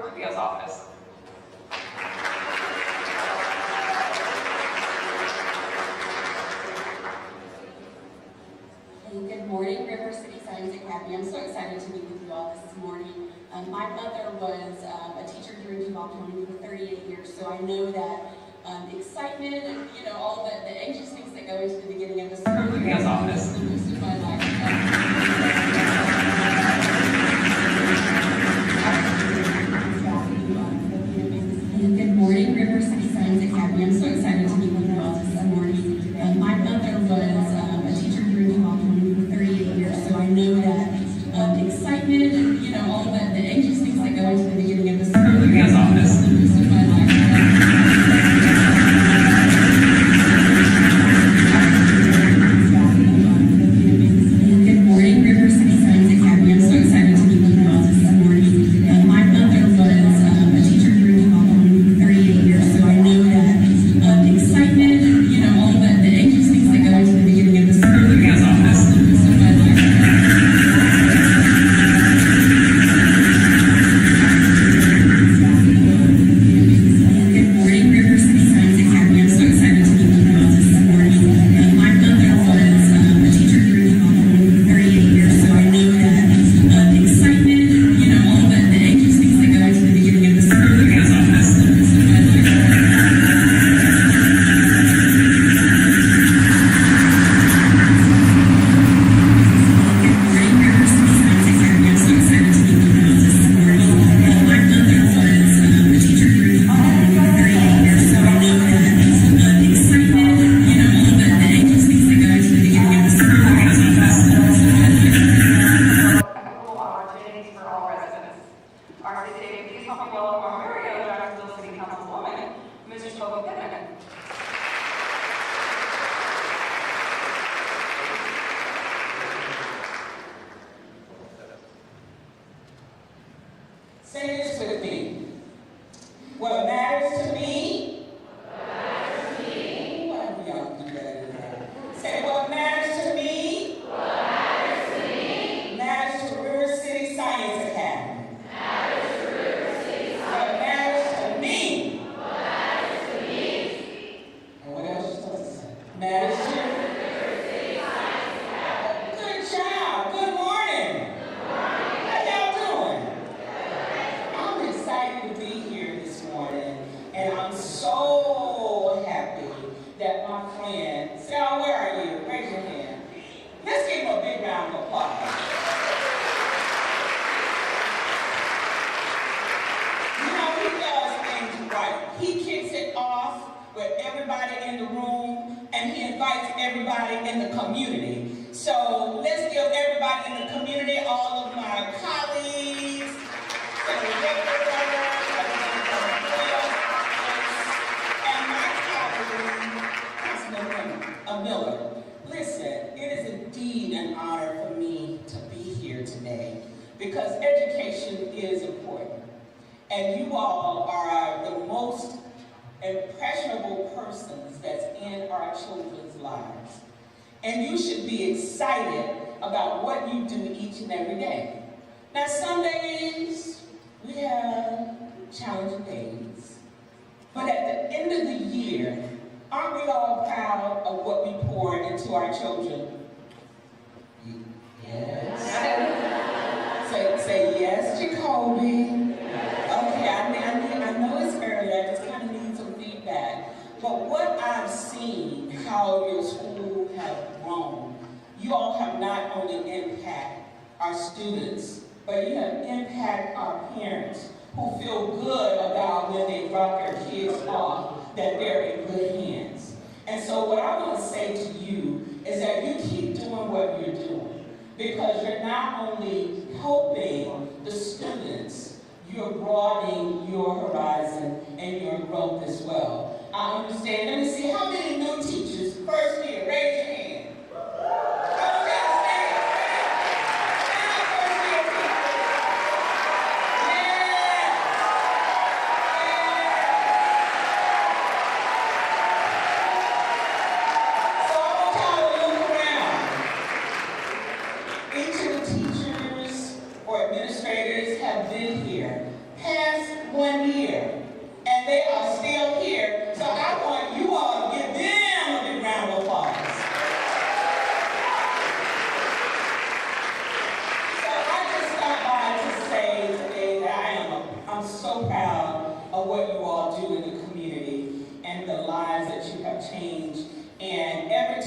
Rubio's office. Good morning, River City Science Academy. I'm so excited to meet with you all this morning. My mother was a teacher here in Duval County for 38 years, so I know that excitement and all the anxious things that go into the beginning of the school year is the most of my life. Good morning, River City Science Academy. I'm so excited to meet with you all this morning. My mother was a teacher here in Duval County for 38 years, so I know that excitement and all the anxious things that go into the beginning of the school year is the most of my life. Good morning, River City Science Academy. I'm so excited to meet with you all this morning. My mother was a teacher here in Duval County for 38 years, so I know that excitement and all the anxious things that go into the beginning of the school year is the most of my life. Good morning, River City Science Academy. I'm so excited to meet with you all this morning. My mother was a teacher here in Duval County for 38 years, so I know that excitement and all the anxious things that go into the beginning of the school year is the most of my life. Good morning, River City Science Academy. I'm so excited to meet with you all this morning. My mother was a teacher here in Duval County for 38 years, so I know that excitement and all the anxious things that go into the beginning of the school year is the most of my life. Equitable opportunities for all residents. Our city, please help me welcome our very own Jacksonville City Councilwoman, Mrs. Toby Pittman. Say this with me. What matters to me? Why do y'all do better than that? Say what matters to me? Matters to River City Science Academy. What matters to me? And what else you supposed to say? Matters to Good job. Good morning. How y'all doing? I'm excited to be here this morning, and I'm so happy that my friend, Sarah, where are you? Raise your hand. Let's give him a big round of applause. He does things right. He kicks it off with everybody in the room, and he invites everybody in the community. So let's give everybody in the community, all of my colleagues, and my colleague, Councilman Miller. Listen, it is indeed an honor for me to be here today because education is important. And you all are the most impressionable persons that's in our children's lives. And you should be excited about what you do each and every day. Now, some days we have challenging days. But at the end of the year, aren't we all proud of what we pour into our children? Yes. Say yes, Jacoby. Okay, I know it's early. I just kind of need some feedback. But what I've seen, how your school have grown, you all have not only impacted our students, but you have impacted our parents who feel good about when they drop their kids off, that they're in good hands. And so what I want to say to you is that you keep doing what you're doing, because you're not only helping the students, you're broadening your horizon and your growth as well. I understand. Let me see, how many new teachers? First year, raise your hand. Each of the teachers or administrators have been here, past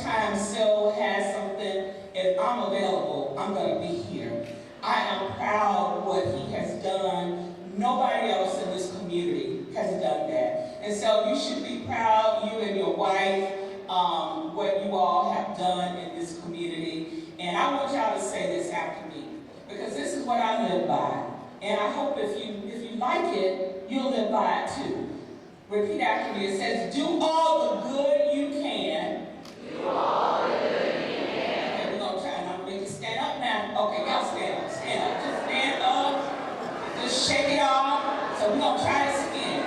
anytime Sil has something, if I'm available, I'm going to be here. I am proud of what he has done. Nobody else in this community has done that. And so you should be proud, you and your wife, what you all have done in this community. And I want y'all to say this after me, because this is what I live by. And I hope if you like it, you'll live by it too. Repeat after me. It says, do all the good you can. Do all the good you can. Okay, we're going to try and I'm going to make you stand up now. Okay, y'all stand up. Stand up. Just stand up. Just shake it off. So we're going to try this again.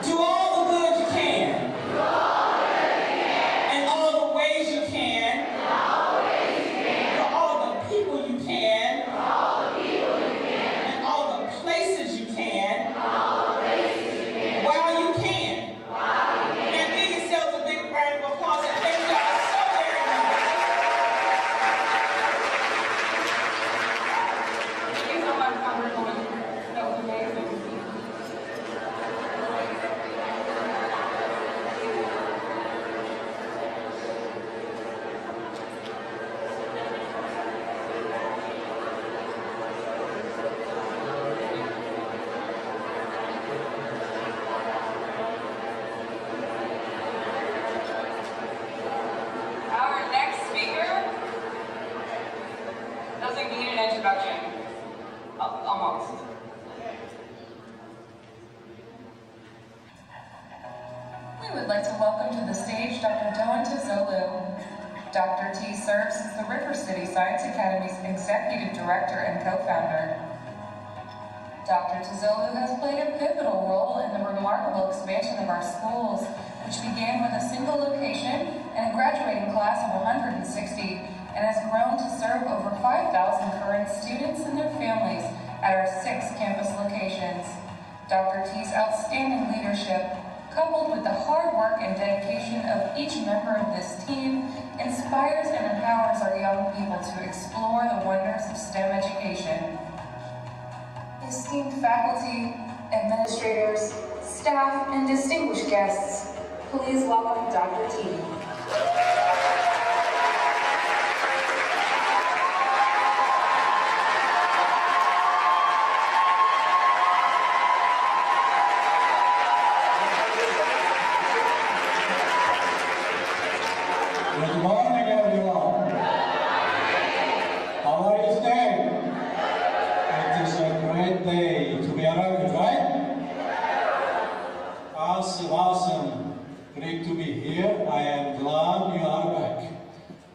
Do all the good you can. Do all the good you can. In all the ways you can. In all the ways you can. For all the people you can. For all the people you can. In all the places you can. In all the places you can. While you can. While you can. And give yourselves a big round of applause and thank y'all so very much. Thank you so much, Congresswoman. That was amazing. Our next speaker doesn't need an introduction. Almost. We would like to welcome to the stage Dr. Doan Tizolu. Dr. T serves as the River City Science Academy's Executive Director and co-founder. Dr. Tizolu has played a pivotal role in the remarkable expansion of our schools, which began with a single location and a graduating class of 160, and has grown to serve over 5,000 current students and their families at our 6 campus locations. Dr. T's outstanding leadership, coupled with the hard work and dedication of each member of this team, inspires and empowers our young people to explore the wonders of STEM education. Esteemed faculty, administrators, staff, and distinguished guests, please welcome Dr. T. Good morning, everyone. How are you today? It is a great day to be around, right? Awesome. Great to be here. I am glad you are back.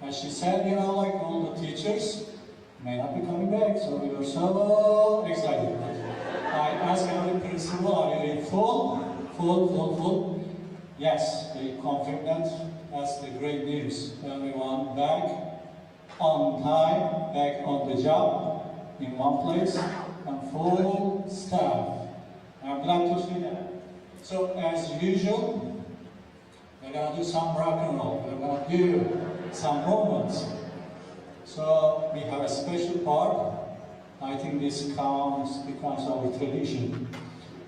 As she said, like all the teachers may not be coming back, so we are so excited. I asked every principal, are you in full? Full? Yes, they confirmed that. That's the great news. Everyone back on time, back on the job, in one place, and full staff. I'm glad to see that. So, as usual, we're going to do some rock and roll. We're going to do some movements. So, we have a special part. I think this becomes our tradition.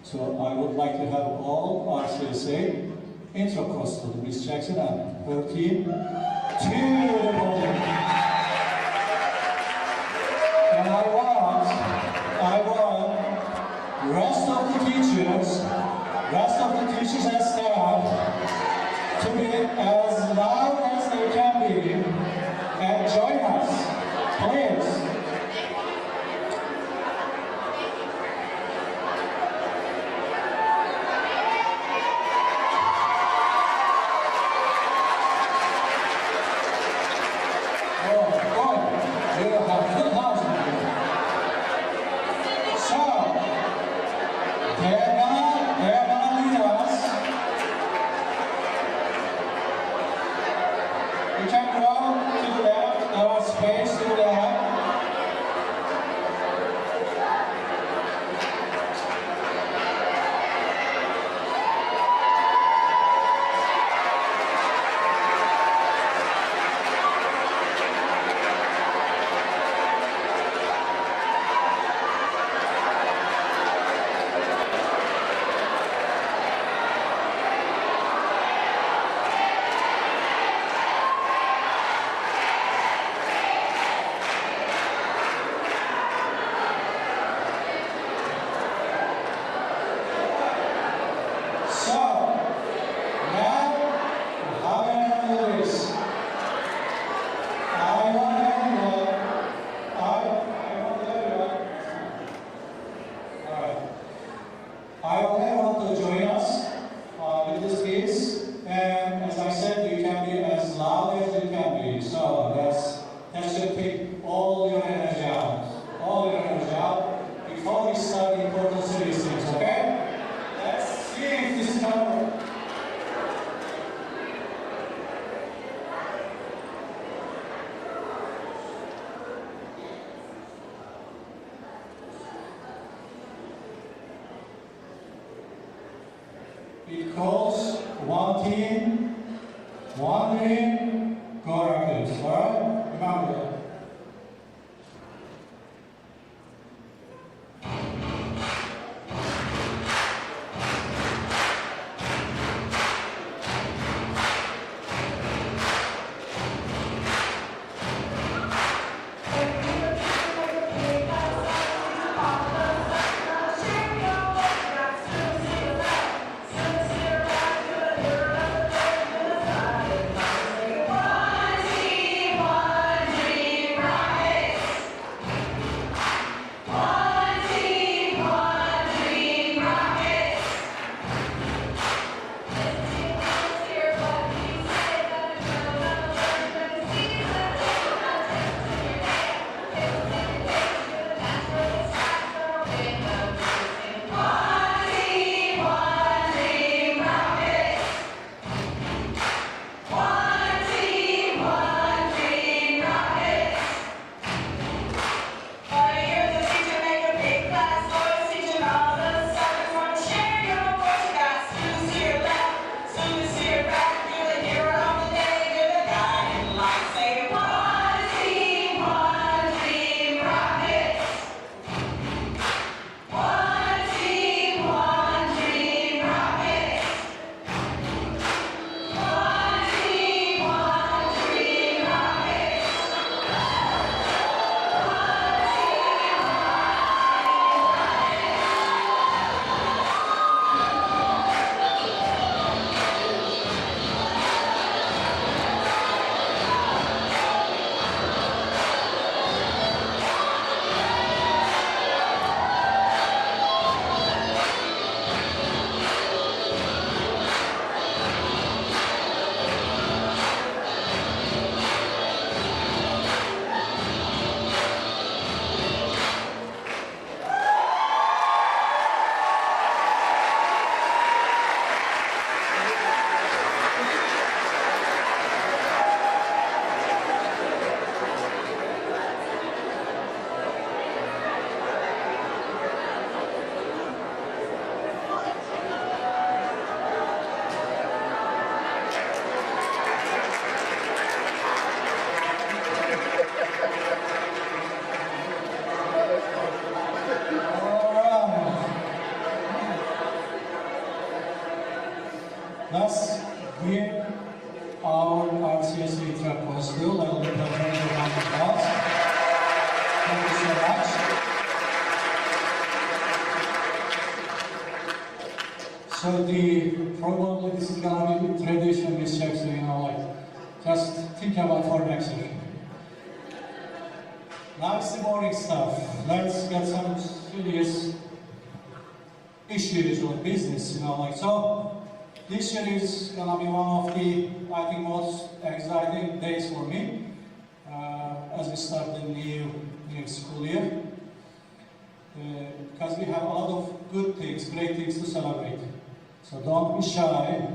So, I would like to have all RCSA Intracostal, Miss Jackson and her team, to the podium. And I want rest of the teachers and staff to be as loud as they can be and join us, please. calls one team, one dream, go Rockets. All right? Remember that. Let's give our RCSC track for school a little bit of a round of applause. Thank you so much. So probably this is gonna be tradition, Miss Jackson, you know, like, just think about for next year. Now it's the boring stuff. Let's get some serious issues or business, you know, like, so. This year is gonna be one of the, I think, most exciting days for me as we start the new school year. Because we have a lot of good things, great things to celebrate. So don't be shy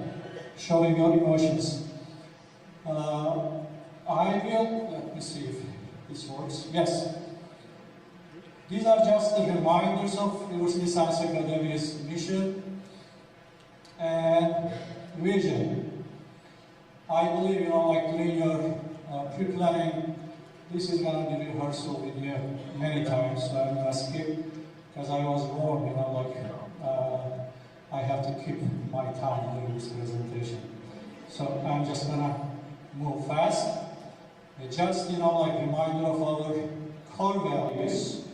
showing your emotions. Let me see if this works. Yes. These are just the reminders of University Science Academy's mission and vision. I believe, you know, like during your pre-planning, this is going to be rehearsal with you many times, so I'm going to skip, because I was warned, you know, like I have to keep my time during this presentation. So I'm just going to move fast. Just, you know, like reminder of our core values.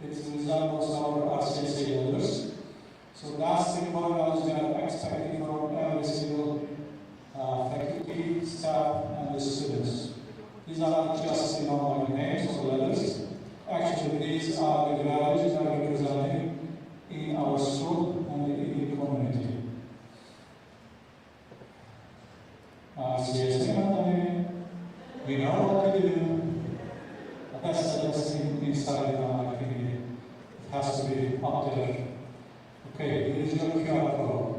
It resembles our RCSA leaders. So that's the core values that are expected from every single faculty, staff, and the students. These are not just, you know, like names or letters. Actually, these are the values that are represented in our school and in the community. We know what to do. That's inside our activity. It has to be up there. Okay, here is your QR code.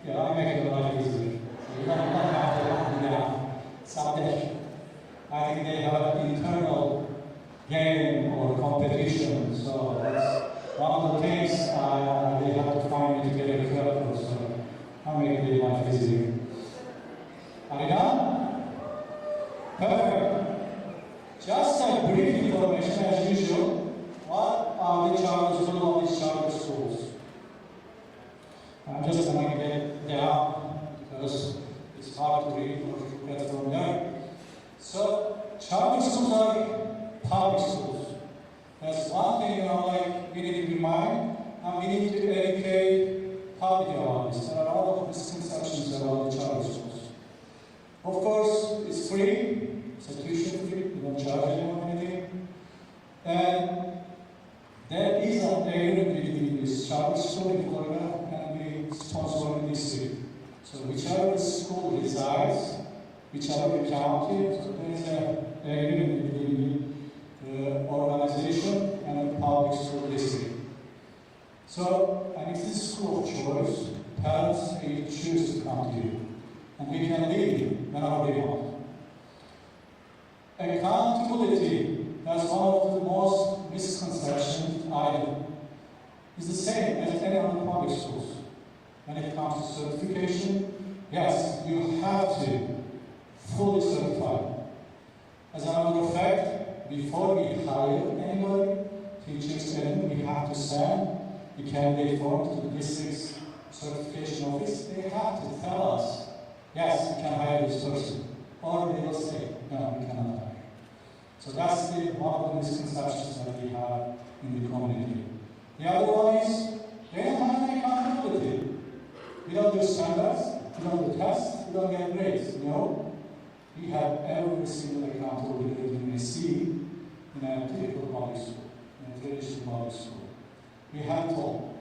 Yeah, I make it a lot easier. You don't have to do that. It's up there. I think they have an internal game or competition, so one of the things they have to find me to get a credit, so I'm making their life easier. Are you done? Perfect. Just a brief information as usual. What are the charters of these charter schools? I'm just going to get it down because it's hard to read or get from there. So, charter schools are public schools. That's one thing, like we need to keep in mind, and we need to educate public about this. There are a lot of misconceptions about the charter schools. Of course, it's free, it's a tuition free, you don't charge anyone anything. And there is an agreement between this charter school in Florida and the sponsor in this city. So whichever school resides, whichever county, so there is an agreement between the organization and the public school district. So, and if this school of choice, parents may choose to come to you. And we can leave whenever they want. Accountability, that's one of the most misconceptions item. It's the same as any other public schools. When it comes to certification, yes, you have to fully certify. As a matter of fact, before we hire anybody, teachers, and we have to send the candidate form to the district's certification office. They have to tell us, yes, we can hire this person. Or they will say, no, we cannot hire. So that's one of the misconceptions that we have in the community. The other one is, they don't have any accountability. We don't do standards, we don't do tests, we don't get grades. No, we have every single accountability that you may see in a typical public school, in a traditional public school. We have told.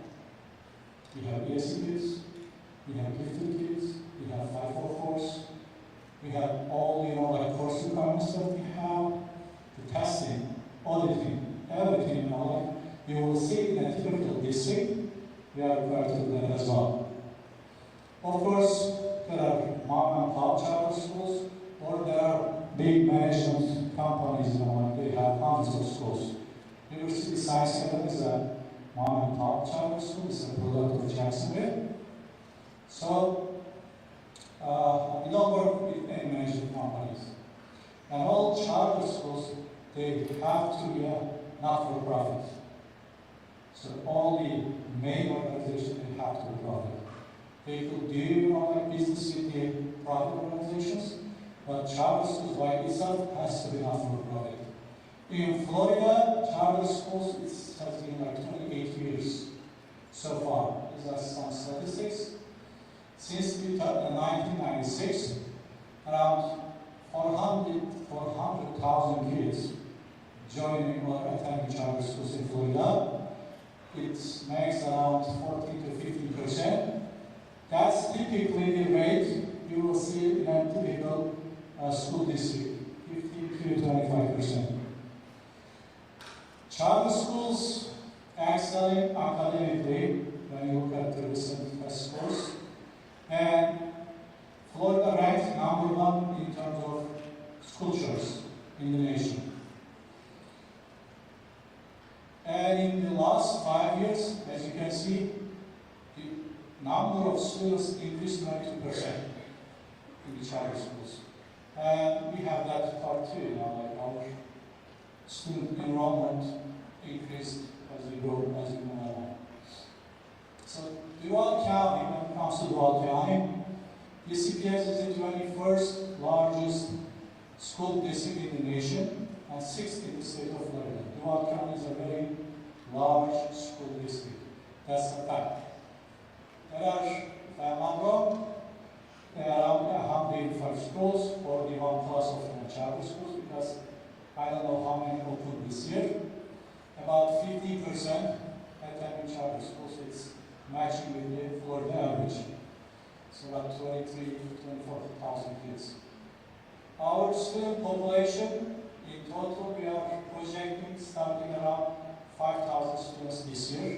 We have ESC kids, we have gifted kids, we have 544s, we have all like course requirements that we have, the testing, auditing, everything, you will see in a typical district, we are required to do that as well. Of course, there are mom and pop charter schools, or there are big management companies, they have hundreds of schools. University Science Center is a mom and pop charter school, it's a product of Jacksonville. So, we don't work with any management companies. And all charter schools, they have to be not-for-profit. So all the main organizations, they have to be profit. They could do business with the private organizations, but charter schools by itself has to be not-for-profit. In Florida, charter schools has been 28 years so far. These are some statistics. Since 1996, around 400,000 kids joining or attending charter schools in Florida. It makes around 40 to 50%. That's typically the rate you will see in a typical school district, 50 to 25%. Charter schools excelling academically when you look at the recent test scores, and Florida ranks #1 in terms of school choice in the nation. And in the last 5 years, as you can see, the number of students increased 92% in the charter schools. And we have that part too, our student enrollment increased as we grow, as we move along. So Duval County, when it comes to Duval County, UCPS is the 21st largest school district in the nation and 6th in the state of Florida. Duval County is a very large school district. That's a fact. There are, if I'm not wrong, there are around 185 schools, or the 1+ of charter schools, because I don't know how many opened this year. About 50% attending charter schools. It's matching with the Florida average. So about 23,000 to 24,000 kids. Our student population, in total, we are projecting starting around 5,000 students this year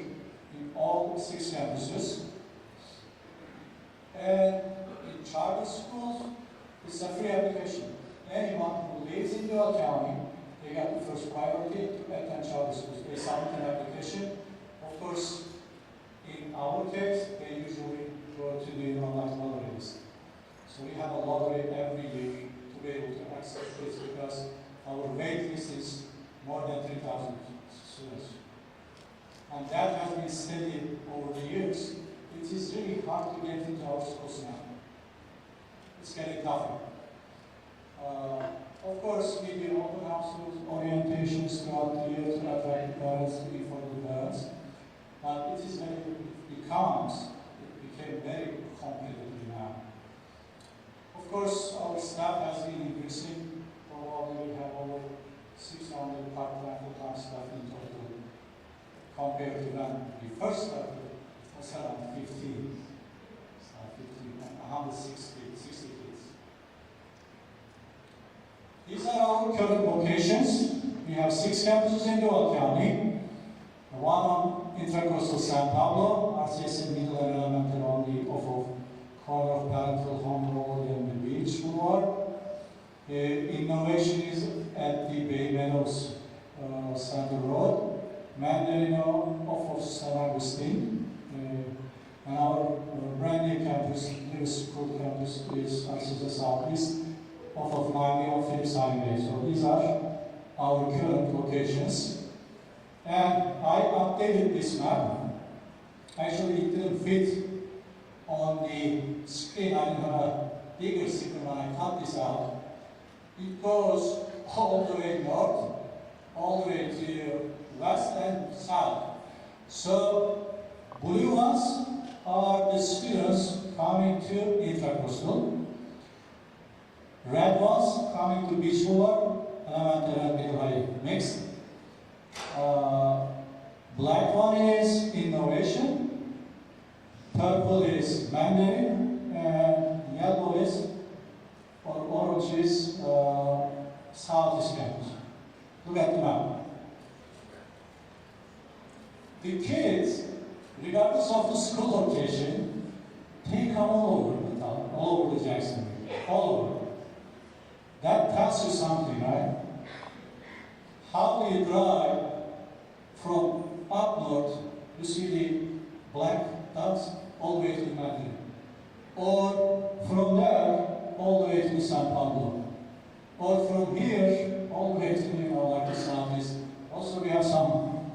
in all 6 campuses. And in charter schools, it's a free application. Anyone who lives in Duval County, they got the first priority to attend charter schools. They submit an application. Of Of course, in our case, they usually go to the online lotteries. So we have a lottery every year to be able to access this because our wait list is more than 3,000 students. And that has been steady over the years. It is really hard to get into our schools now. It's getting tougher. Of course, we do open houses, orientations throughout the year to attract parents, to be for the parents. But it is very, it became very competitive now. Of course, our staff has been increasing. Probably we have over 600 part-time, full-time staff in total. Compared to when we first started, it was around 15. 160 kids. These are our current locations. We have 6 campuses in Duval County. One on Intracoastal San Pablo, RCS Middle and Elementary on the off of corner of Parental Home Road and the Beach Boulevard. Innovation is at the Bay Meadows Center Road. Mandarino off of San Agustin. And our brand new campus, new school campus, is RCS Southeast off of Miami on Phillips Highway. So these are our current locations. And I updated this map. Actually, it didn't fit on the screen. I didn't have a bigger screen when I cut this out. It goes all the way north, all the way to west and south. So, blue ones are the students coming to Intracoastal. Red ones coming to Beach Boulevard, Elementary and Middle High mixed. Black one is Innovation, purple is Mandarin, and yellow is, or orange is Southeast Campus. Look at the map. The kids, regardless of the school location, they come all over the town, all over the Jacksonville, all over. That tells you something, right? How do you drive from up north, you see the black dots, all the way to Mandarin? Or from there, all the way to San Pablo? Or from here, all the way to, like the southeast? Also, we have some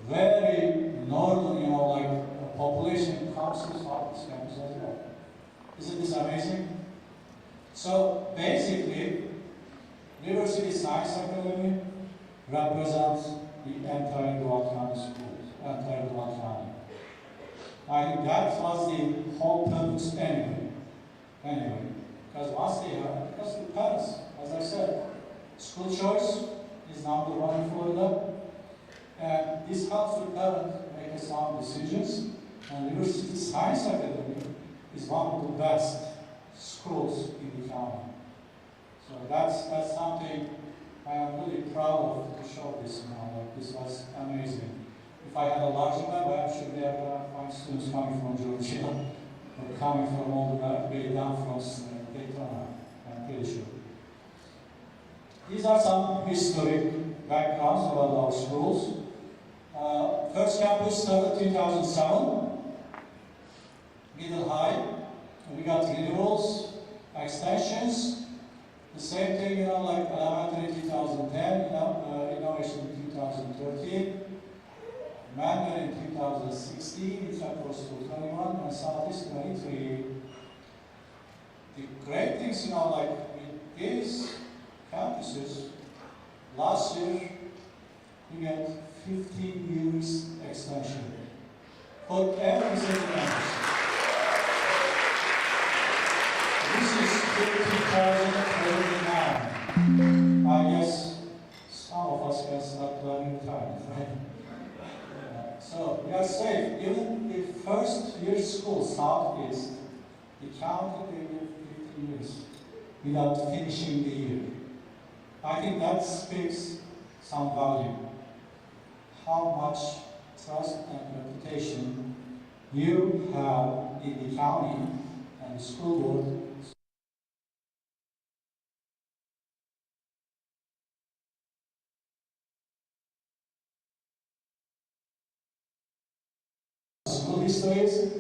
very northern, like population comes to southeast campus as well. Isn't this amazing? So basically, River City Science Academy represents the entire Duval County schools, entire Duval County. I think that was the whole purpose anyway. Because once they have, because the parents, as I said, school choice is number one in Florida, and this helps the parents make sound decisions. And River City Science Academy is one of the best schools in the county. So that's something I am really proud of to show this now. Like this was amazing. If I had a larger map, I'm sure there are find students coming from Georgia or coming from all the way down from Daytona, I'm pretty sure. These are some historic backgrounds about our schools. First campus started 2007, Middle High. We got renewals, extensions, the same thing, like elementary 2010, innovation 2013, Mandarin 2016, Intracoastal 21, and Southeast 23. The great things, like with these campuses, last year we got 15 years extension for every single campus. This is 2039. I guess some of us can start learning time, right? So we are safe. Even the first year school, Southeast, the county they live 15 years without finishing the year. I think that speaks some value. How much trust and reputation you have in the county and the school board histories.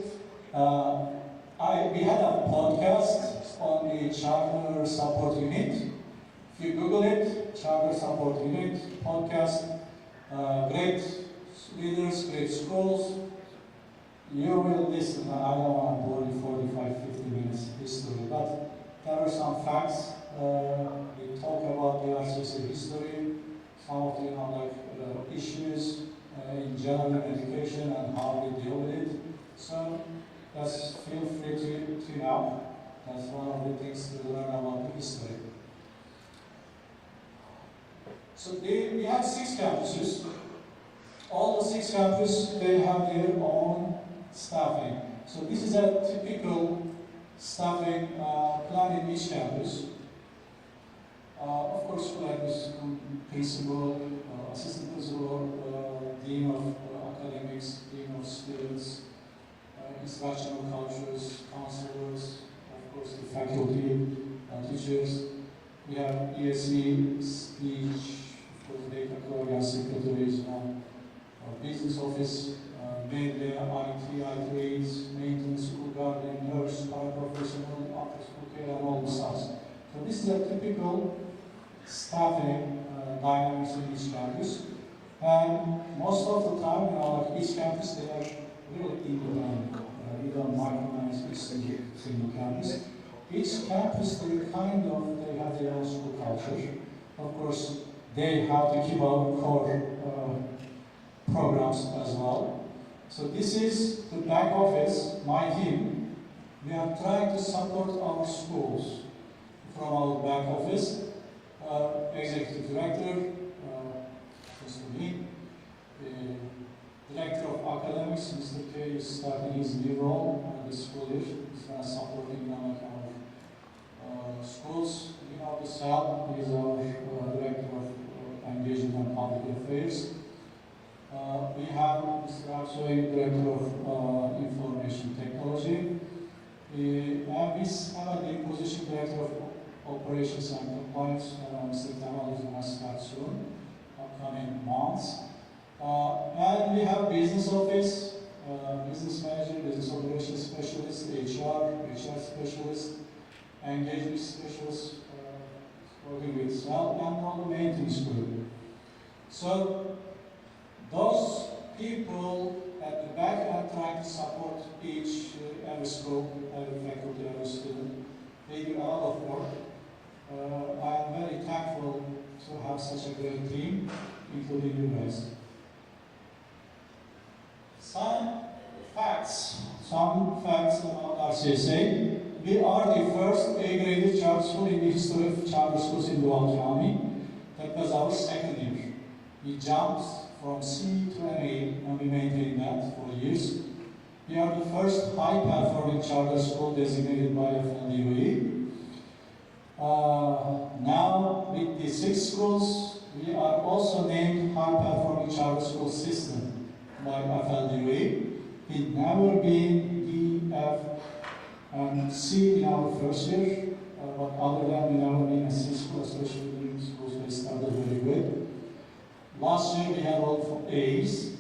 We had a podcast on the Charter Support Unit. If you Google it, Charter Support Unit podcast, great leaders, great schools, you will listen. I don't want to bore you 45-50 minutes history, but there are some facts. We talk about the RCC history, some of the issues in general education and how we deal with it. So just feel free to tune out. That's one of the things to learn about the history. So we have 6 campuses. All the 6 campuses, they have their own staffing. So this is a typical staffing plan in each campus. Of course, like this principal, assistant principal, dean of academics, dean of students, instructional coaches, counselors, of course the faculty, teachers. We have ESE, speech, of course data program secretaries, business office, media, IT leads, maintenance, school guardian, nurse, paraprofessional, after school care, and all the stuff. So this is a typical staffing dynamics in each campus. And most of the time, like each campus, they are really independent. We don't micromanage each single campus. Each campus, they have their own school culture. Of course, they have to keep our core programs as well. So this is the back office, my team. We are trying to support our schools from our back office. Executive director, Mr. Lee, the director of academics, Mr. K, is starting his new role this school year. He's going to support our schools. We have the SAL, he is our director of engagement and public affairs. We have Mr. Aksoy, director of information technology. And we have a new position, director of operations and compliance. Mr. Tamal is going to start soon, upcoming months. And we have business office, business manager, business operations specialist, HR specialist, engagement specialist, working with SAL, and all the maintenance group. So those people at the back are trying to support every school, every faculty, every student. They do a lot of work. I am very thankful to have such a great team, including you guys. Some facts about RCSA. We are the first A-graded charter school in the history of charter schools in Doğan County. That was our second year. We jumped from C to an A, and we maintained that for years. We are the first high-performing charter school designated by FLDOE. Now, with the 6 schools, we are also named high-performing charter school system by FLDOE. We've never been D, F, and C in our first year, but other than we never been a C school, especially in schools that started very good. Last year we had all A's.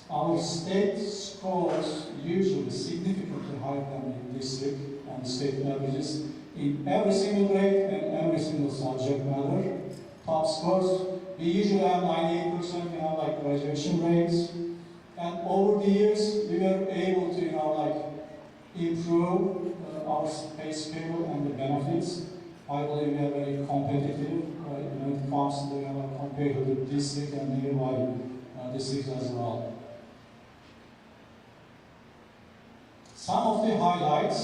Our state scores usually significantly higher than the district and the state averages in every single grade and every single subject matter. Top scores, we usually have 98% in our graduation rates. And over the years, we were able to improve our pay scale and the benefits. I believe we are very competitive when it comes to compared to the district and nearby districts as well. Some of the highlights.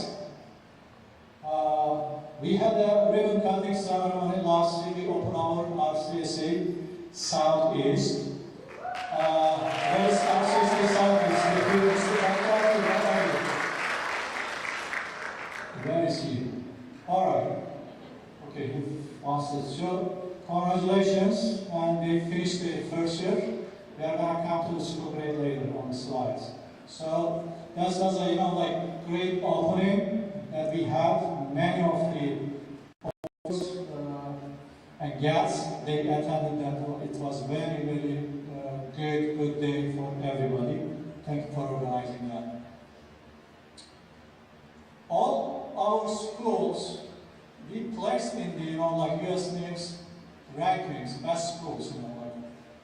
We had a ribbon cutting ceremony last year. We opened our RCSA Southeast. Where is RCSA Southeast? Where is he? Alright. Okay, he wants to show. Congratulations, and they finished their first year. We are going to come to the school grade later on the slides. So that's a great opening that we have. Many of the and guests, they attended that. It was very, very good day for everybody. Thank you for organizing that. schools, we placed in the, like US News rankings, best schools, like,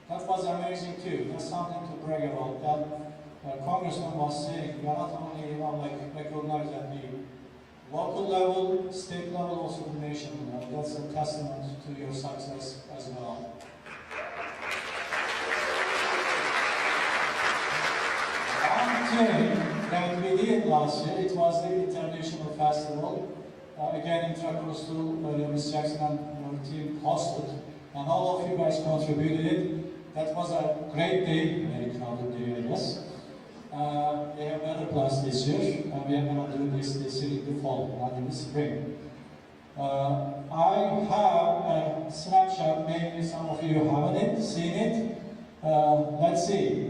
that was amazing too. That's something to brag about. That Congressman was saying, we are not only, like, recognized at the local level, state level, also the nation level. That's a testament to your success as well. One thing that we did last year, it was the International Festival. Again, Intracoastal, Miss Jackson and your team hosted, and all of you guys contributed. That was a great day, very crowded day, I guess. We have better plans this year, and we are going to do this year in the fall, not in the spring. I have a snapshot, maybe some of you haven't seen it. Let's see.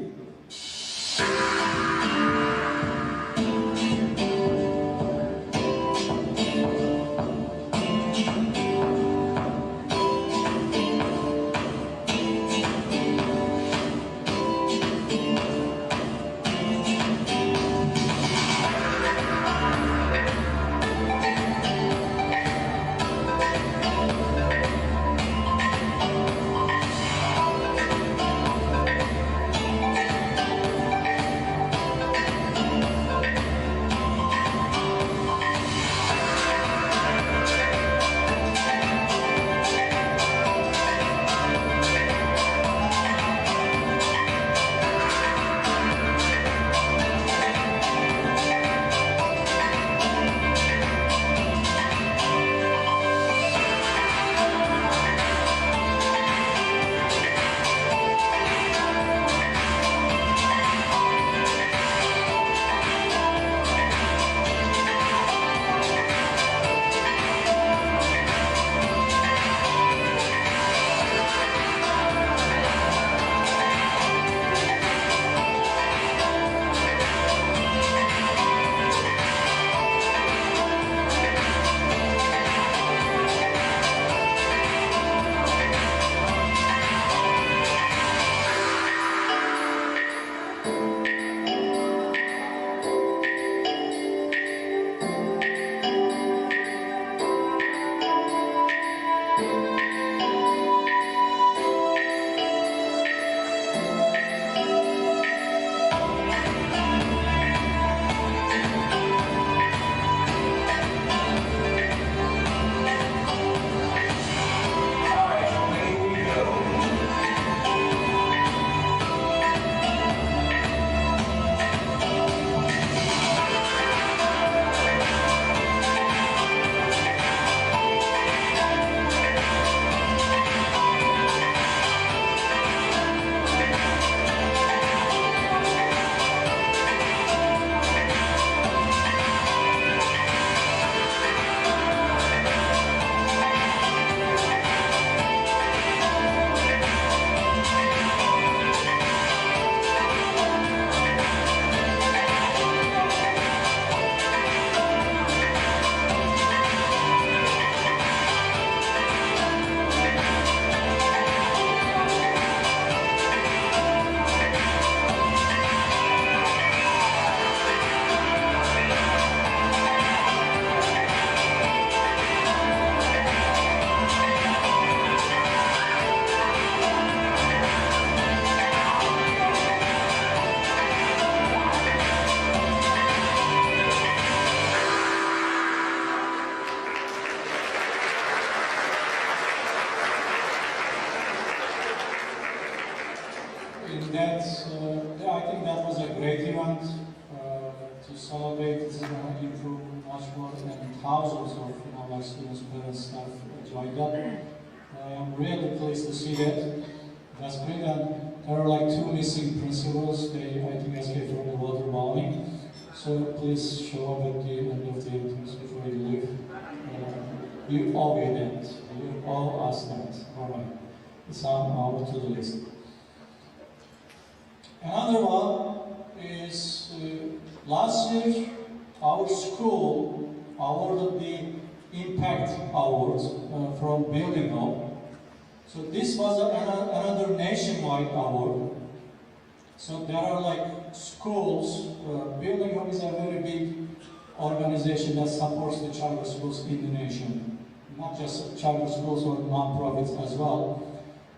I think that was a great event to celebrate. This is going to improve much more, and thousands of like students, parents, staff enjoyed that. I'm really pleased to see that. That's great. And there are like 2 missing principals. They, I think, escaped from the water bombing. So please show up at the end of the entrance before you leave. You owe me that. You owe us that. All right. It's on our to-do list. Another one is last year our school awarded the Impact Award from Building Home. So this was another nationwide award. So there are like schools, Building Home is a very big organization that supports the charter schools in the nation. Not just charter schools or non-profits as well.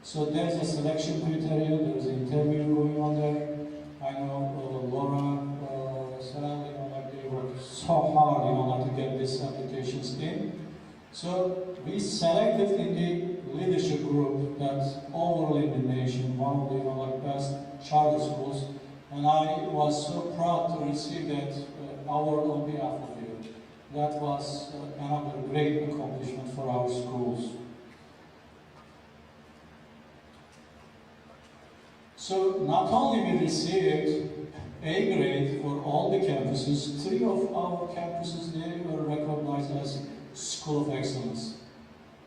So there's a selection criteria, there's an interview going on there. I know Laura, Sarah, they worked so hard, to get these applications in. So we selected in the leadership group that's overall in the nation, one of the best charter schools. And I was so proud to receive that award on behalf of you. That was another great accomplishment for our schools. So not only we received A grade for all the campuses, 3 of our campuses, they were recognized as School of Excellence.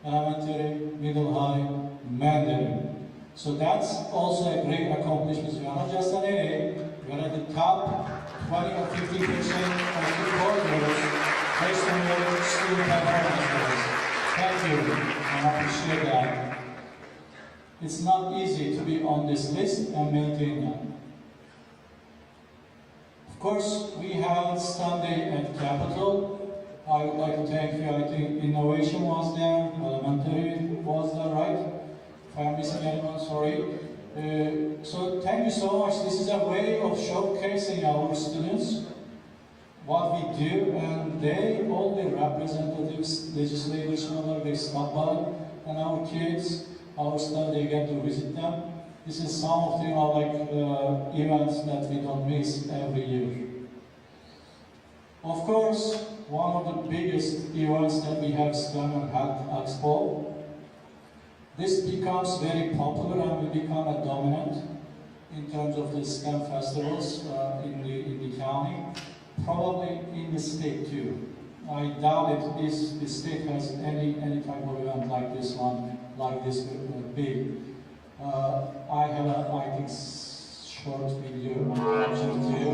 Elementary, middle, high, Mandarin. So that's also a great accomplishment. We are not just an A, we are at the top 20 or 50% of the boarders based on your student performance. Thank you, I appreciate that. It's not easy to be on this list and maintain that. Of course, we had Sunday at Capitol. I would like to thank you. I think innovation was there, elementary was there, right? If I'm missing anyone, sorry. So thank you so much. This is a way of showcasing our students what we do, and they, all the representatives, legislators, they stop by, and our kids, our staff, they get to visit them. This is some of the events that we don't miss every year. Of course, one of the biggest events that we have STEM and Health Expo. This becomes very popular and will become a dominant in terms of the STEM festivals in the county, probably in the state too. I doubt if the state has any type of event like this one, like this big. I have a, I think, short video to you.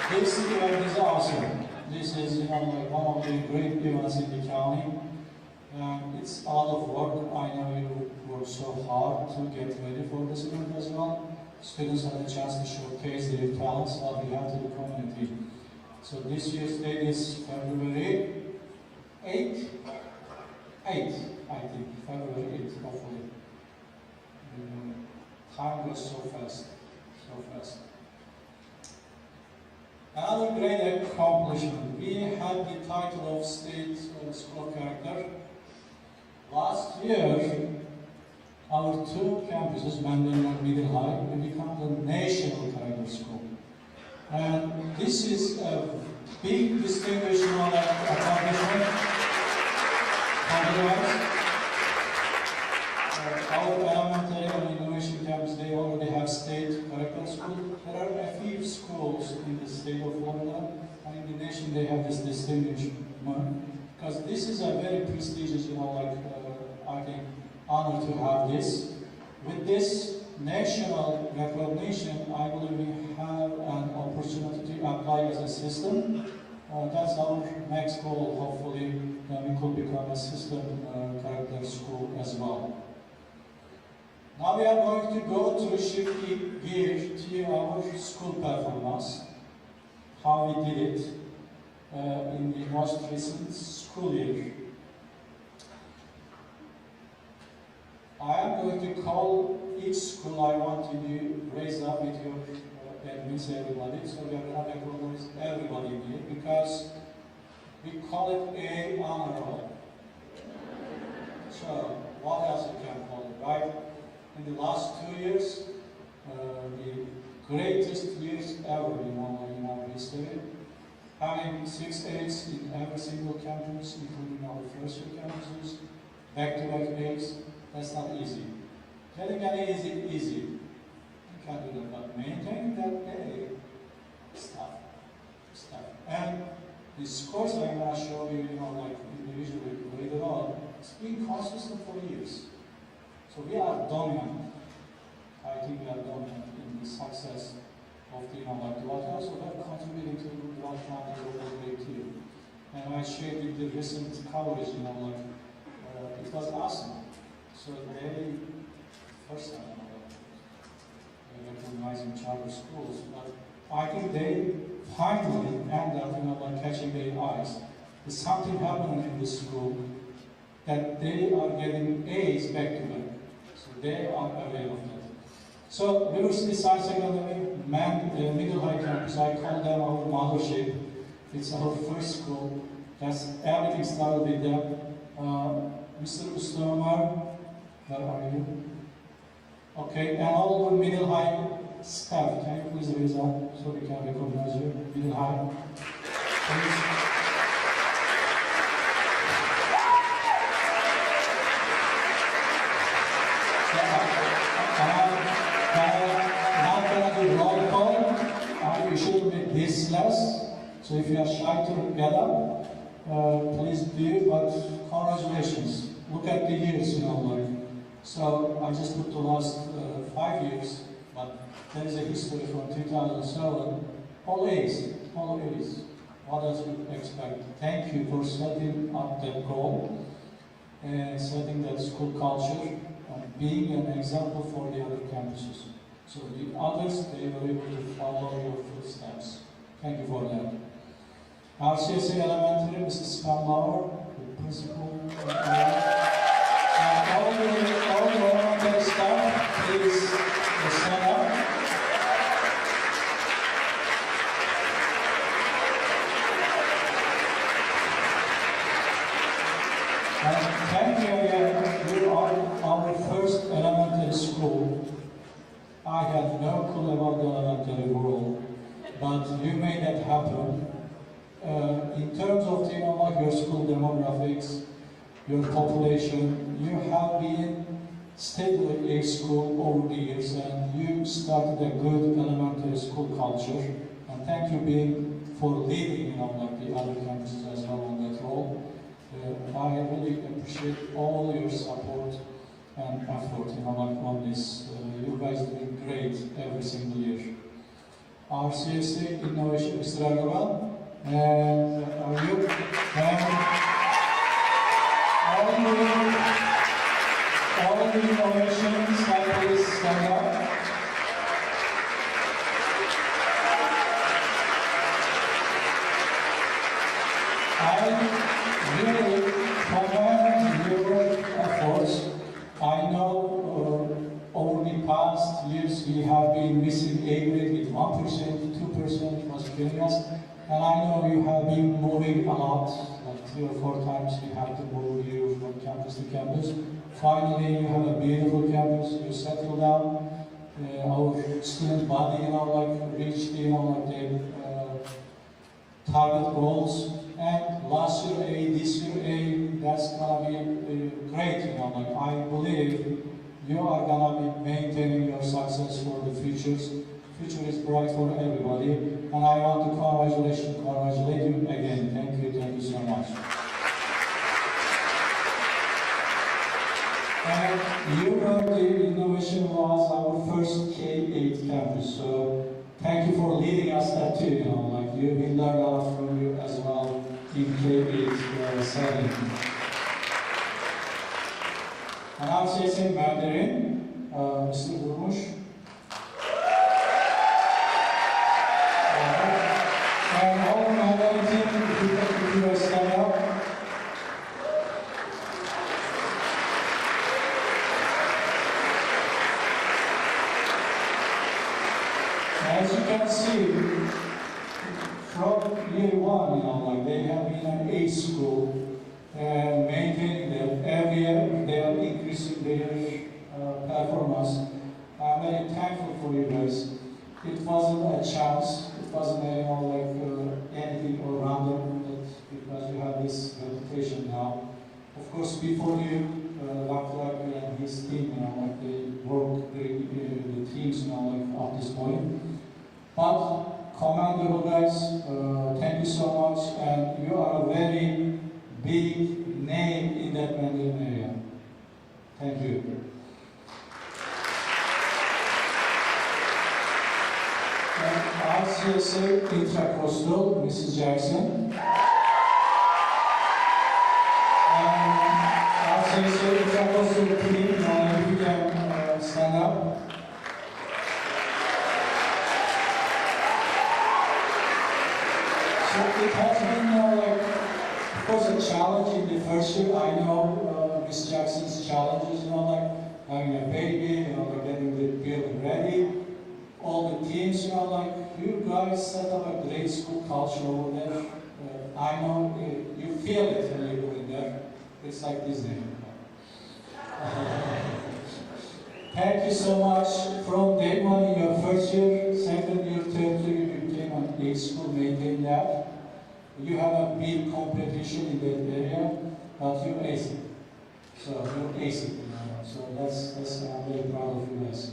This event is awesome. This is one of the great events in the county. It's a lot of work. I know you work so hard to get ready for this event as well. Students have a chance to showcase their talents that we have to the community. So this year's date is February 8th, I think, February 8th, hopefully. Time goes so fast, so fast. Another great accomplishment, we had the title of State School of Character. Last year, our 2 campuses, Mandarin and Middle High, will become the National Character School. And this is a big distinguishing accomplishment. Our elementary and innovation campus, they already have state character school. There are a few schools in the state of Florida, and in the nation they have this distinguishment. Because this is a very prestigious, I think, honor to have this. With this national recognition, I believe we have an opportunity to apply as a system. That's our next goal, hopefully, that we could become a system character school as well. Now we are going to go to shift gear to our school performance, how we did it in the most recent school year. I am going to call each school. I want you to raise up with your that means everybody. So we are going to recognize everybody here because we call it a honor roll. So what else you can call it, right? In the last 2 years, the greatest years ever in our history. Having 6 A's in every single campus, including our first year campuses, back-to-back A's, that's not easy. Getting an A is easy. You can do that, but maintaining that A is tough. It's tough. And the scores I'm going to show you, like individually later on, it's been consistent for years. So we are dominant. I think we are dominant in the success of the, like the White House, so they're contributing to the White House overall great deal. And I shared with the recent coverage, it was awesome. So they, first time, they recognizing charter schools, but I think they finally end up, like catching their eyes. There's something happening in the school that they are getting A's back to back. So they are aware of that. So River City Science Academy, middle high campus, I call them our mothership. It's our first school. That's everything started with them. Mr. Ustamar, where are you? Okay, and all the middle high staff, can you please raise up so we can recognize you? Middle high. Please. Roll call. You should be this less. So if you are shy to get up, please do. But congratulations. Look at the years, like. So I just put the last 5 years, but there is a history from 2007. All A's, all A's. What does you expect? Thank you for setting up that goal and setting that school culture and being an example for the other campuses. So the others, they were able to follow your footsteps. Thank you for that. RCSA Elementary, Mrs. Spanlauer, the principal. And all the elementary staff, please stand up. And thank you again. You are our first elementary school. I had no clue about the elementary world, but you made that happen. In terms of like your school demographics, your population, you have been steadily a school over the years, and you started a good elementary school culture. And thank you for leading, like the other campuses as well on that role. I really appreciate all your support and effort, like on this. You guys doing great every single year. Our CSA Innovation, Mr. Erdogan, and are you? And all the innovations, please stand up. I really commend your efforts. I know over the past years we have been missing A grade with 1%, 2% was killing us. And I know you have been moving a lot, like 3 or 4 times we have to move you from campus to campus. Finally, you have a beautiful campus, you settle down. Our student body, like reached, like the target goals. And last year A, this year A, that's gonna be great, like I believe you are gonna be maintaining your success for the futures. Future is bright for everybody, and I want to congratulate you again. Thank you so much. And you were the innovation was our first K-8 campus, so thank you for leading us that too. Like we learned a lot from you as well in K-8 setting. And I'm saying Mandarin, Mr. Durmuş. And all the Mandarin team, if you guys stand up. As you can school and maintaining them. Every year they are increasing their performance. I'm very thankful for you guys. It wasn't a chance. It wasn't anything or random, because you have this reputation now. Of course, before you, Dr. Akgül and his team, they worked the teams, up this point. But commendable guys, thank you so much, and you are a very big name in that Mendeleev area. Thank you. And RCSA Intracoastal, Mrs. Jackson. And RCSA Intracoastal team, if you can stand up. So it has been of course a challenge in the first year. I know Miss Jackson's challenges, having a baby, getting the building ready. All the teams, you guys set up a great school culture over there. I know you feel it when you go in there. It's like Disney. Thank you so much. From day one in your first year, second year, third year, you became an A school, maintain that. You have a big competition in that area, but you ace it. So you ace it. So that's I'm very proud of you guys.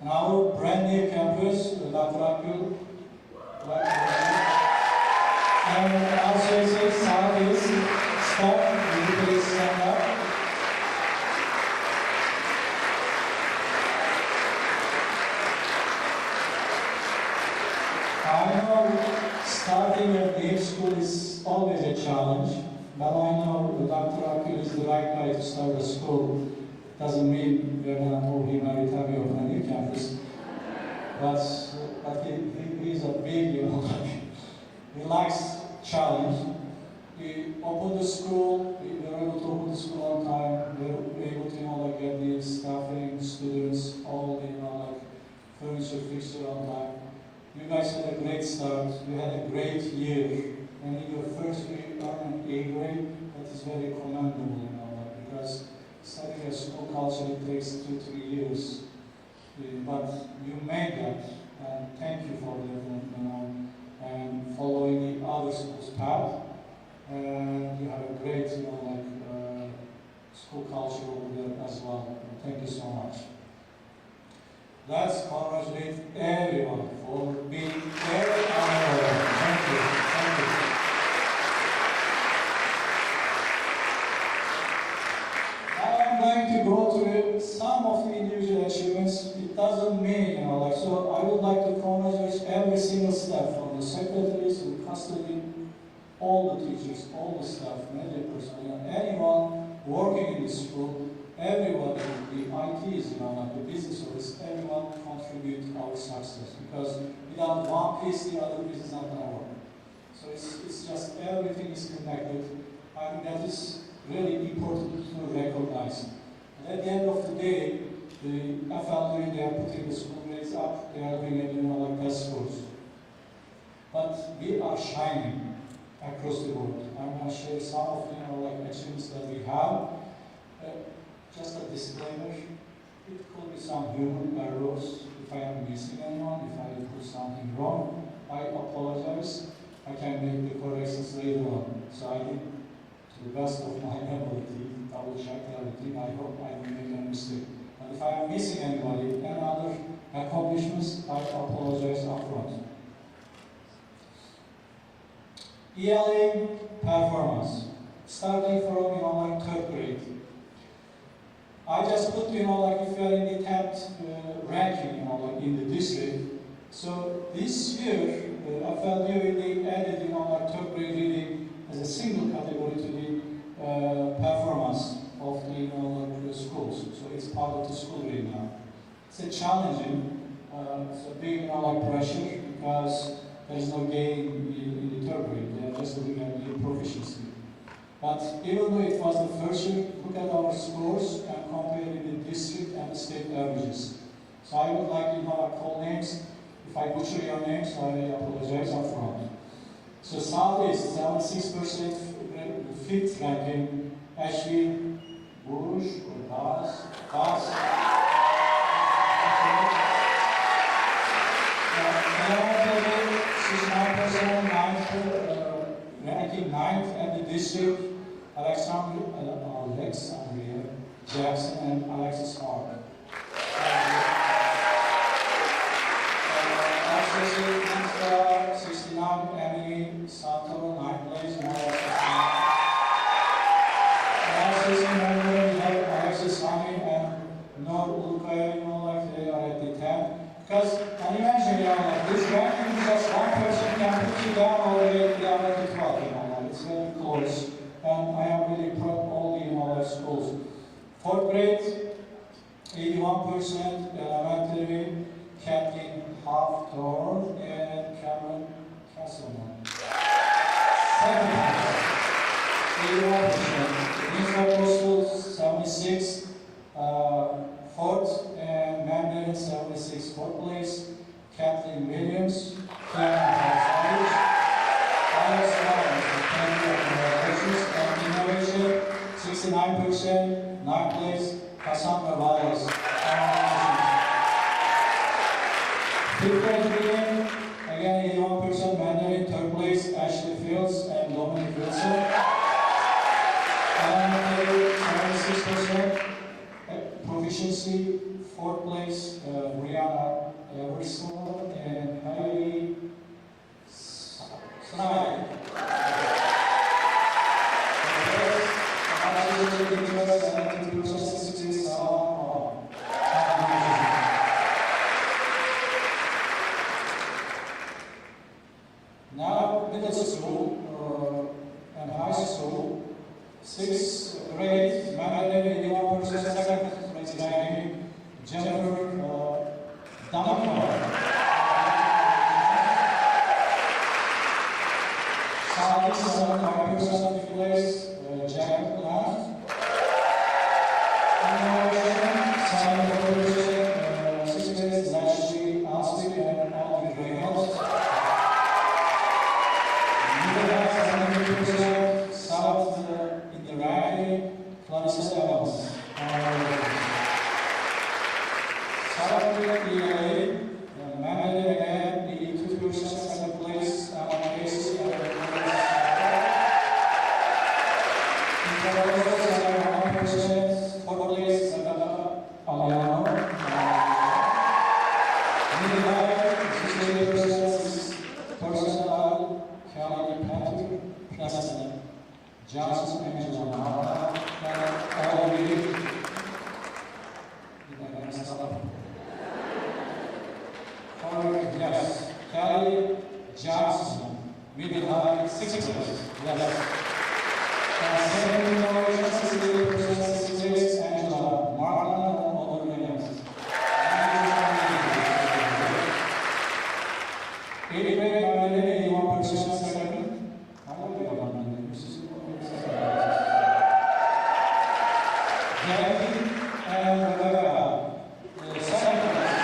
And our brand new campus, Dr. Akgül, and RCSA Southeast staff, will you please stand up? I know starting a new school is always a challenge, but I know Dr. Akgül is the right guy to start a school. Doesn't mean we're going to move him every time we open a new campus. But he's a big, he likes challenge. We opened the school, we were able to open the school on time, we were able to get the staffing, students, all the furniture fixture on time. You guys had a great start, you had a great year, and in your first year you earned an A grade. That is very commendable, because studying a school culture, it takes 2-3 years. But you made that, and thank you for that, and following the other school's path. And you have a great, school culture over there as well. Thank you so much. Let's congratulate everyone for being very honorable. Thank you. Thank you. Going to go through some of the individual achievements. It doesn't mean, so I would like to congratulate every single staff, from the secretaries to the custody, all the teachers, all the staff, medical personnel, anyone working in the school, everyone, the ITs, the business office, everyone contribute to our success. Because without one piece, the other piece is not going to work. So it's just everything is connected. I think that is really important to recognize. And at the end of the day, the FLU, they are putting the school grades up, they are doing test scores. But we are shining across the board. I'm going to share some of the achievements that we have. Just a disclaimer, it could be some human errors. If I am missing anyone, if I do something wrong, I apologize. I can make the corrections later on. So I did, to the best of my ability, double check everything. I hope I didn't make a mistake. And if I am missing anybody and other accomplishments, I apologize upfront. ELA performance, starting from third grade. I just put if you are in the 10th ranking in the district. So this year, FLU really added third grade reading as a single category to the performance of the schools. So it's part of the school grade now. It's a challenging, it's a big pressure, because there is no gain in the third grade. They are just looking at the proficiency. But even though it was the first year, look at our scores and compare the district and the state averages. So I would like to call names. If I butcher your names, I apologize up front. So Southeast, 76% fifth ranking, Ashley Bush or Bas. She's 9%, ranking 9th at the district, Alexandria Jackson and Alexis Hart. Next, 69, Emily Santo, 9th place, Alexis Sami and Noor Ulkay, they are at the 10th. Because, can you imagine, like this ranking is just one person can put you down all the way down at the 12th, it's very close. And I am really proud of all the schools. 4th grade, 81%, elementary, Kathleen Haftor and Cameron Castleman. 2nd, 81%. New Coastal, 76, 4th, and Mandarin, 76, 4th place. Kathleen Williams, Alex Lawrence, and Innovation, 69%, 9th place. Cassandra Valles. 5th grade reading, again 81% Mandarin, 3rd place Ashley Fields and Dominic Wilson. Elementary, 76%. Proficiency, 4th place Brianna Everson and Heidi Snyder. Now, middle school and high school, 6th grade, Mandarin, 81%, 2nd place ranking, Jennifer Damakar. Southeast, 75% place, Jack Land. Innovation, 74%, 6th place, Lashley Ashley and Audrey Reynolds. South in the ranking, Clarissa Evans. South ELA, Mandarin again, 82%, 2nd place, Casey and Intellectual, 71%, 4th place, Aliano. Middle 68%, Kelly Patrick, President Johnson, Angela, all of you. Yes, Kelly Johnson, middle high, 60%. Yes. Second innovation, 68%, 66, Angela Martin, all of you. 8th grade, 81%, 2nd. Jackie and Rebecca, the 2nd place.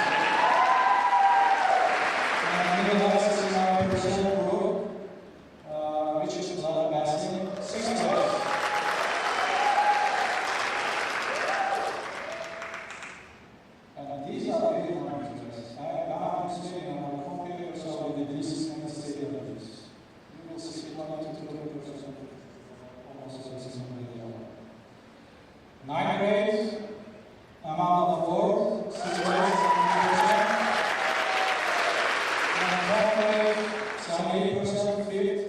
And middle high, 69%, Brooke, Richard Bassett, 6th place. And these are the real numbers. I'm saying on the computer, so with this and the state levels. You will see 1 to 2% almost as somebody else. 9th grade, amount of work, 6 grades, 70%. And 12th grade, 78%, 5th,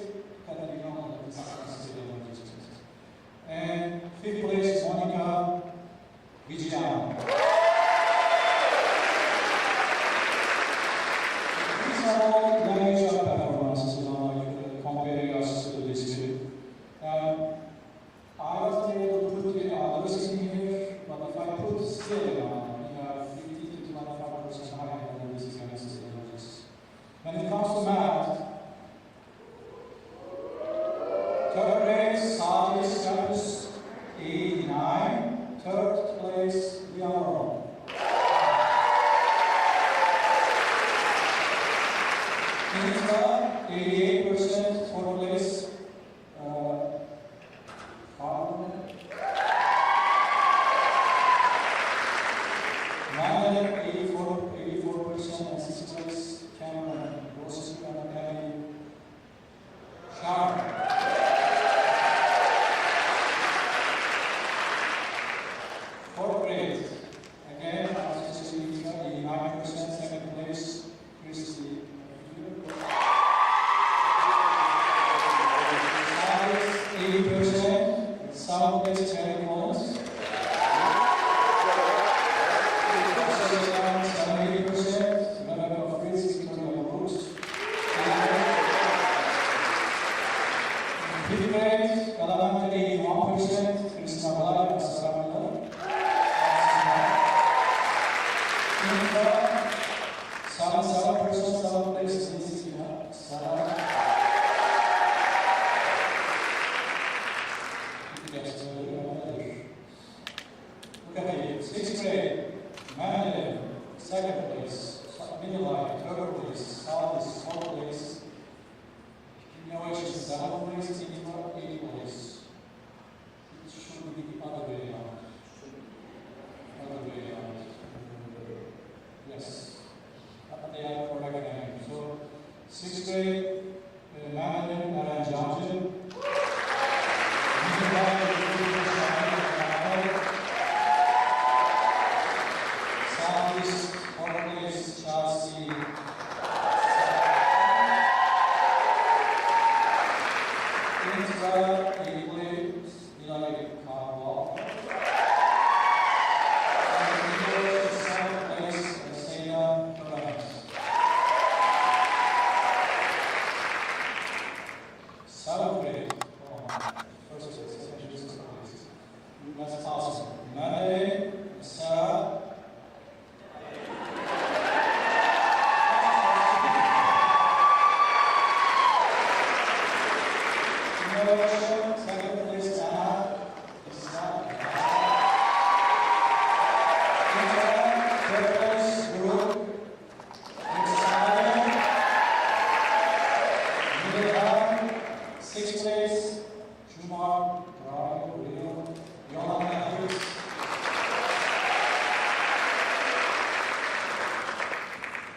and 5th place, Monica Vigiano. These are all range of performances, comparing us to the district. I wasn't able to put the others in here, but if I put still, we have 50 to 25% higher than this is. When it comes to math, 3rd grade, Southeast Campus, 80%. Seven place, Terry Collins. 78%. Remember of Fritz, Victoria Brooks. Fifth grade, elementary, 81%. Krishna Balai, Saramala. Seven person, seven place, Sarah. Okay, sixth grade, Mandarin, second place, Midlife, third place, Southeast, fourth place, Innovation, seventh place, Intra, eighth place. It should be the other way around. Other way around. Yes. They are correct name. So, sixth grade, Mandarin, Aaron Johnson. Southeast, fourth place, Chelsea. Intra, eighth place, Eli Carwell. Seventh place, Sena Torres. Seventh grade. First place, second place. That's awesome. Monday, Sarah. Innovation, second place, Anna. Third place, Brooke. Sixth place, Shumar, Brian, William, Yolanda Harris.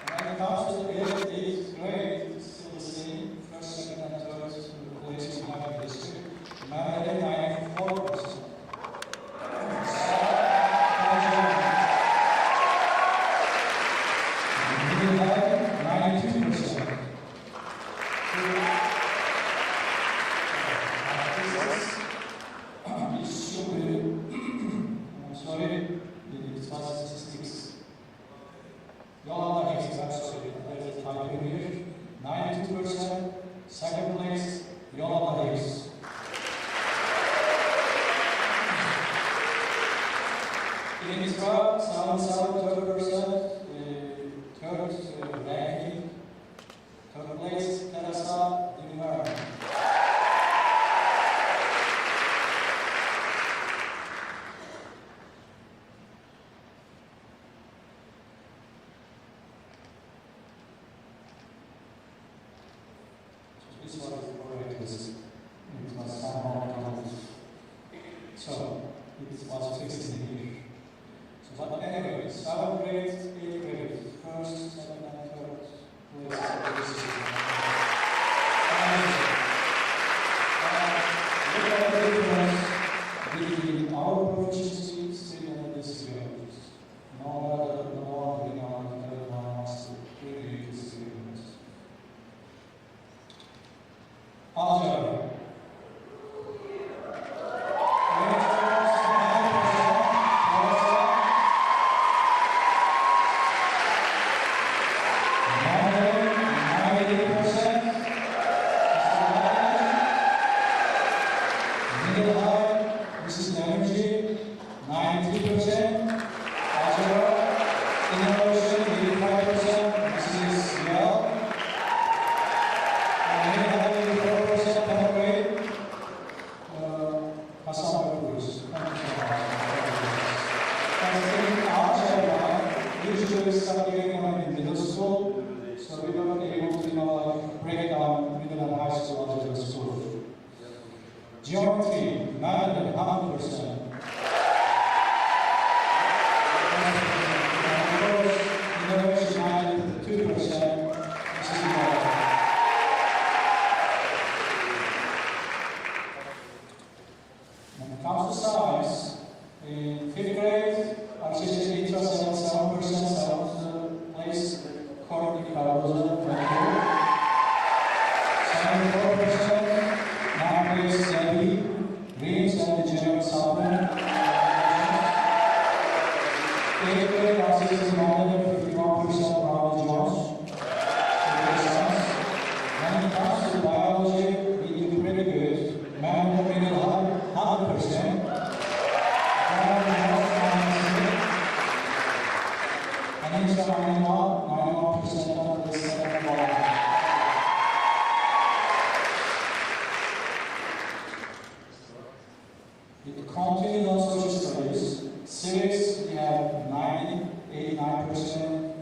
And when it comes to the eighth grade, it's still the same. First, second, and third place in my district. Mandarin, 94%. Midlife, 92%. I'm sorry, it's not statistics. Yolanda Hicks, I'm sorry, there's a typo here. 92%. Second place, Yolanda Hicks. In Israel, 7%. Third ranking. Third place, Teresa Dimar. This was correct. It was somehow so it was fixed in here. So, but anyway, seventh grade, eighth grade, first, second, and third place. Look at the difference between our proficiency still and this grade. No one we know the other one wants to really use this. Algebra. This is energy, 93%. Algebra, innovation, 85%. This is well. And 84% tenth grade. Hassan Cruz. Thank you so much. And in algebra, usually studying in middle school, so we were able to break down middle and high school algebra school. Geometry, 100%. Innovation, 92%. This is when it comes to science, in fifth grade, artistic interest 7%, seventh place, Courtney Cardoza, 74%, 9th place, Debbie, Reeves and the General Sapling. Eighth grade, our system nominated 51% Ronald Jones. When it comes to biology, we do pretty good. Man rated 100%. And he's got 91% of the second ball. It continues on social studies. Civics, we have 89%,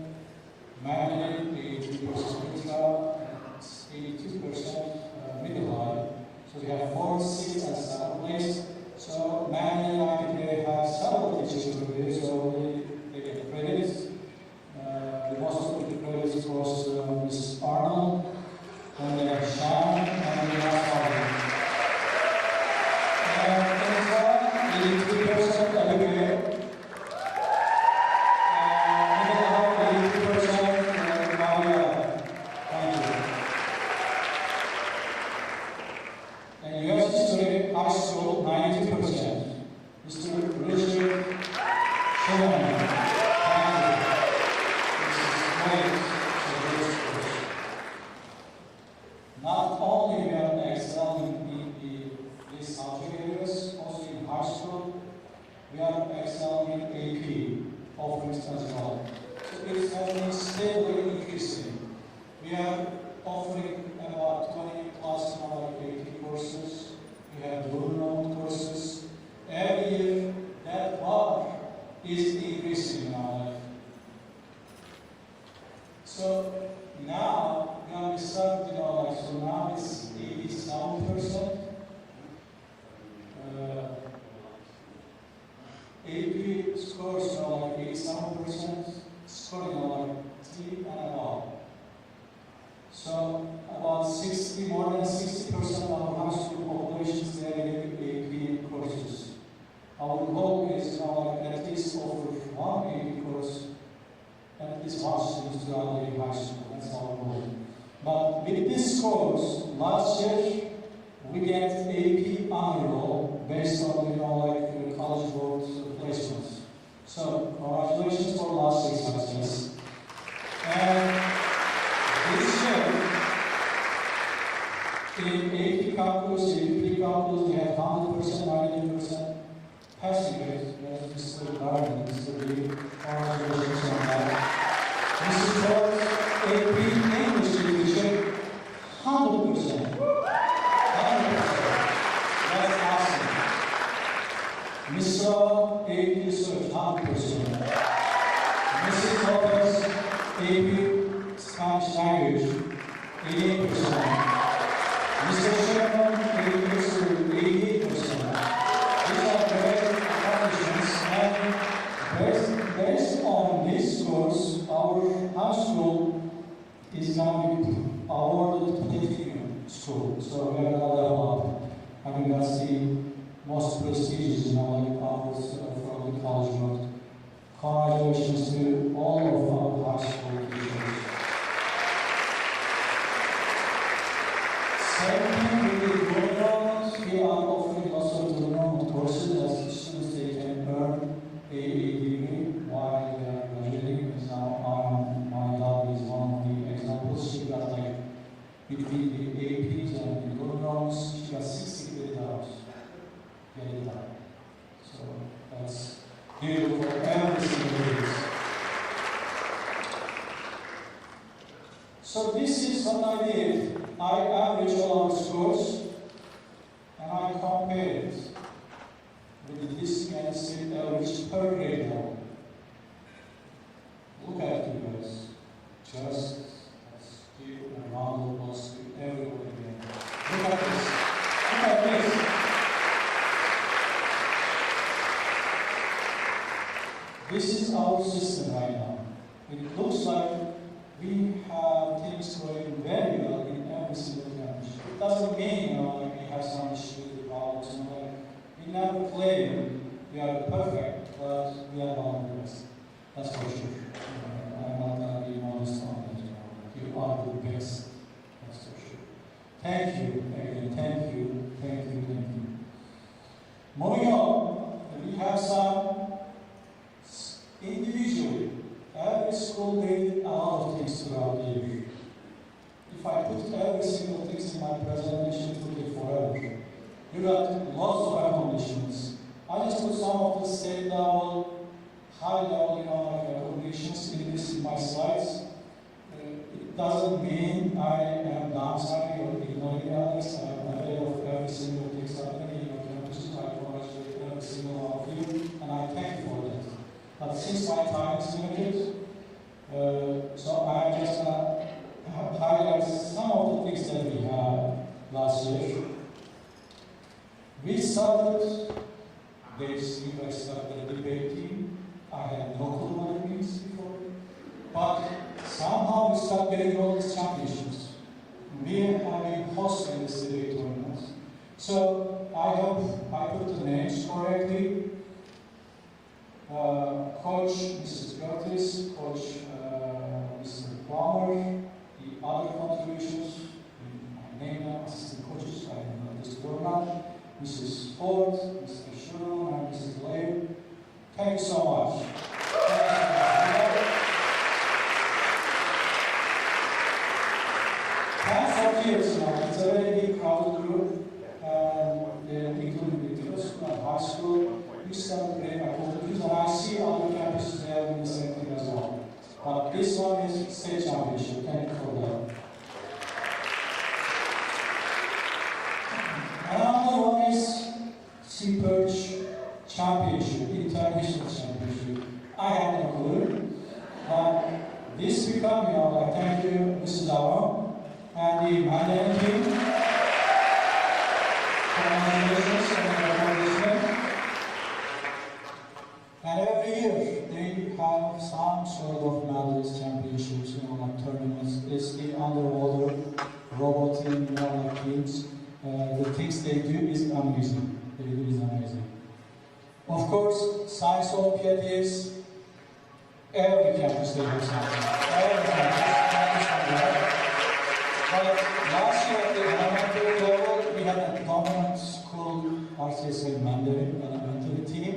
Management, 83%, 82% middle line. So we have 4, 6, and 7 place. So Management, they have several teachers over here, so they get credits. The most of the credits was Mrs. Arnold, and then Shan, and then Arnold. And 83% everywhere. And 83% Maria. Thank you. And US history, high school, 92%. Mr. Richard Sherman. Thank you. This is great. Not only we are excelling in these subject areas, also in high school, we are excelling in AP offerings as well. So it has been steadily increasing. We are offering about 20 plus AP courses. We have Blue Note courses. Every year, that bar is increasing in our life. So now, we start, so now it's 87%. AP scores are 87%, scoring like 3 and above. So about more than 60% of our high school population is getting AP courses. Our goal is at least offer one AP course, at least one student to graduate high school. That's our goal. But with this course, last year we get AP honor roll based on college board placements. So congratulations for last 6 semesters. And this year in AP calculus, AP calculus, we have 100%, 90% passing rate. That's Mr. Garden, Mr. Lee. Congratulations on that. Mrs. George, AP English literature, 100%. 100%. That's awesome. Miss AP Research, 100%. Mrs. Lopez, AP Spanish Language, 88%. Mr. Sherman, AP History, 88%. These are great accomplishments, and based on this course, our high school is now awarded Platinum School. So we are going to level up. I think that's the most prestigious awards from the College Board. Congratulations to all of our high school teachers. Second, with the programs, we are offering lots of development courses as students they can earn a degree while they are graduating. Now, my daughter is one of the examples. She got between the APs and the programs, she got 60 credit hours. Get it done. So that's beautiful for every single day. So this is what I did. I averaged all our scores and I compared it with the district and state average per grade level. Look at you guys. Just give a round of applause to everyone again. Look at this. Look at this. This is our system right now. It looks like we have things going very well in every single country. It doesn't mean we have some issues with problems. We never claim we are perfect, but we are one of the best. That's for sure. I'm not going to be modest on that. You are the best. That's for sure. Thank you again. Thank you. Thank you. Thank you. Moving on. have some individually. Every school did a lot of things throughout the year. If I put every single thing in my presentation, it would take forever. You got lots of accomplishments. I just put some of the state level, high level, recognitions in my slides. It doesn't mean I am downsizing or ignoring others. I'm aware of every single thing happening in your campuses. I congratulate every single one of you, and I thank you for that. But since my time is limited, so I just highlight some of the things that we had last year. We started, you guys started the debate team. I had no clue what it means before. But somehow we started getting all these championships. We have been hosting this debate tournament. So I put the names correctly. Coach Mrs. Curtis, Coach Mr. Palmer, the other contributions, I named them assistant coaches, I know this program, Mrs. Ford, Mr. Shuron, and Mrs. Lay. Thank you so much. Tens of years now, it's a very big crowded group, including the middle school and high school. We celebrate our cultures, and I see other campuses there doing the same thing as well. But this one is state championship. Thank you for that. Another one is Sea-Perch Championship, International Championship. I have no clue. This become, thank you, Mrs. Awa, and the Mandarin team. Congratulations on the accomplishment. And every year they have some sort of medals, championships, like tournaments. It's the underwater robot team, like teams. The things they do is amazing. Of course, Science Olympiad is every campus they have something. Every campus. But last year at the elementary level, we had a dominant school, RCSA Mandarin elementary team.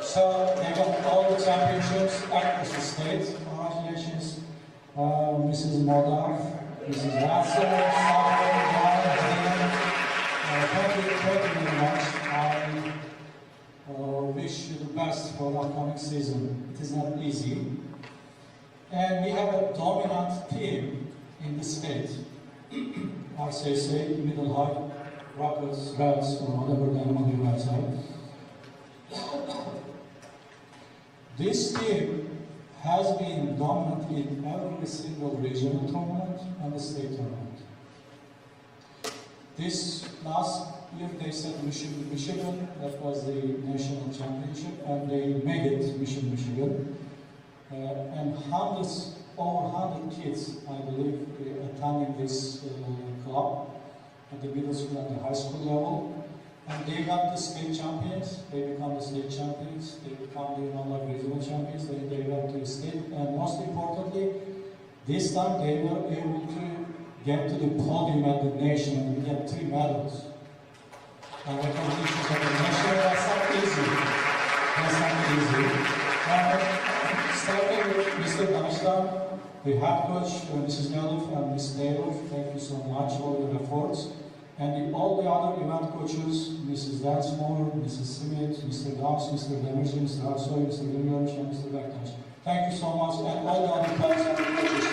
So they got all the championships across the state. Congratulations, Mrs. Modar, Mrs. Ratzer, thank you very much. I wish you the best for the upcoming season. It is not easy. And we have a dominant team in the state. RCSA, Middle High, Rockets, Reds, or whatever the name of your website. This team has been dominant in every single regional tournament and the state tournament. This last year they said Michigan, that was the national championship, and they made it Michigan. And over 100 kids, I believe, attending this club at the middle school and the high school level. And they got the state champions, they become the state champions, they become the regional champions, they went to the state, and most importantly, this time they were able to get to the podium at the nation and get 3 medals. And recognitions at the nation, that's not easy. Starting with Mr. Danishtan, the head coach, Mrs. Galuf and Ms. Taylor, thank you so much for your efforts. And all the other event coaches, Mrs. Dansmore, Mrs. Simit, Mr. Dawes, Mr. Demirci, Mr. Arsoy, Mr. Williams, and Mr. Bektaş. Thank you so much, and all the other parents and coaches.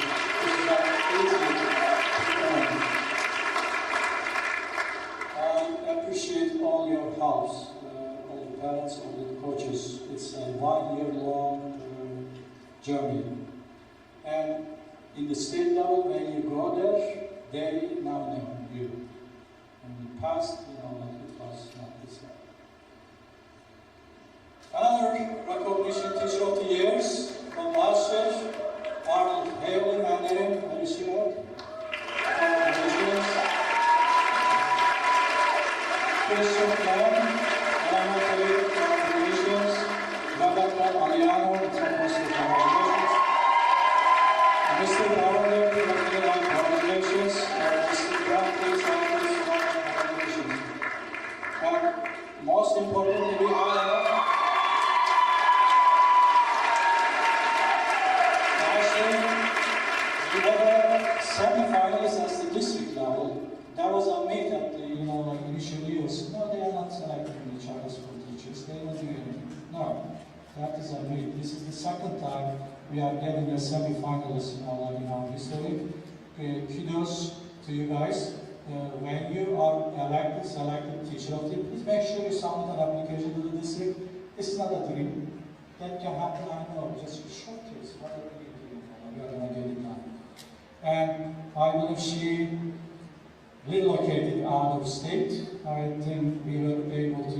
I appreciate all your helps, all the parents, all the coaches. It's a 1-year-long journey. And in the state level, when you go there, they now know you. In the past, it was not this way. Another recognition teacher of the years from last year, Arnold Haley Mandarin, Alicia. Congratulations. Christian Clem, Arnold congratulations. Babakar Aliano, congratulations. Mr. Barber, congratulations. Mr. Bradley, congratulations. And most importantly, we have No, that is a myth. This is the second time we are getting a semi-finalist in our history. Kudos to you guys. When you are selected teacher of the year, please make sure you submit an application to the district. This is not a dream. That can happen, I know, just a short case. Whatever you do, we are going to get it done. And I believe she relocated out of state. I think we were able to,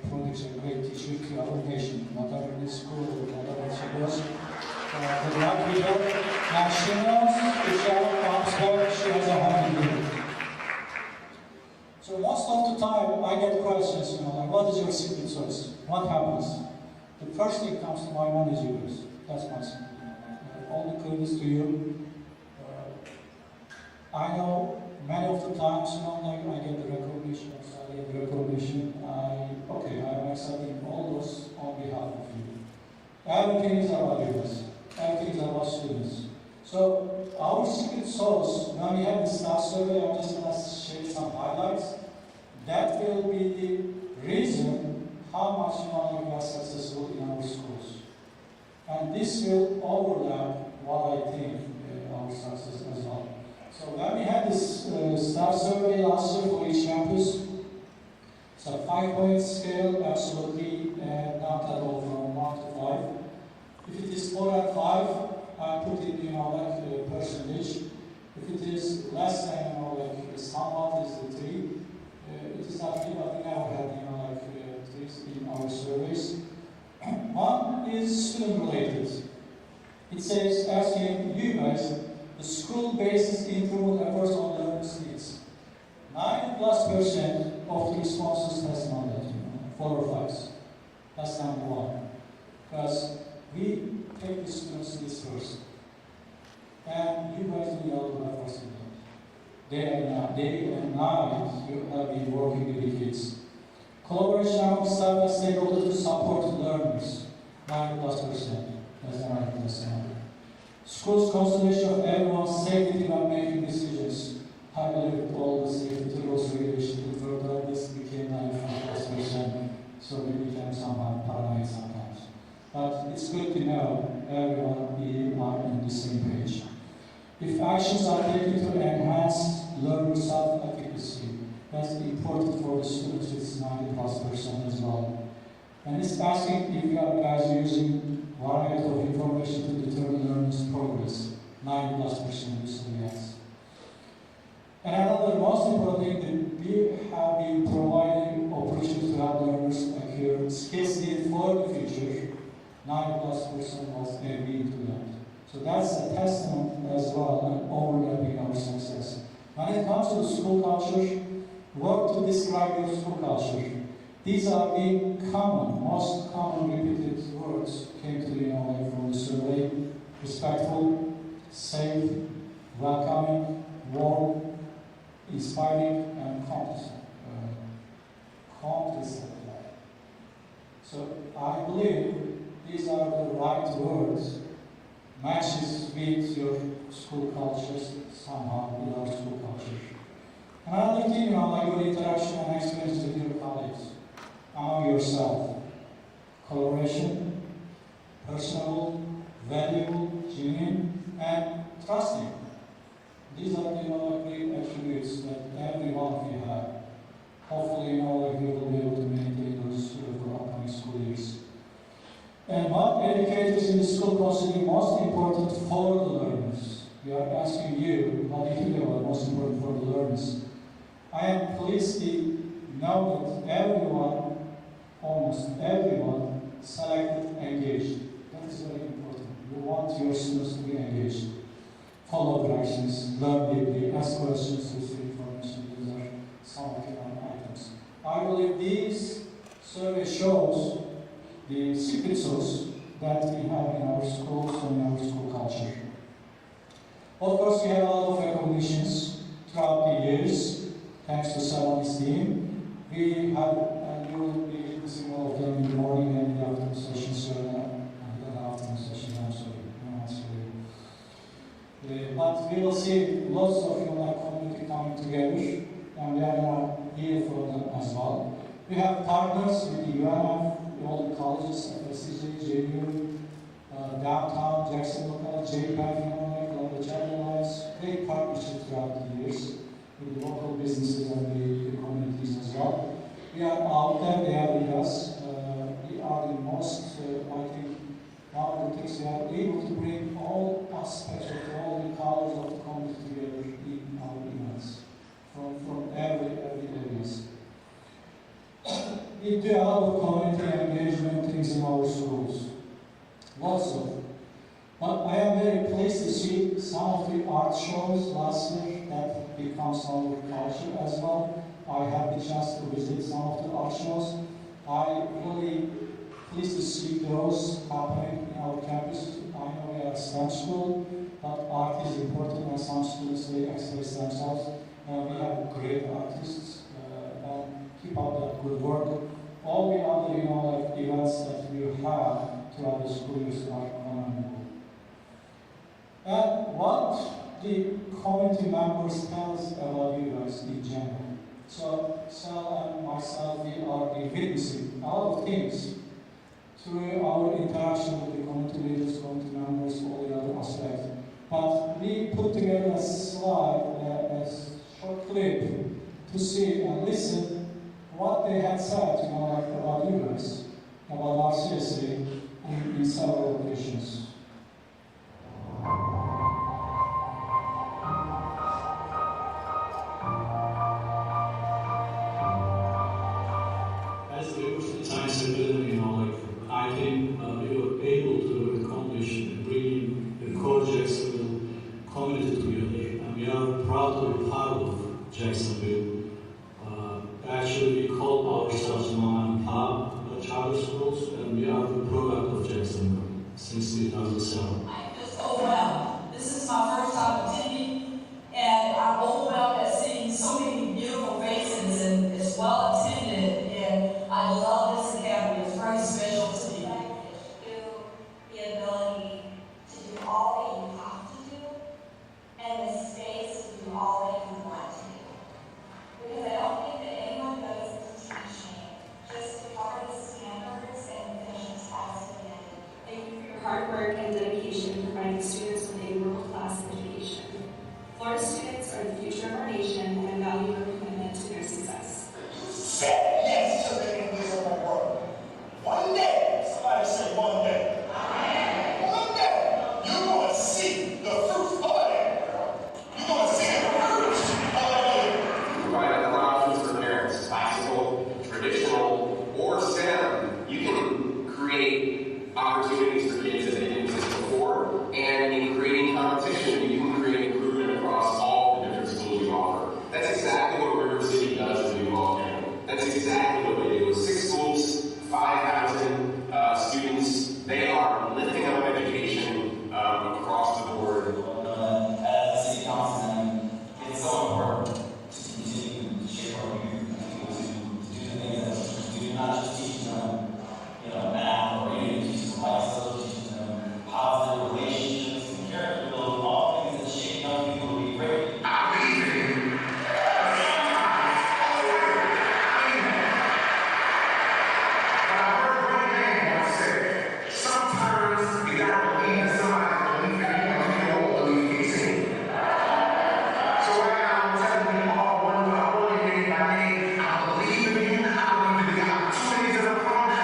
produce a great teacher to our nation, whatever the school or whatever she goes. The young people, and she knows if she ever comes back, she has a happy day. So most of the time, I get questions, what is your secret sauce? What happens? The first thing comes to my mind is yours. That's my secret. All the credits to you. I know many of the times, I get the recognition, I get the recognition. I'm accepting all those on behalf of you. Everything is about us. Everything is about students. So our secret sauce, when we have the staff survey, I'm just going to share some highlights. That will be the reason how much we are successful in our schools. And this will overlap what I think our success as well. So when we had this staff survey last year for each campus, it's a 5-point scale, absolutely not at all from 1 to 5. If it is 4 and 5, I put it, like percentage. If it is less than, like somewhat is the 3, it is not 3, but we never had, 3s in our surveys. One is student related. It says, asking you guys, the school bases improvement efforts on learners' needs. 9+% of the responses tested on that, 4 or 5s. That's number one. Because we take the students' needs first. And you guys do the other efforts in that. Day and night, you have been working with the kids. Collaboration among staff and stakeholders to support learners. 9+%. That's 9%. Schools' consideration of everyone's safety when making decisions. I believe all the safety rules regulation further this became 95%. So we became somehow paranoid sometimes. But it's good to know everyone are on the same page. If actions are taken to enhance learner self-efficacy, that's important for the students, it's 90+% as well. And it's asking if you are guys using variety of information to determine learners' progress. 90+% say yes. And another most important thing that we have been providing opportunities to help learners acquire skills needed for the future. 90+% was agreeing to that. So that's a testament as well and overlapping our success. When it comes to the school culture, work to describe your school culture. These are the most common repeated words came to from the survey. Respectful, safe, welcoming, warm, inspiring, and competent. So I believe these are the right words, matches with your school cultures somehow with our school culture. Another thing, like your interaction and experience with your colleagues, among yourself. Collaboration, personal, valuable, genuine, and trusting. These are the great attributes that every one of you have. Hopefully, you will be able to maintain those for upcoming school years. And what educators in the school consider most important for the learners? We are asking you, what do you think about most important for the learners? I am pleased to know that everyone, almost everyone, selected engaged. That is very important. You want your students to be engaged. Follow directions, learn deeply, ask questions, receive information. These are some of the items. I believe this survey shows the secret sauce that we have in our schools and in our school culture. Of course, we have a lot of recognitions throughout the years, thanks to Salami's team. We have, and you will be witnessing all of them in the morning and in the afternoon sessions, but we will see lots of community coming together, and we are here for them as well. We have partners with the UNF, all the colleges, FSCJ, JU, downtown, Jacksonville College, JPAC, all the Channel Lines, great partnership throughout the years with the local businesses and the communities as well. We are out there, they are with us. We are the most, I think, one of the things we are able to bring all aspects of all the colors of the community together in our events, from every areas. We do a lot of community engagement things in our schools, lots of. But I am very pleased to see some of the art shows last year that becomes our culture as well. I had the chance to visit some of the art shows. I really pleased to see those happening in our campus. I know we are a STEM school, but art is important and some students they express themselves. We have great artists and keep up that good work. All the other events that we have throughout the school years are commendable. And what the community members tell us about you guys in general. So Sal and myself, we are witnessing a lot of things through our interaction with the community leaders, community members, all the other aspects. But we put together a slide, a short clip to see and listen what they had said, about you guys, about our CSA in several occasions. As the times have been, I think we were able to accomplish bringing the core Jacksonville community together, and we are proud to be part of Jacksonville. Actually, we call ourselves Mom and Pop charter schools, and we are the product of Jacksonville since 2007. I'm just overwhelmed. This is my first time attending, and I'm overwhelmed at seeing so many beautiful faces and it's well attended. And I love this academy. It's very special to me. The ability to do all that you have to do, and the space to do all that you want to do. Because I don't think that anyone goes into teaching just to cover the standards and finish a test at the end. Thank you for your hard work and dedication providing students with a world-class education. Florida students are the future of our nation and value your commitment to their success. Said yes to the English of my work. One day, somebody say one day. One day, you're going to see the fruits of it. You're going to see the fruits of it. Provide options for parents, classical, traditional, or STEM. You can create opportunities for kids that didn't exist before, and in creating competition, you can create improvement across all the different schools you offer. That's exactly what River City does to New Baltimore. That's exactly what they do. 6 schools, 5,000 students. They are lifting up education across the board. As a city councilman, it's so important to continue to shape our youth and to do the things that we do, not just teach them, math or reading, teach them life skills, teach them positive relationships and character building, all things that shape young people to be great. Sometimes you gotta believe in somebody, believe in you, and you don't believe in yourself. So right now I'm telling you all one by one, name by name, I believe in you, I believe in the opportunities that are coming, I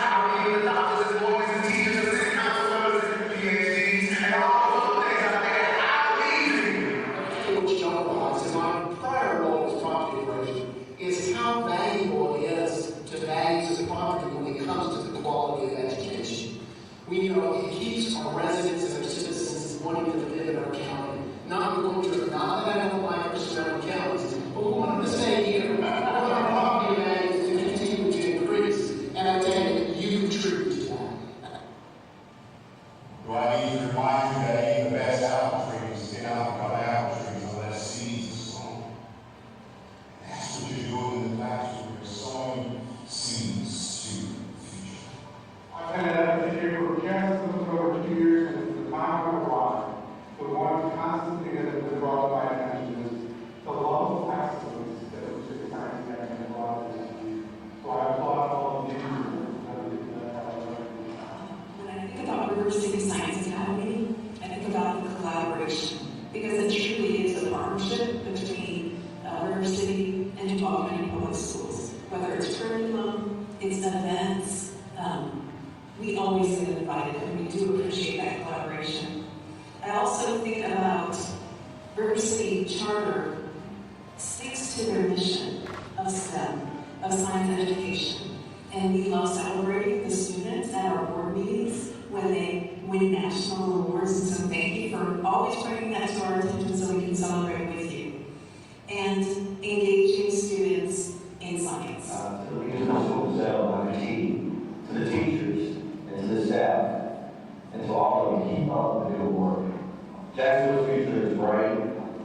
River City Science Academy, I think about the collaboration, because it truly is a partnership between River City and Duval County Public Schools. Whether it's curriculum, it's events, we always get invited, and we do appreciate that collaboration. I also think about River City Charter sticks to their mission of STEM, of science education. And we love celebrating the students at our board meetings when they win national awards. And so thank you for always bringing that to our attention so we can celebrate with you. And engaging students in science. To the leaders of the school itself, Dr. T, to the teachers, and to the staff, and to all of you, keep up the good work. Jacksonville's future is bright,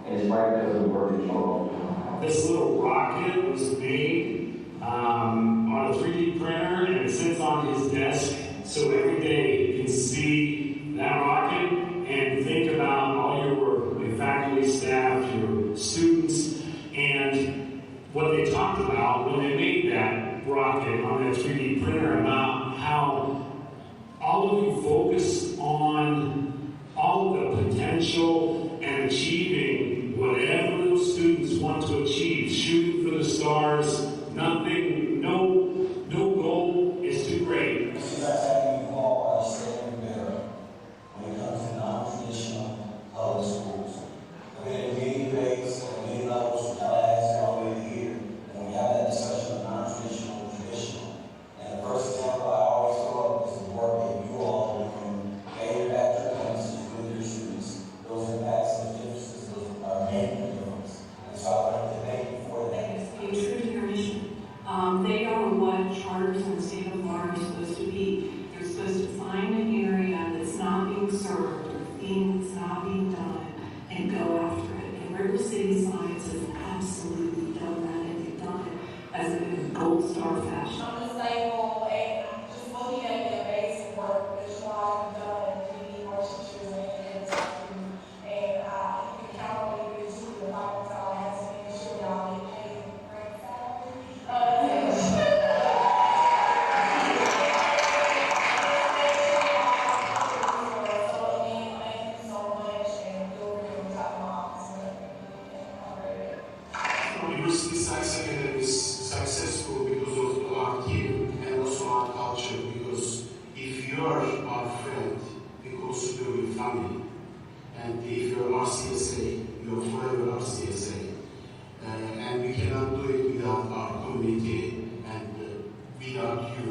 and it's bright because of the work that you all do. This little rocket was made on a 3D printer, and it sits on his desk, so every day you can see that rocket and think about all your faculty, staff, your students, and what they talked about when they made that rocket on that 3D printer, about how all of you focus on all of the potential and achieving whatever those students want to achieve, shooting for the stars. Nothing, no goal is too great. This is having you all understand better when it comes to non-traditional public schools. We're in many grades and many levels of class already here, and we have that discussion of non-traditional and traditional. And the first example I always throw up is the work that you all do from getting back to chemistry with your students. Those impacts and differences, those are making a difference. And so I want to thank you for that. Being true to your mission. They are what charters in the state of Florida are supposed to be. They're supposed to find an area that's not being served, or a thing that's not being done, and go after it. And River City Science has absolutely done that, and they've done it as a gold star fashion. I'm just thankful and just looking at the amazing work that you all have done, and we need more teachers and you can count on me to do the Bible time. I have to make sure y'all get paid great salary. University Science Academy is successful because of our team and also our culture, because if you are our friend, we consider you family. And if you're RCSA, you're forever RCSA. And we cannot do it without our community and without you.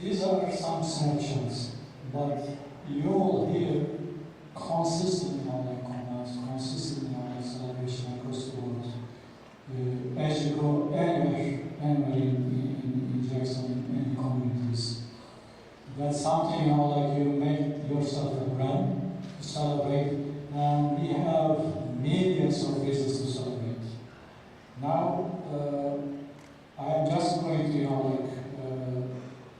These are some selections, but you all here consistently celebration across the world. As you go anywhere in Jackson, in any communities. That's something, like you make yourself a brand to celebrate, and we have millions of reasons to celebrate. Now, I am just going to,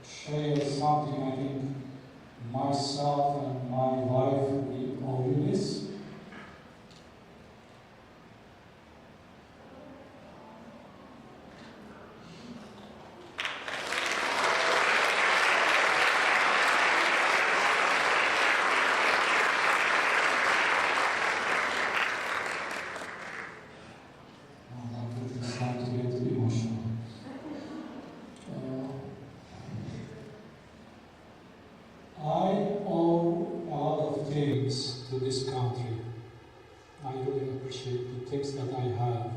share something. I think myself and my wife, we owe you this. It's time to get emotional. I owe a lot of things to this country. I really appreciate the things that I have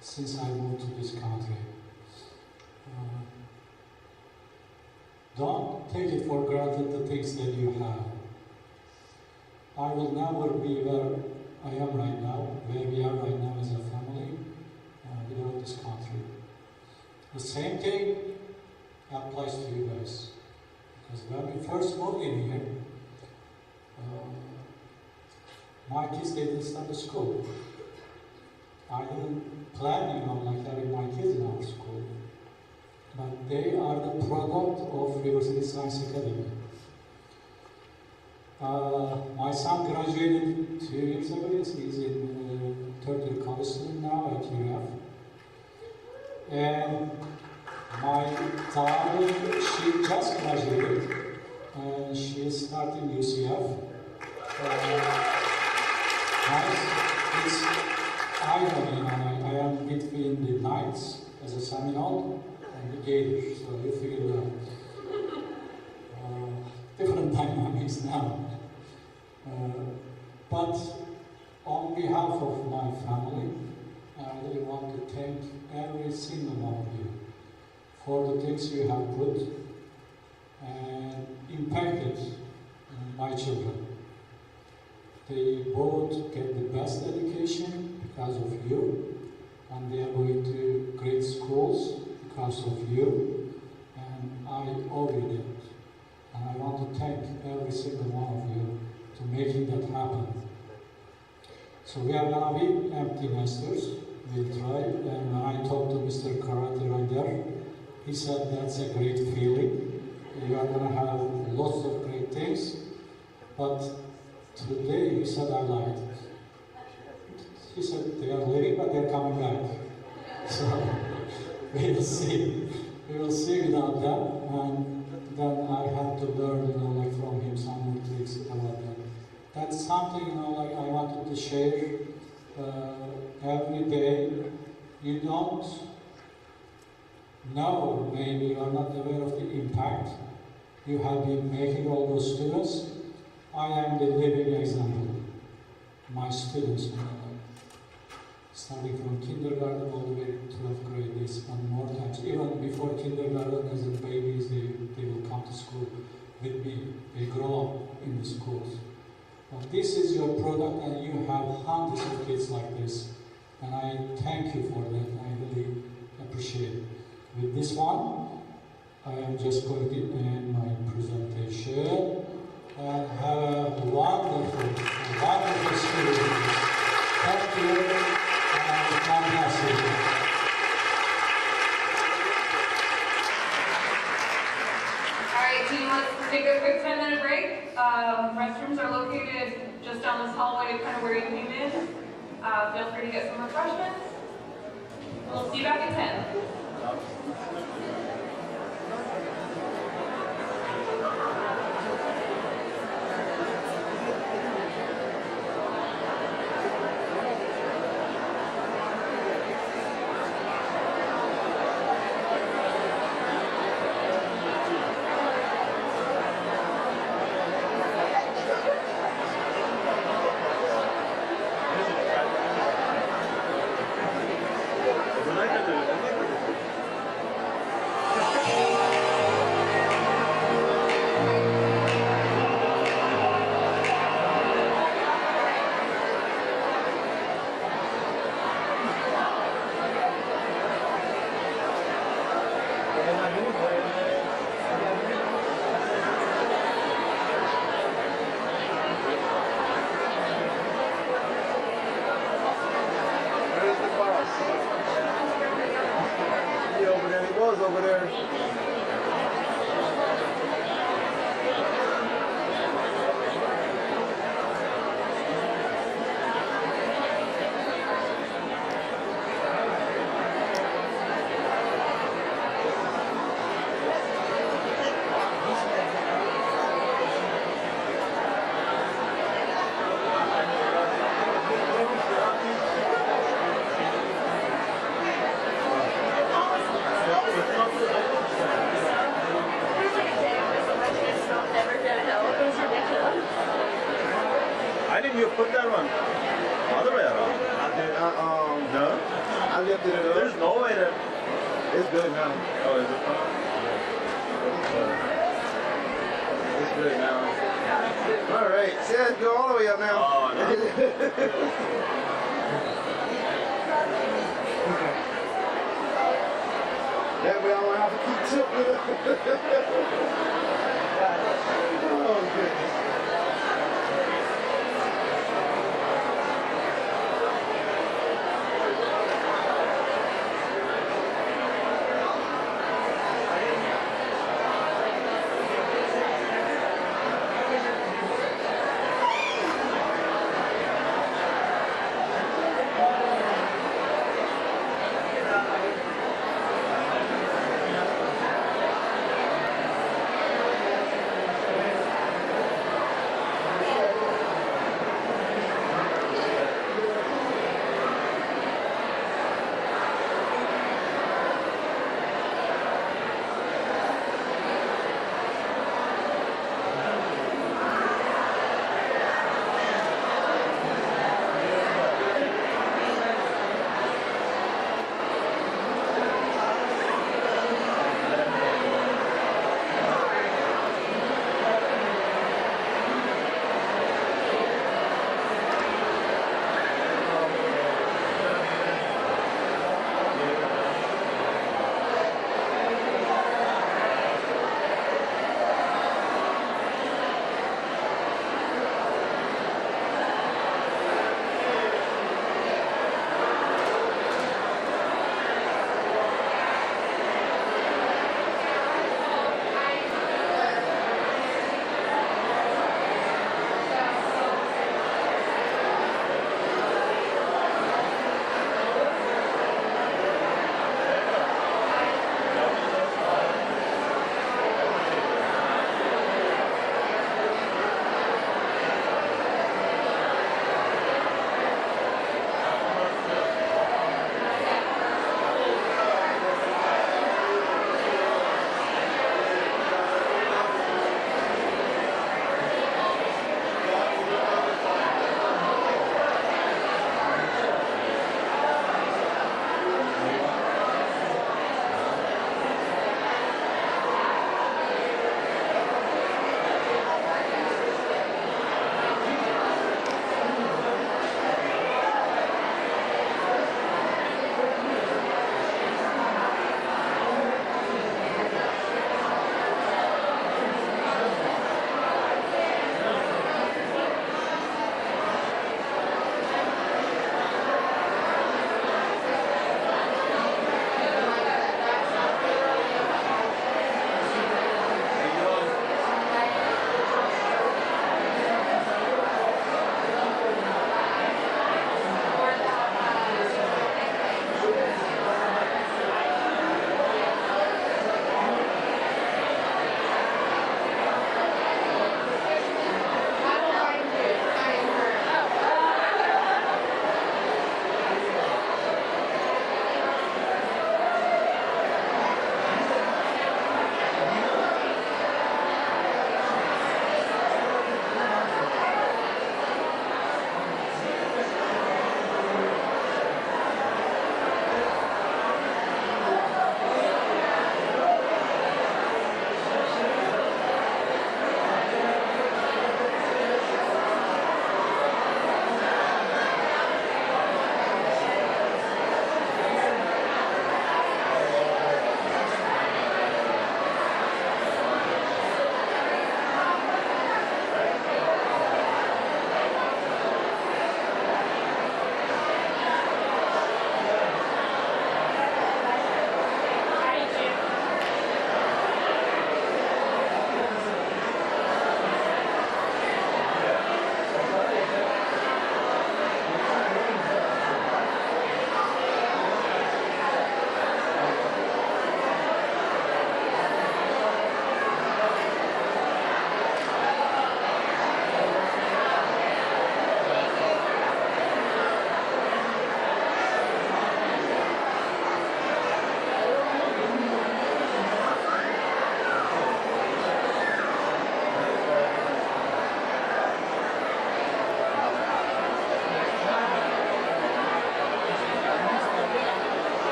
since I moved to this country. Don't take it for granted the things that you have. I will never be where I am right now, where we are right now as a family, without this country. The same thing applies to you guys. Because when we first moved in here, my kids, they didn't start school. I didn't plan, like having my kids in our school. But they are the product of York City Science Academy. My son graduated 2 years ago. He's in third year college student now at UF. And my daughter, she just graduated and she is starting UCF. It's irony, I am between the Knights as a Seminole and the Gators, so you figure it out. Different dynamics now. But on behalf of my family, I really want to thank every single one of you for the things you have put and impacted my children. They both get the best education because of you, and they are going to great schools because of you, and I owe you that. And I want to thank every single one of you to making that happen. So we are going to be empty nesters. We'll try. And when I talked to Mr. Karate right there, he said that's a great feeling. You are going to have lots of great things. But today he said I lied. He said they are leaving, but they're coming back. So we will see. We will see without that. And then I have to learn, like from him some more tricks about that. That's something, like I wanted to share every day. You don't know, maybe you are not aware of the impact you have been making all those students. I am the living example. My students, starting from kindergarten all the way to 12th grade, they spend more time. Even before kindergarten, as the babies, they will come to school with me. They grow up in the schools. Well, this is your product, and you have hundreds of kids like this. And I thank you for that. I really appreciate it. With this one, I am just going to end my presentation and have a wonderful student. Thank you, and God bless you. All right, team, let's take a quick 10-minute break. Restrooms are located just down this hallway, kind of where you came in. Feel free to get some refreshments. We'll see you back at 10. Over there. I didn't even put that on. Other way around. I did. No. I lifted it up. There's no way that. It's good now. Oh, is it? It's good now. All right. See, let's go all the way up now. Oh, no. That way I don't have to keep tipping it. Oh, goodness.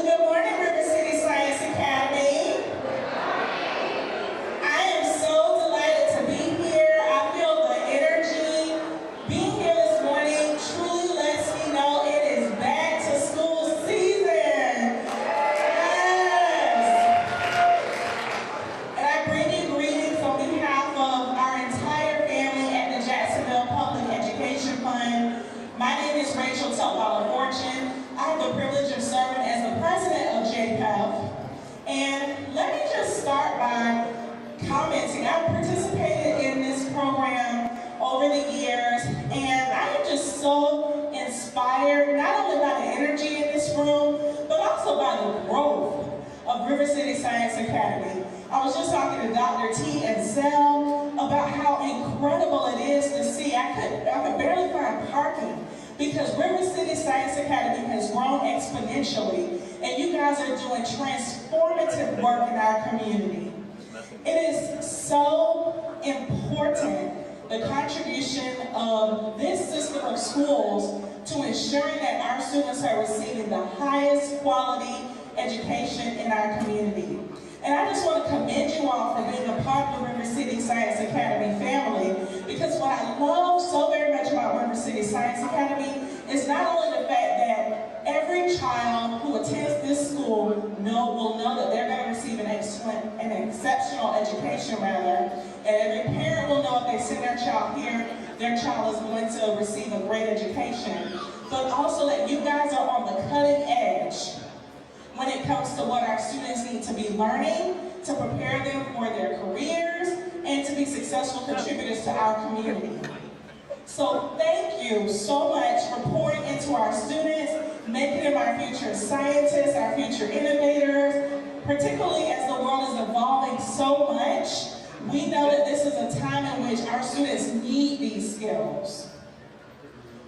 good morning, River City Science Academy. I am so delighted to be here. I feel the energy. Being here this morning truly lets me know it is back to school season. Yes. And I bring you greetings on behalf of our entire family at the Jacksonville Public Education Fund. My name is Rachel Tutwiler Fortune. I have the privilege of serving as the president of JPEF. And let me just start by commenting. I've participated in this program over the years, and I am just so inspired, not only by the energy in this room, but also by the growth of River City Science Academy. I was just talking to Dr. T and Sel about how incredible it is to see. I could barely find parking because River City Science Academy has grown exponentially, and you guys are doing transformative work in our community. It is so important, the contribution of this system of schools to ensuring that our students are receiving the highest quality education in our community. And I just want to commend you all for being a part of the River City Science Academy family, because what I love so very much about River City Science Academy is not only the fact that every child who attends this school will know that they're going to receive an exceptional education, and every parent will know if they send their child here, their child is going to receive a great education, but also that you guys are on the cutting edge when it comes to what our students need to be learning to prepare them for their careers and to be successful contributors to our community. So thank you so much for pouring into our students, making them our future scientists, our future innovators, particularly as the world is evolving so much. We know that this is a time in which our students need these skills.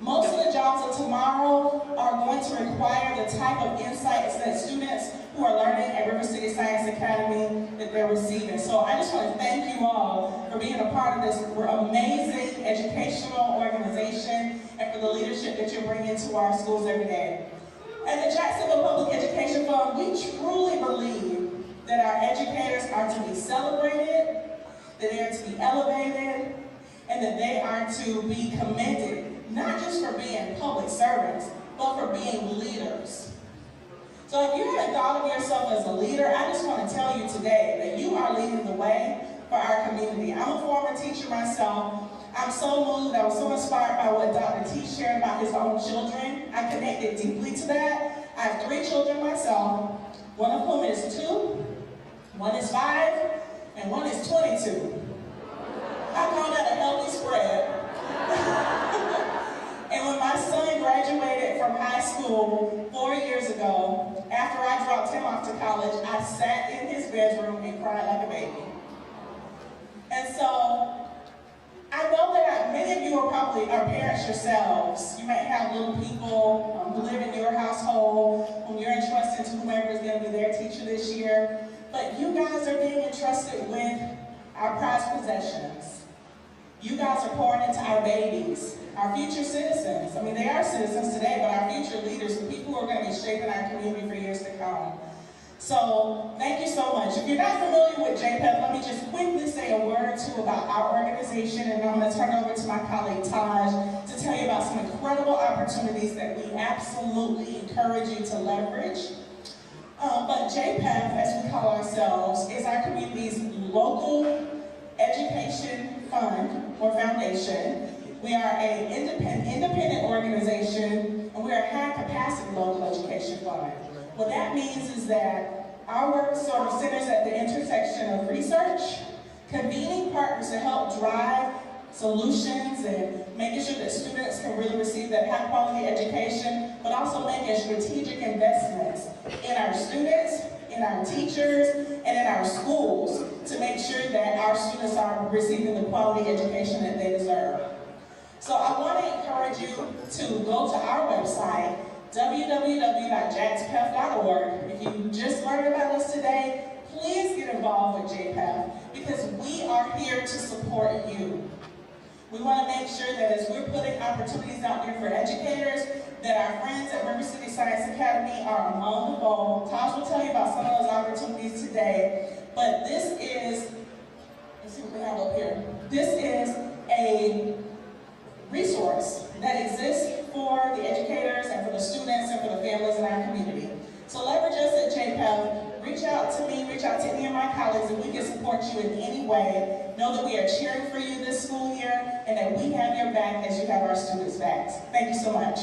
Most of the jobs of tomorrow are going to require the type of insights that students who are learning at River City Science Academy that they're receiving. So I just want to thank you all for being a part of this amazing educational organization and for the leadership that you're bringing to our schools every day. At the Jacksonville Public Education Fund, we truly believe that our educators are to be celebrated, that they are to be elevated, and that they are to be commended, not just for being public servants, but for being leaders. So if you haven't thought of yourself as a leader, I just want to tell you today that you are leading the way for our community. I'm a former teacher myself. I'm so moved, I was so inspired by what Dr. T shared about his own children. I connected deeply to that. I have 3 children myself, one of whom is 2, one is 5, and one is 22. I call that a healthy spread. And when my son graduated from high school 4 years ago, after I dropped him off to college, I sat in his bedroom and cried like a baby. And so, I know that many of you are parents yourselves. You might have little people who live in your household, whom you're entrusted to whomever is going to be their teacher this year. But you guys are being entrusted with our prized possessions. You guys are pouring into our babies, our future citizens. I mean, they are citizens today, but our future leaders, the people who are going to be shaping our community for years to come. So, thank you so much. If you're not familiar with JPEF, let me just quickly say a word or two about our organization, and I'm going to turn it over to my colleague Taj to tell you about some incredible opportunities that we absolutely encourage you to leverage. But JPEF, as we call ourselves, is our community's local education fund or foundation. We are an independent organization, and we are a high-capacity local education fund. What that means is that our work sort of centers at the intersection of research, convening partners to help drive solutions and making sure that students can really receive that high-quality education, but also making strategic investments in our students, in our teachers, and in our schools to make sure that our students are receiving the quality education that they deserve. So I want to encourage you to go to our website, www.jaxpef.org. If you just learned about us today, please get involved with JPEF because we are here to support you. We want to make sure that as we're putting opportunities out there for educators, that our friends at River City Science Academy are among the fold. Tosh will tell you about some of those opportunities today, but this is, let's see what we have up here. This is a resource that exists for the educators and for the students and for the families in our community. So leverage us at JPEF. Reach out to me, reach out to any of my colleagues if we can support you in any way. Know that we are cheering for you this school year and that we have your back as you have our students' backs. Thank you so much.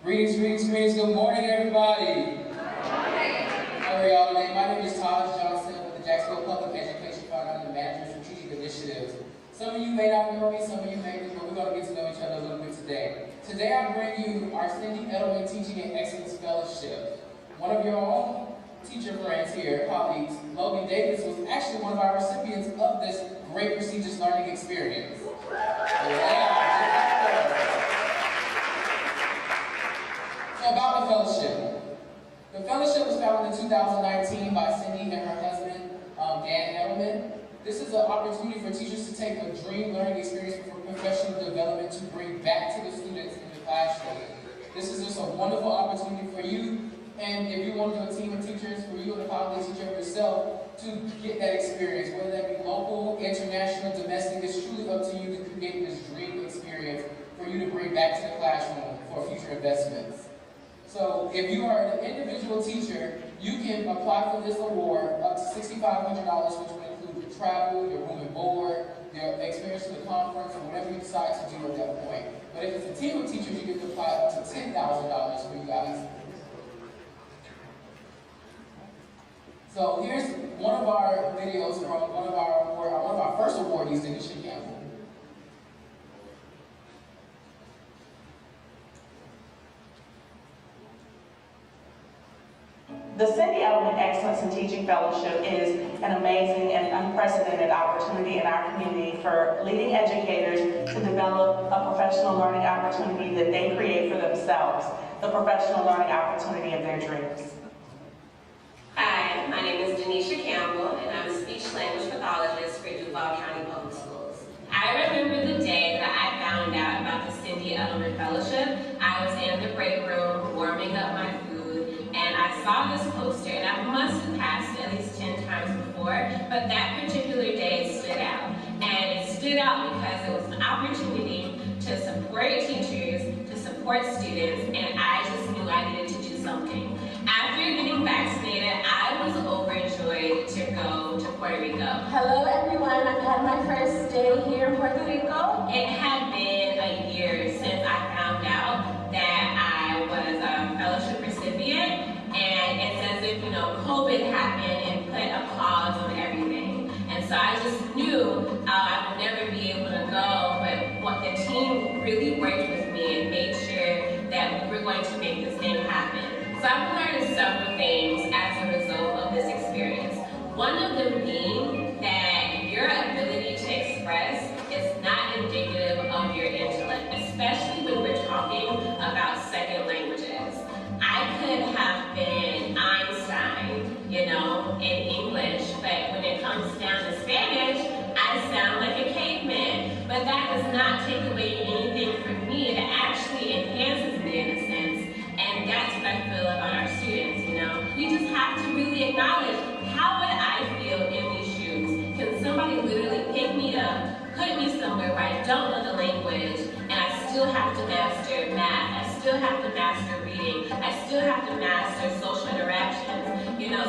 Greetings, greetings, greetings. Good morning, everybody. How are y'all today? My name is Tosh Johnson with the Jacksonville Public Education Fund. I'm the Manager of Strategic Initiatives. Some of you may not know me, some of you may do, but we're going to get to know each other a little bit today. Today I bring you our Cindy Edelman Teaching and Excellence Fellowship. One of your own teacher friends here, colleagues, Logan Davis, was actually one of our recipients of this great prestigious learning experience. So about the fellowship. The fellowship was founded in 2019 by Cindy and her husband, Dan Edelman. This is an opportunity for teachers to take a dream learning experience for professional development to bring back to the students in the classroom. This is just a wonderful opportunity for you, and if you want to do a team of teachers, for you and a faculty teacher yourself, to get that experience, whether that be local, international, domestic. It's truly up to you to create this dream experience for you to bring back to the classroom for future investments. So if you are an individual teacher, you can apply for this award up to $6,500, which will include travel, your room and board, your experience at the conference, or whatever you decide to do at that point. But if it's a team of teachers, you can apply up to $10,000 for you guys. So here's one of our videos from one of our first awardees, Denisha Campbell. The Cindy Edelman Excellence in Teaching Fellowship is an amazing and unprecedented opportunity in our community for leading educators to develop a professional learning opportunity that they create for themselves, the professional learning opportunity of their dreams. Hi, my name is Denisha Campbell, and I'm a speech-language pathologist for Duval County Public Schools. I remember the day that I found out about the Cindy Edelman Fellowship. I was in the break room warming up my food, and I saw this poster, and I must have passed it at least 10 times before, but that particular day stood out. And it stood out because it was an opportunity to support teachers, to support students, and I just knew I needed to do something. After getting vaccinated, I was overjoyed to go to Puerto Rico. Hello everyone, I've had my first day here in Puerto Rico. It had been a year since I found out that I was a fellowship recipient, and it's as if, COVID happened and put a pause on everything. And so I just knew I would never be able to go, but what the team really worked with me and made sure that we were going to make this thing happen. So I've learned several things as a result of this experience. One of them being that your ability to express is not indicative of your intellect, especially when we're talking about second languages. I could have been Einstein, in English, but when it comes down to Spanish, I sound like a caveman. But that does not take away anything from me. It actually enhances me in a sense. And that's what I feel about our students, We just have to really acknowledge, how would I feel in these shoes? Can somebody literally pick me up, put me somewhere where I don't know the language, and I still have to master math, I still have to master reading, I still have to master social interactions,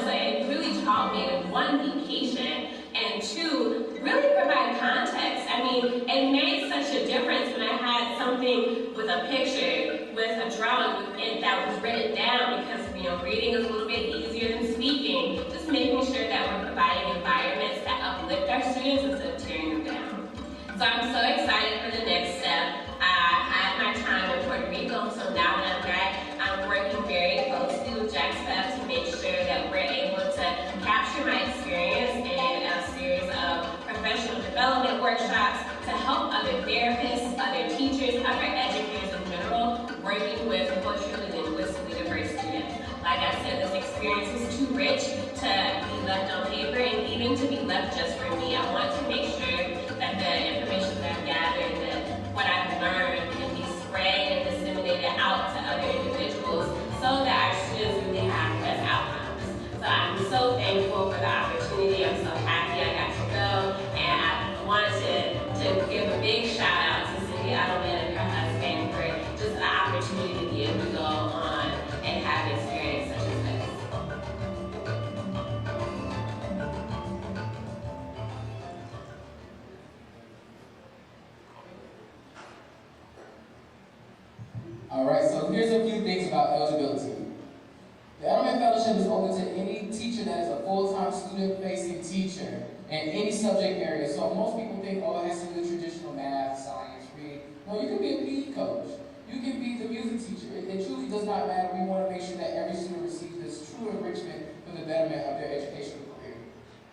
So it really taught me to, one, be patient, and two, really provide context. It made such a difference when I had something with a picture, with a drawing, that was written down, because reading is a little bit easier than speaking. Just making sure that we're providing environments that uplift our students instead of tearing them down. So I'm so excited for the next step. I had my time in Puerto Rico, so now that I'm back, I'm working very closely with JaxPEF to make sure that we're able to capture my experience in a series of professional development workshops to help other therapists, other teachers, other educators in general, working with culturally and linguistically diverse students. Like I said, this experience experience is too rich to be left on paper and even to be left just for me. I want to make sure that the information that I've gathered, that what I've learned can be spread and disseminated out to other individuals so that our students really have best outcomes. So I'm so thankful for the opportunity. I'm so happy I got to go, and I wanted to give a big shout out to Cindy Edelman and her husband for just the opportunity to be able to go on and have experience such as this. All right, so here's a few things about eligibility. The Edelman Fellowship is open to any teacher that is a full-time student-facing teacher in any subject area. So most people think, oh, it has to do with traditional math, science, reading. No, you can be a PE coach. You can be the music teacher. It truly does not matter. We want to make sure that every student receives this true enrichment for the betterment of their educational career.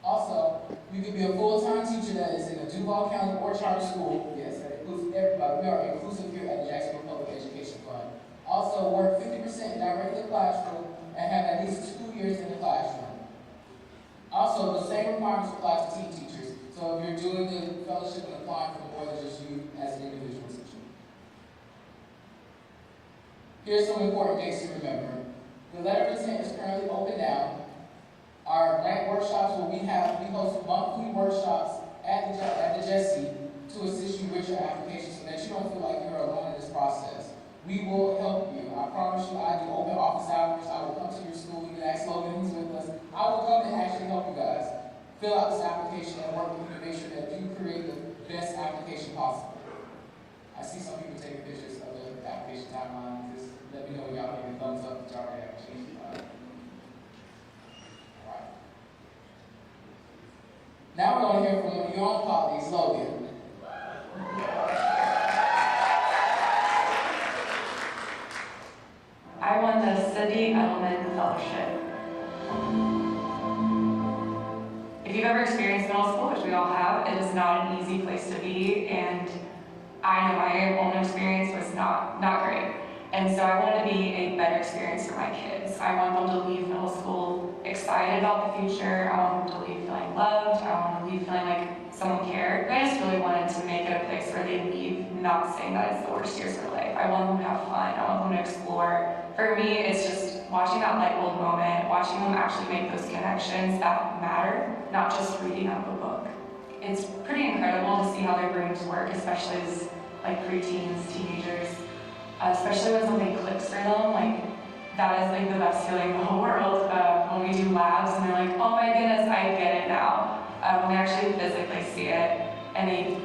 Also, you can be a full-time teacher that is in a Duval County or charter school. Yes, that includes everybody. We are inclusive here at the Jacksonville Public Education Fund. Also, work 50% direct in the classroom and have at least 2 years in the classroom. Also, the same requirements apply to teen teachers. So if you're doing the fellowship and applying for more than just you as an individual teacher. Here's some important dates to remember. The letter of intent is currently open now. Our grant workshops where we host monthly workshops at the Jesse to assist you with your application so that you don't feel like you're alone in this process. We will help you. I promise you, I do open office hours. I will come to your school. You can ask Logan who's with us. I will come and actually help you guys fill out this application and work with you to make sure that you create the best application possible. I see some people taking pictures of the application timeline. Just let me know when y'all give a thumbs up that y'all already have a change. All right. Now we're going to hear from one of your own colleagues, Logan. I won the Cindy Edelman Fellowship. If you've ever experienced middle school, which we all have, it is not an easy place to be, and I know my own experience was not great. And so I wanted to be a better experience for my kids. I want them to leave middle school excited about the future. I want them to leave feeling loved. I want them to leave feeling like someone cared. I just really wanted to make it a place where they leave not saying that it's the worst years of their life. I want them to have fun. I want them to explore. For me, it's just watching that light bulb moment, watching them actually make those connections that matter, not just reading out of a book. It's pretty incredible to see how their brains work, especially as like preteens, teenagers. Especially when something clicks for them, like that is like the best feeling in the whole world. When we do labs and they're like, oh my goodness, I get it now. When they actually physically see it and they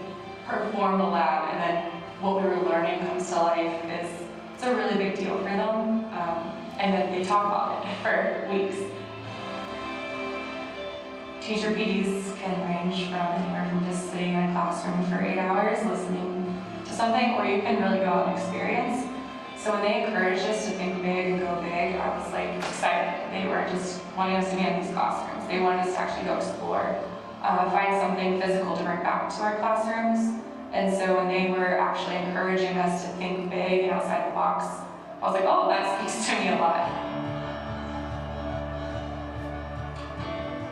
perform the lab and then what we were learning comes to life, it's a really big deal for them. And then they talk about it for weeks. Teacher PDs can range from anywhere from just sitting in a classroom for 8 hours listening to something, or you can really go out and experience. So when they encouraged us to think big and go big, I was like excited. They were just wanting us to be in these classrooms. They wanted us to actually go explore, find something physical to bring back to our classrooms. And so when they were actually encouraging us to think big and outside the box, I was like, oh, that speaks to me a lot.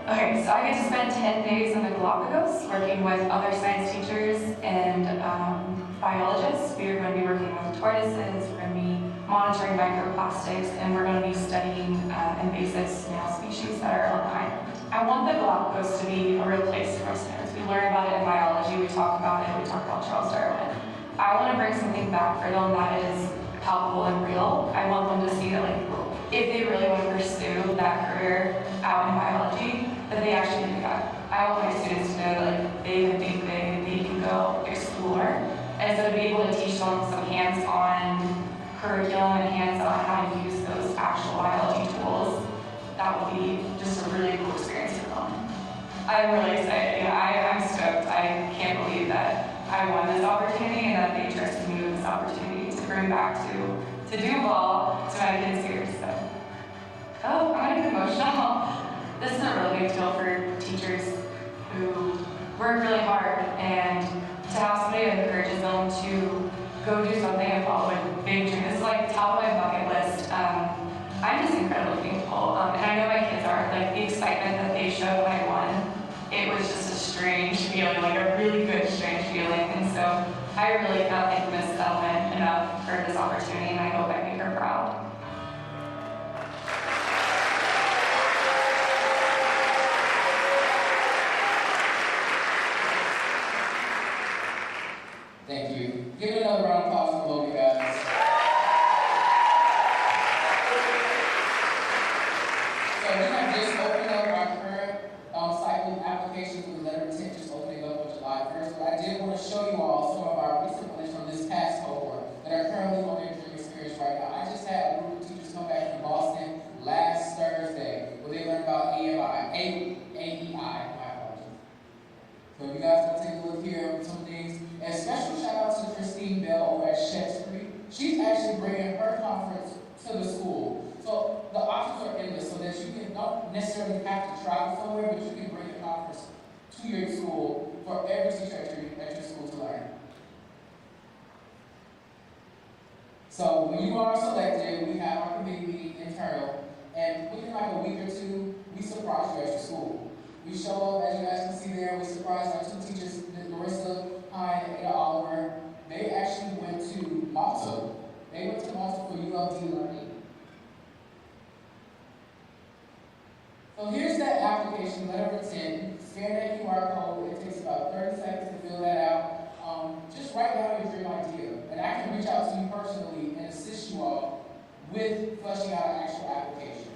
Okay, so I get to spend 10 days in the Galapagos working with other science teachers and biologists. We are going to be working with tortoises, we're going to be monitoring microplastics, and we're going to be studying invasive snail species that are on the island. I want the Galapagos to be a real place for our students. We learn about it in biology, we talk about it, we talk about Charles Darwin. I want to bring something back for them that is palpable and real. I want them to see that, like, if they really want to pursue that career out in biology, that they actually do that. I want my students to know that, like, they can think big, they can go explore. And so to be able to teach them some hands-on curriculum and hands-on how to use those actual biology tools, that would be just a really cool experience for them. I'm really excited. I'm stoked. I can't believe that I won this opportunity and that they trusted me with this opportunity to bring back to Duval to my kids here. So, I'm gonna get emotional. This is a really big deal for teachers who work really hard, and to have somebody that encourages them to go do something and follow a big dream. This is like top of my bucket list. I'm just incredible. incredibly painful. And I know my kids are, like, the excitement that they showed when I won, it was just a strange feeling, like a really good strange feeling. And so I really cannot thank Ms. Spellman enough for this opportunity, and I hope I make her proud. Thank you. Give it another round of applause for Logan, guys. So we have just opened up our current cycle application for the letter of intent, just opening up on July 1st. But I did want to show you all some of our recent ones from this past cohort that are currently on their dream experience right now. I just had a group of teachers come back from Boston last Thursday where they learned about AEI, my apologies. So if you guys want to take a look here at some things, and special shout out to Christine Bell over at Sheps Creek. She's actually bringing her conference to the school. So the options are endless, so that you can not necessarily have to travel somewhere, but you can bring a conference to your school for every teacher at your school to learn. So when you are selected, we have our committee meeting internal, and within like a week or two, we surprise you at your school. We show up, as you guys can see there, we surprised our two teachers, Marissa Hine and Ada Oliver. They actually went to Malta. They went to Malta for ULD learning. So here's that application, letter of intent. Scan that QR code. It takes about 30 seconds to fill that out. Just write down your dream idea. And I can reach out to you personally and assist you all with fleshing out an actual application.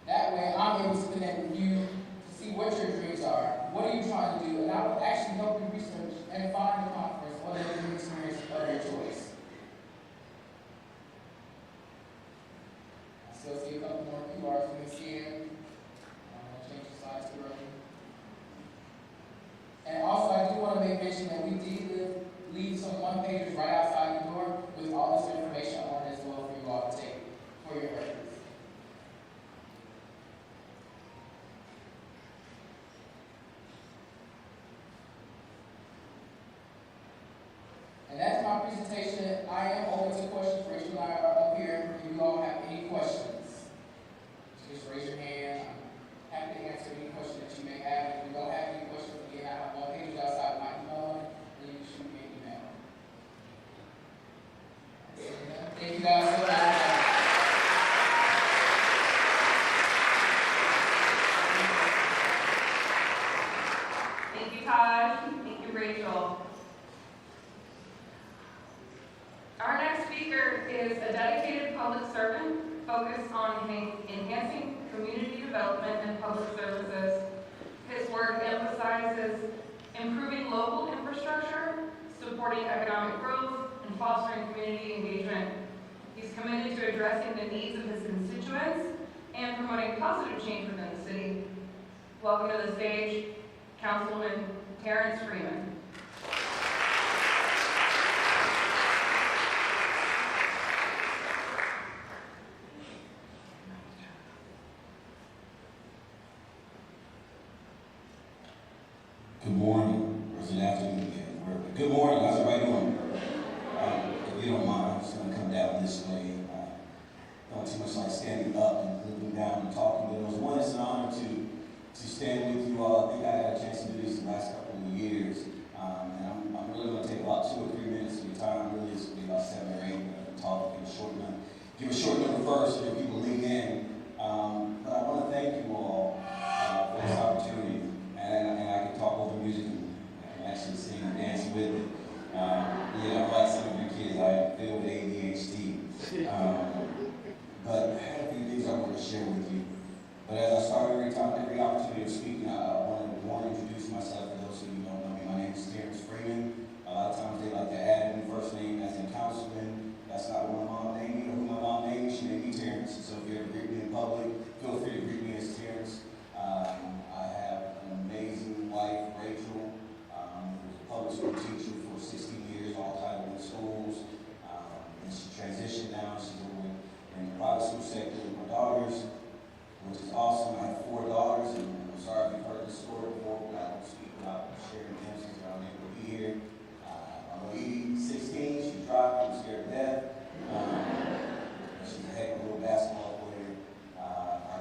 That way, I'm able to connect with you to see what your dreams are. What are you trying to do? And I will actually help you research and find the conference or the dream experience of your choice. I still see a couple more QRs we can scan. I'm going to change the slides too early. And also, I do want to make mention that we did leave some one-pagers right outside the door with all this information on it as well for you all to take for your records. And that's my presentation. I am open to questions. Rachel and I are up here. If you all have any questions, just raise your hand. I'm happy to answer any question that you may have. If you don't have any questions, again, I have one page outside my email, and you can shoot me an email. Thank you guys so much. Thank you, Taj. Thank you, Rachel. Our next speaker is a dedicated public servant focused on enhancing community development and public services. His work emphasizes improving local infrastructure, supporting economic growth, and fostering community engagement. He's committed to addressing the needs of his constituents and promoting positive change within the city. Welcome to the stage, Councilman Terrence Freeman. Good morning, or is it afternoon again? Good morning, how's everybody doing? If you don't mind, I'm just going to come down this way. Don't too much like standing up and looking down and talking, but it was one, it's an honor to stand with you all. I think I had a chance to do this the last couple of years, and I'm really going to take about 2 or 3 minutes of your time. Really, it's going to be about 7 or 8. I'm going to talk, give a short number first, so that people lean in. But I want to thank you all for this opportunity. And I can talk over music and I can actually sing and dance with it. Like some of your kids, I am filled with ADHD. But I had a few things I want to share with you. But as I start every opportunity of speaking, I want to introduce myself for those of you who don't know me. My name is Terrence Freeman. A lot of times they like to add in the first name as in councilman. That's not what my mom named me or who my mom named me. She named me Terrence. So if you ever greet me in public, feel free to greet me as Terrence. I have an amazing wife, Rachel, who was a public school teacher for 16 years, all Title I schools. And she transitioned now. She's over in the private school sector with my daughters, which is awesome. I have 4 daughters, and I'm sorry if you've heard this story before, but I don't speak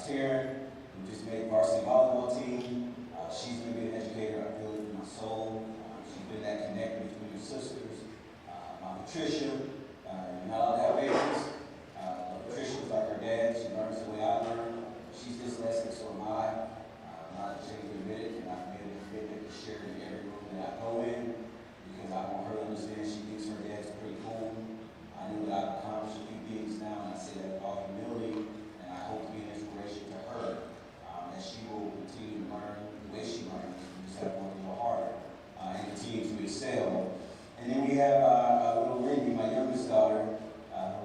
Taryn, who just made varsity volleyball team. She's going to be an educator. I feel it in my soul. She's been that connector between your sisters. My Patricia, you're not allowed to have babies. Patricia was like her dad. She learns the way I learn. She's dyslexic, so am I. I'm not ashamed to admit it, and I've made a commitment to share it in every room that I go in because I want her to understand she thinks her dad's pretty cool. I knew that I've accomplished a few things now, and I say that with all humility, and I hope to be an inspiration to her as she will continue to learn the way she learns. We just have to work a little harder and continue to excel. And then we have little Lindy, my youngest daughter.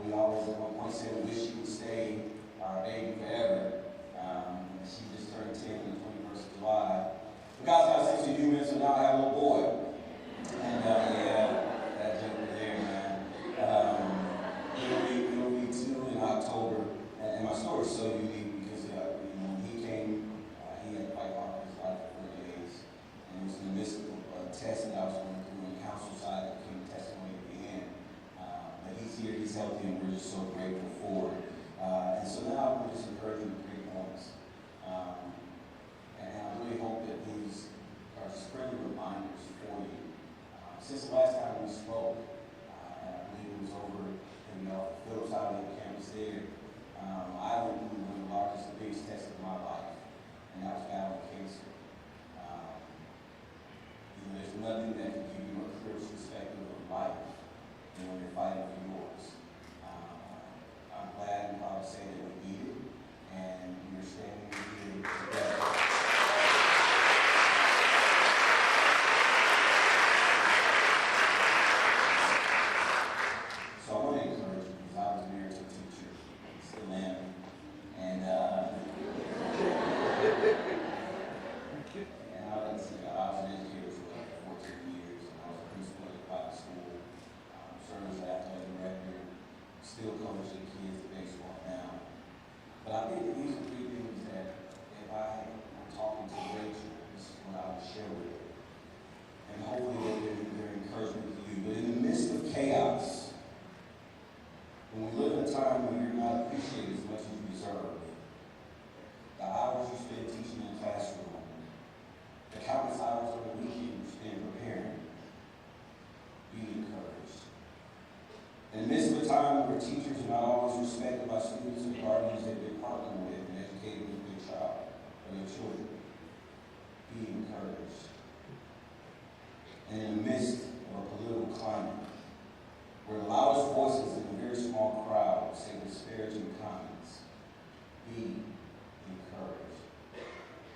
We always at one point said we wish she would stay our baby forever. She just turned 10 on the 21st of July. But God's got a sense of humor, so now I have a little boy. And yeah, that joke was there, man. He'll be 2 in October. And my story is so unique because when he came, he had to fight hard for his life for 4 days. And it was in the midst of a test that I was going through on the council side that became testimony at the end. But he's here, he's healthy, and we're just so grateful for it. And so now we're just encouraging 3 points. And I really hope that these are spring reminders for you. Since the last time we spoke, and I believe it was over in Phillips Island campus there, I went through one of the largest, the biggest tests of my life, and that was battling cancer. There's nothing that can give you a clear perspective of life when you're fighting for yours. I'm glad and proud to say that we beat it, and we're standing here together. So I want to encourage you, because I was married to a teacher, still am, and I like to say I was an educator for 14 years, and I was a principal at a private school, served as an athletic director, still coaching kids in baseball now. But I think that these are 3 things that if I'm talking to Rachel, this is what I would share with her. And hopefully they're encouragement to you. But in the midst of chaos, when we live in a time when you're not appreciated as much as you deserve, the hours you spend teaching in the classroom, the countless hours of the weekend you spend preparing, be encouraged. In the midst of a time where teachers are not always respected by students and guardians that they're partnering with and educating with their child or their children, be encouraged. And in the midst of a political climate where the loudest voices in a very small crowd say disparaging comments, be encouraged.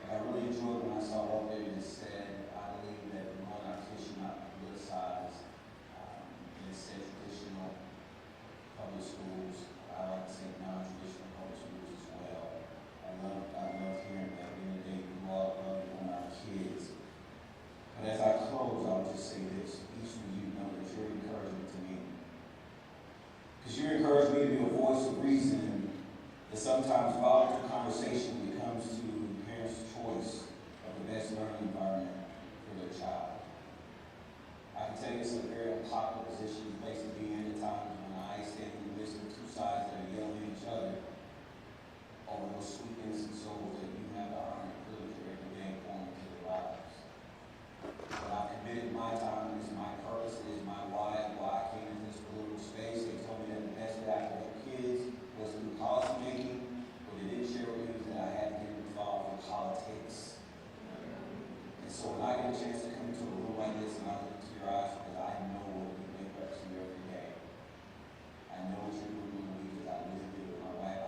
And I really enjoyed when I saw what David said. I believe that we want our kids should not politicize. It said traditional public schools. I like to say non-traditional public schools as well. I love hearing that. At the end of the day, we all love our kids. But as I close, I'll just say this. Each of you know that you're encouragement to me. Because you encourage me to be a voice of reason that sometimes volatile conversation when it comes to parents' choice of the best learning environment for their child. I can tell you it's a very unpopular position, place to be in at times when I stand in the midst of 2 sides that are yelling at each other over those sweet innocent souls that you have the honor and privilege of every day pouring into their lives. But I've committed my time, it is my purpose, it is my why I came into this political space. They told me that the best way I could help kids was through policy making, but they didn't share with me that I had to get involved in politics. And so when I get a chance to come into a room like this and I look into your eyes, because I know what you wake up to every day. I know what you're doing in the week because I lived it with my wife.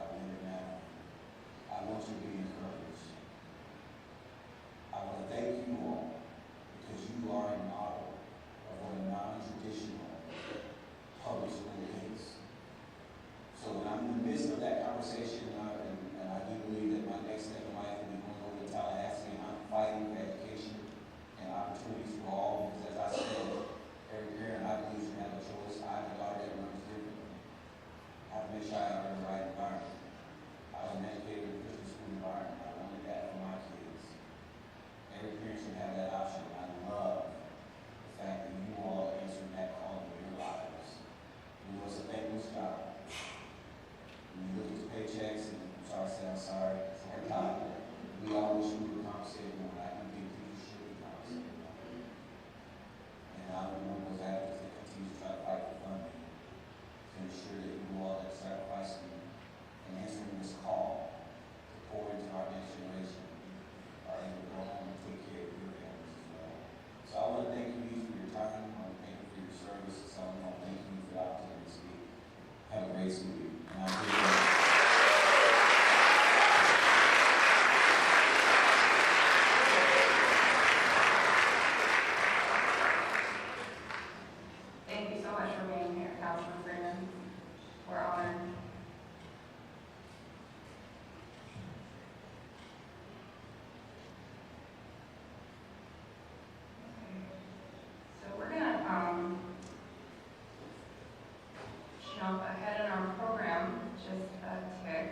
jump ahead in our program just a tick.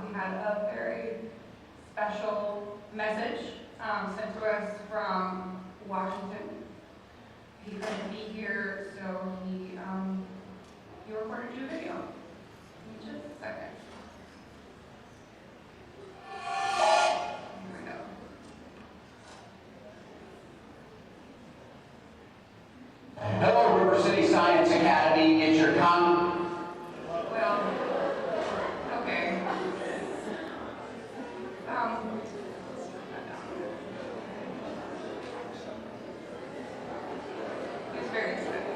We had a very special message sent to us from Washington. He couldn't be here, so he recorded you a video. Give me just a second. Here we go. Hello, River City Science Academy. It's your Well, okay. It's very exciting.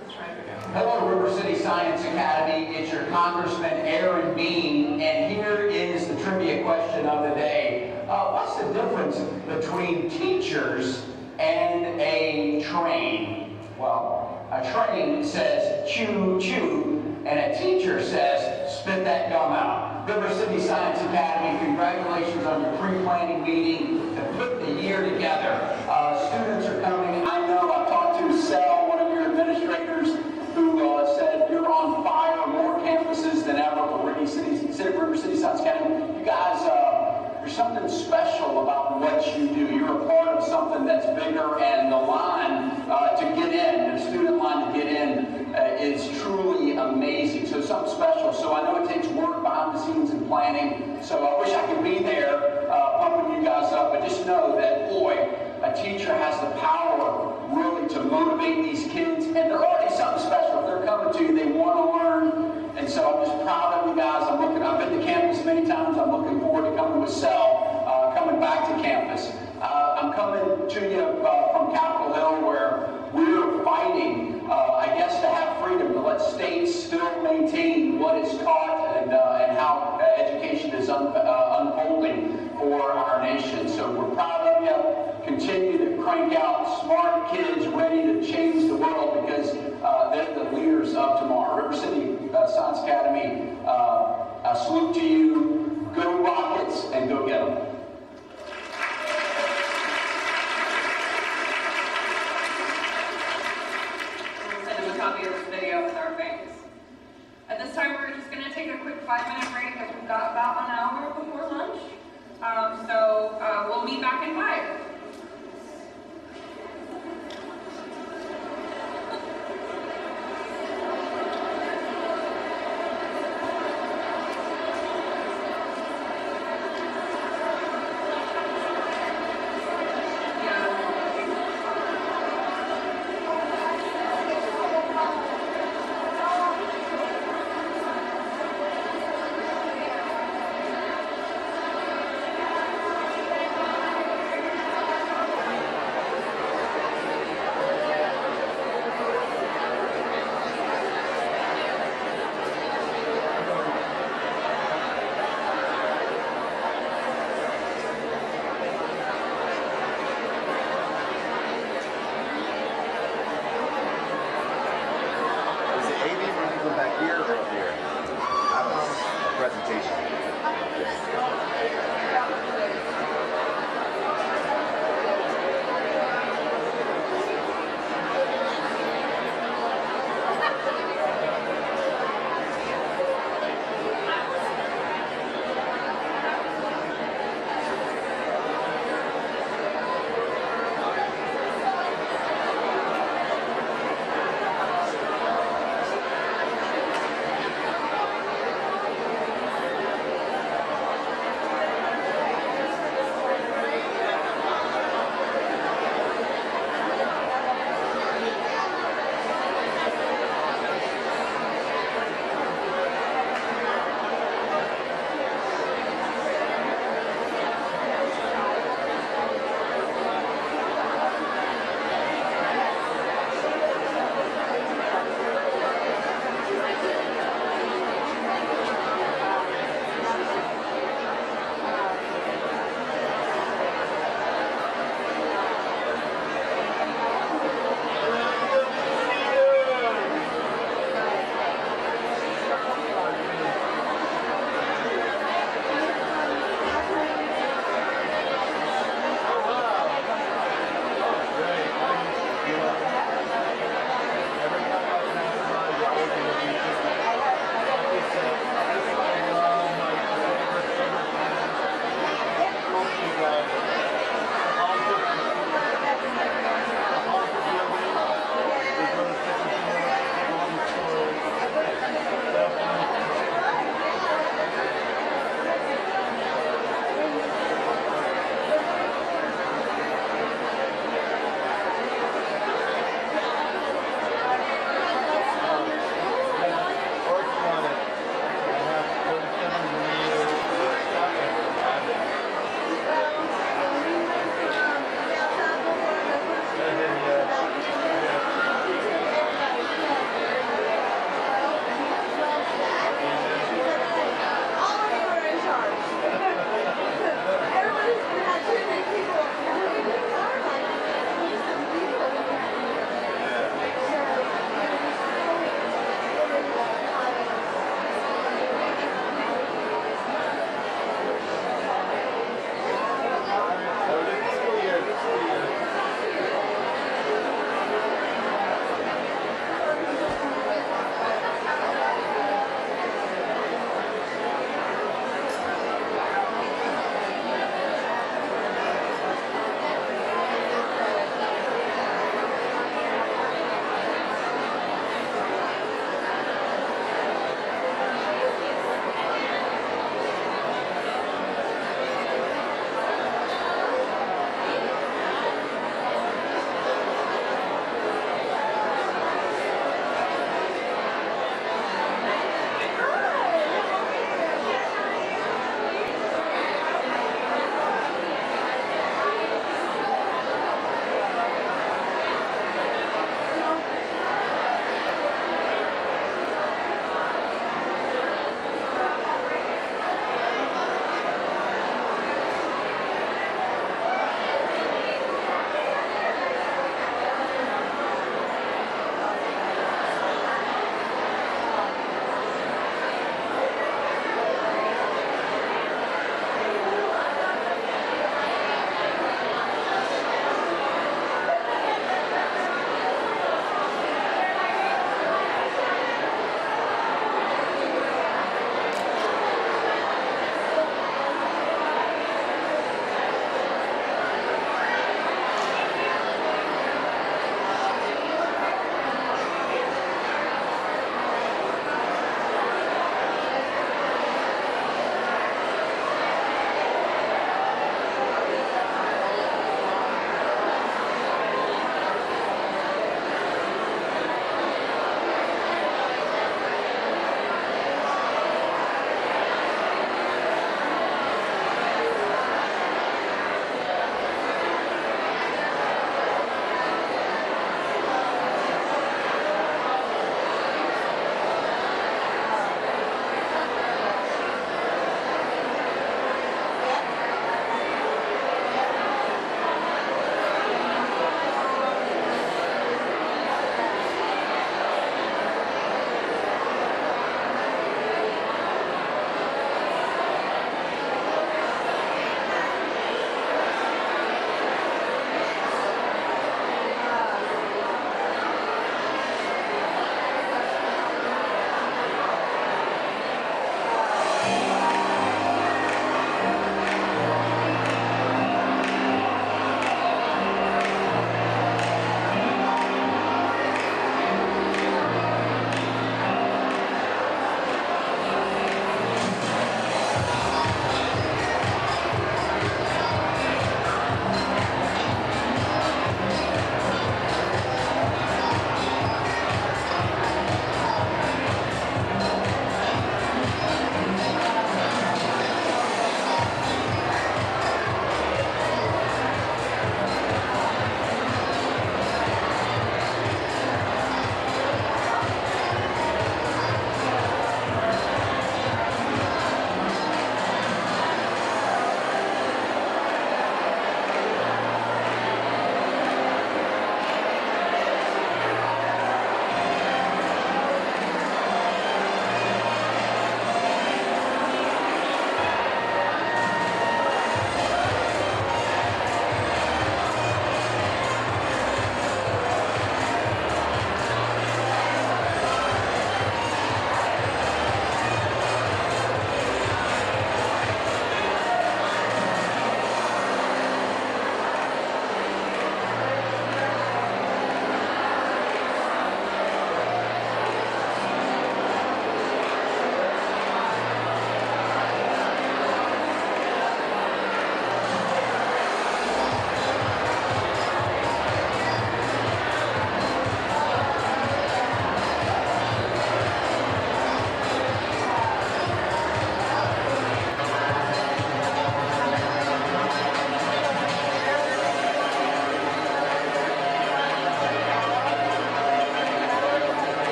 Let's try it again. Hello, River City Science Academy. It's your Congressman Aaron Bean, and here is the trivia question of the day. What's the difference between teachers and a train? Well, a train says choo choo, and a teacher says spit that gum out. River City Science Academy, congratulations on your pre-planning meeting to put the year together. Students are coming. I know I've talked to Sel, one of your administrators, who said you're on fire, more campuses than ever for River City Science Academy. You guys, there's something special about what you do. You're a part of something that's bigger, and the line to get in, the student line to get in, is truly amazing. So something special. So I know it takes work behind the scenes and planning. So I wish I could be there pumping you guys up, but just know that, boy, a teacher has the power really to motivate these kids, and they're already something special. If they're coming to you, they want to learn, and so I'm just proud of you guys. I've been to campus many times. I'm looking forward to coming with Sel, coming back to campus. I'm coming to you from Capitol Hill, where we're fighting, I guess, to have freedom, to let states still maintain what is taught and how education is unfolding for our nation. So we're proud of you. Continue to crank out smart kids ready to change the world, because they're the leaders of tomorrow. River City Science Academy, I salute to you. Go Rockets, and go get them. We'll send them a copy of this video with our thanks. At this time, we're just going to take a quick 5-minute break, as we've got about an hour before lunch. So we'll meet back in 5.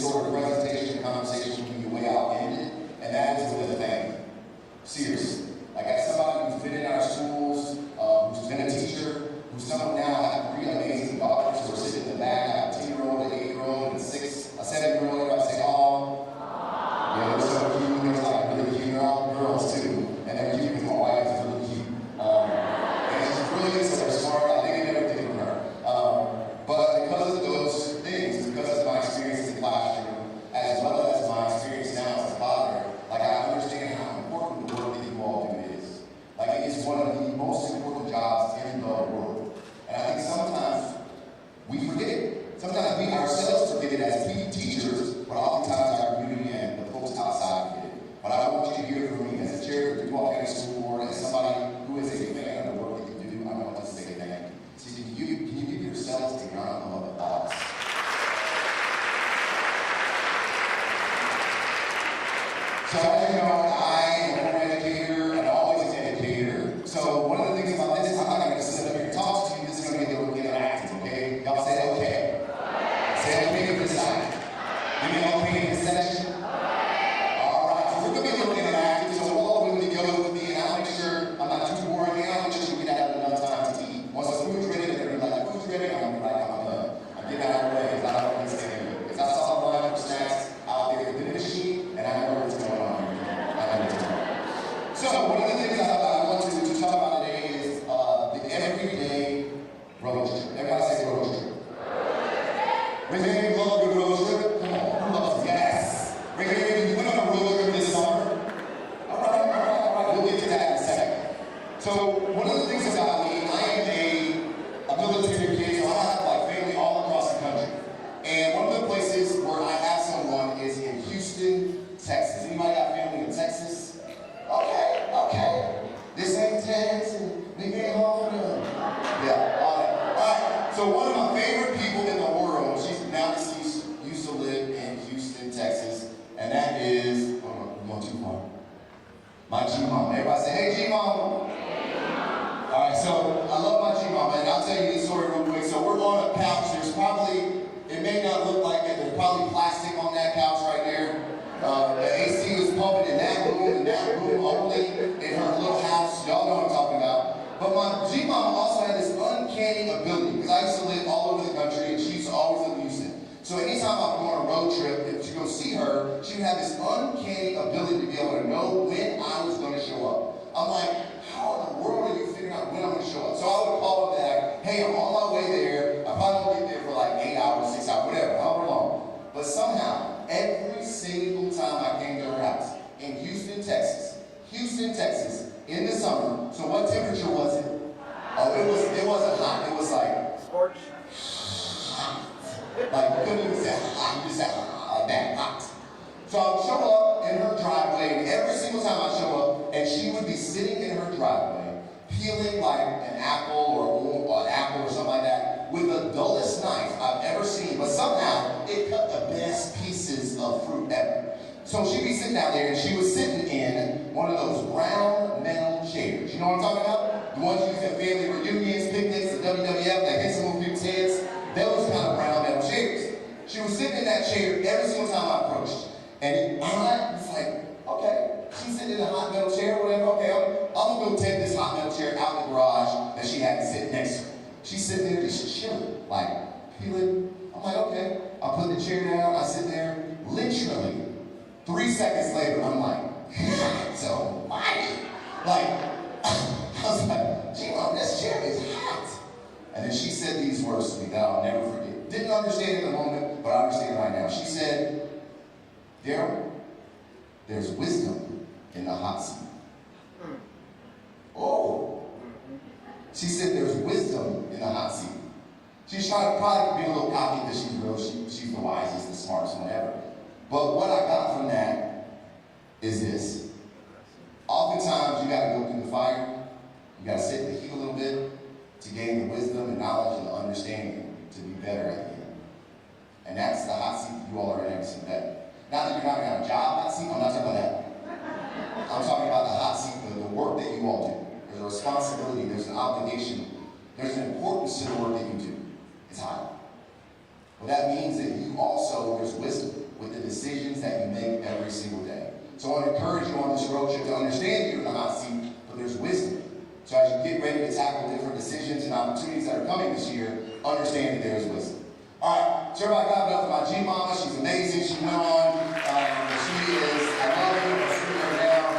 sort of presentation conversation when you way out ended, and that is with a family. Seriously. Like, as somebody who's been in our schools, who's been a teacher, who some of now have 3 amazing daughters who are sitting in the back. I have a 10-year-old, an 8-year-old, and a 7-year-old. Everybody say, "Oh." Yeah, there's some cute. There's like really cute. They're all girls too, and they're cute because my wife is really cute. And she's really good, so they're smart. I think they did everything from her. But because of those things, because of my experience in the classroom, as well as my experience now as a father, like, I understand how important the work that you all do is. Like, it is one of the most important jobs in the world. And I think sometimes we forget it. Sometimes we ourselves forget it as teachers, but oftentimes our community and the folks outside forget it. But I want you to hear from me as a chair of the Duval County School Board, as somebody who is a fan of the work that you do. I want to say thank you. So can you give yourselves a round of applause? So as you know, I am an educator and always an educator. So one of the things about this, I'm not going to sit up here and talk to you. This is going to get a little interactive, okay? Y'all say okay. Say okay for this side. Give me an okay in this section. All right, so we're going to be a little interactive. So all of you go with me, and I'll make sure I'm not too boring. And I'll make sure we have enough time to eat. Once the food's ready, they're going to be like, "Food's ready." I'm going to be like, "I'm done." I'm getting out of the way because I don't want to stay here. Because I saw a line of snacks out there at the machine, and I know what's going on. So one of the things I want to talk about today is the everyday road trip. Everybody say road trip. Raise your hand if you love a good road trip. Come on, who loves it? Yes. Raise your hand if you went on a road trip this summer. All right. We'll get to that in a second. So one of the things about me, I am a military kid, so I have like family all across the country. And one of the places where I have someone is in Houston, Texas. Anybody got family in Texas? Okay. This ain't Texas. We ain't home. Yeah, all right. So one of my favorite people in the world, she's now deceased, used to live in Houston, Texas, and that is, we're going too far. My G-Mom. Everybody say, "Hey, G-Mom." All right, so I love my G-Mom, and I'll tell you this story real quick. So we're on a couch. There's probably, it may not look like it, there's probably plastic on that couch right there. The AC was pumping in that room only, in her little house. Y'all know what I'm talking about. But my G-Mom also had this uncanny ability, because I used to live all over the country, and she used to always live in Houston. So anytime I would go on a road trip, if you go see her, she would have this uncanny ability to be able to know when I was going to show up. I'm like, how in the world are you figuring out when I'm going to show up? So I would call her back, "Hey, I'm on my way there. I probably won't get there for like 8 hours, 6 hours, whatever, however long." But somehow, every single time I came to her house in Houston, Texas, in the summer. So what temperature was it? Oh, it wasn't hot. It was like scorch. Like, you couldn't even say hot. You just said like that, hot. So I would show up in her driveway, and every single time I show up, and she would be sitting in her driveway, peeling like an apple or an apple or something like that, with the dullest knife I've ever seen. But somehow, it cut the best pieces of fruit ever. So she'd be sitting out there, and she was sitting in one of those brown metal chairs. You know what I'm talking about? The ones you use at family reunions, picnics, the WWF, that hits some people's heads. Those kind of brown metal chairs. She was sitting in that chair every single time I approached. And I was like, okay, she's sitting in a hot metal chair, whatever, okay, I'm gonna go take this hot metal chair out of the garage that she had to sit next to her. She's sitting there just chilling, like peeling. I'm like, okay. I put the chair down, I sit there, literally 3 seconds later, I'm like, God, so mighty. Like, I was like, G-Mom, this chair is hot. And then she said these words to me that I'll never forget. Didn't understand it in the moment, but I understand it right now. She said, Daryl, there's wisdom in the hot seat. Oh. She said there's wisdom in the hot seat. She's trying to probably be a little cocky because she's real. She's the wisest, the smartest, whatever. But what I got from that is this. Oftentimes, you got to go through the fire. You got to sit in the heat a little bit to gain the wisdom and knowledge and the understanding to be better at the end. And that's the hot seat you all are in every single day. Not that you're not going to have a job hot seat. I'm not talking about that. I'm talking about the hot seat, the work that you all do. There's a responsibility. There's an obligation. There's an importance to the work that you do. It's hot. Well, that means that you also, there's wisdom and opportunities that are coming this year, understand that there is wisdom. All right, so everybody got it up for my G-Mama. She's amazing. She went on. She is, I love her. I'm sitting her down.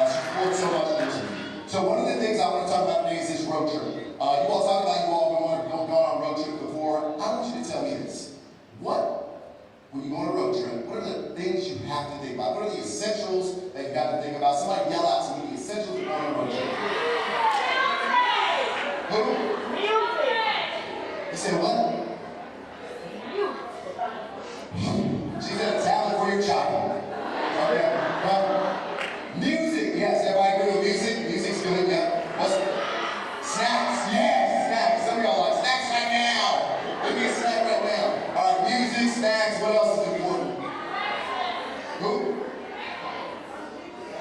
She poured so much into me. So one of the things I want to talk about today is this road trip. You all talk about you all gone on a road trip before. I want you to tell me this. When you go on a road trip, what are the things you have to think about? What are the essentials that you have to think about? Somebody yell out to me the essentials of going on a road trip. Who? You said what? She's got a talent for your child. Okay. Music. Yes, everybody good with music? Music's good. Yeah. What's snacks? Yes, snacks. Some of y'all like snacks right now. Give me a snack right now. All right, music, snacks. What else is important? Who?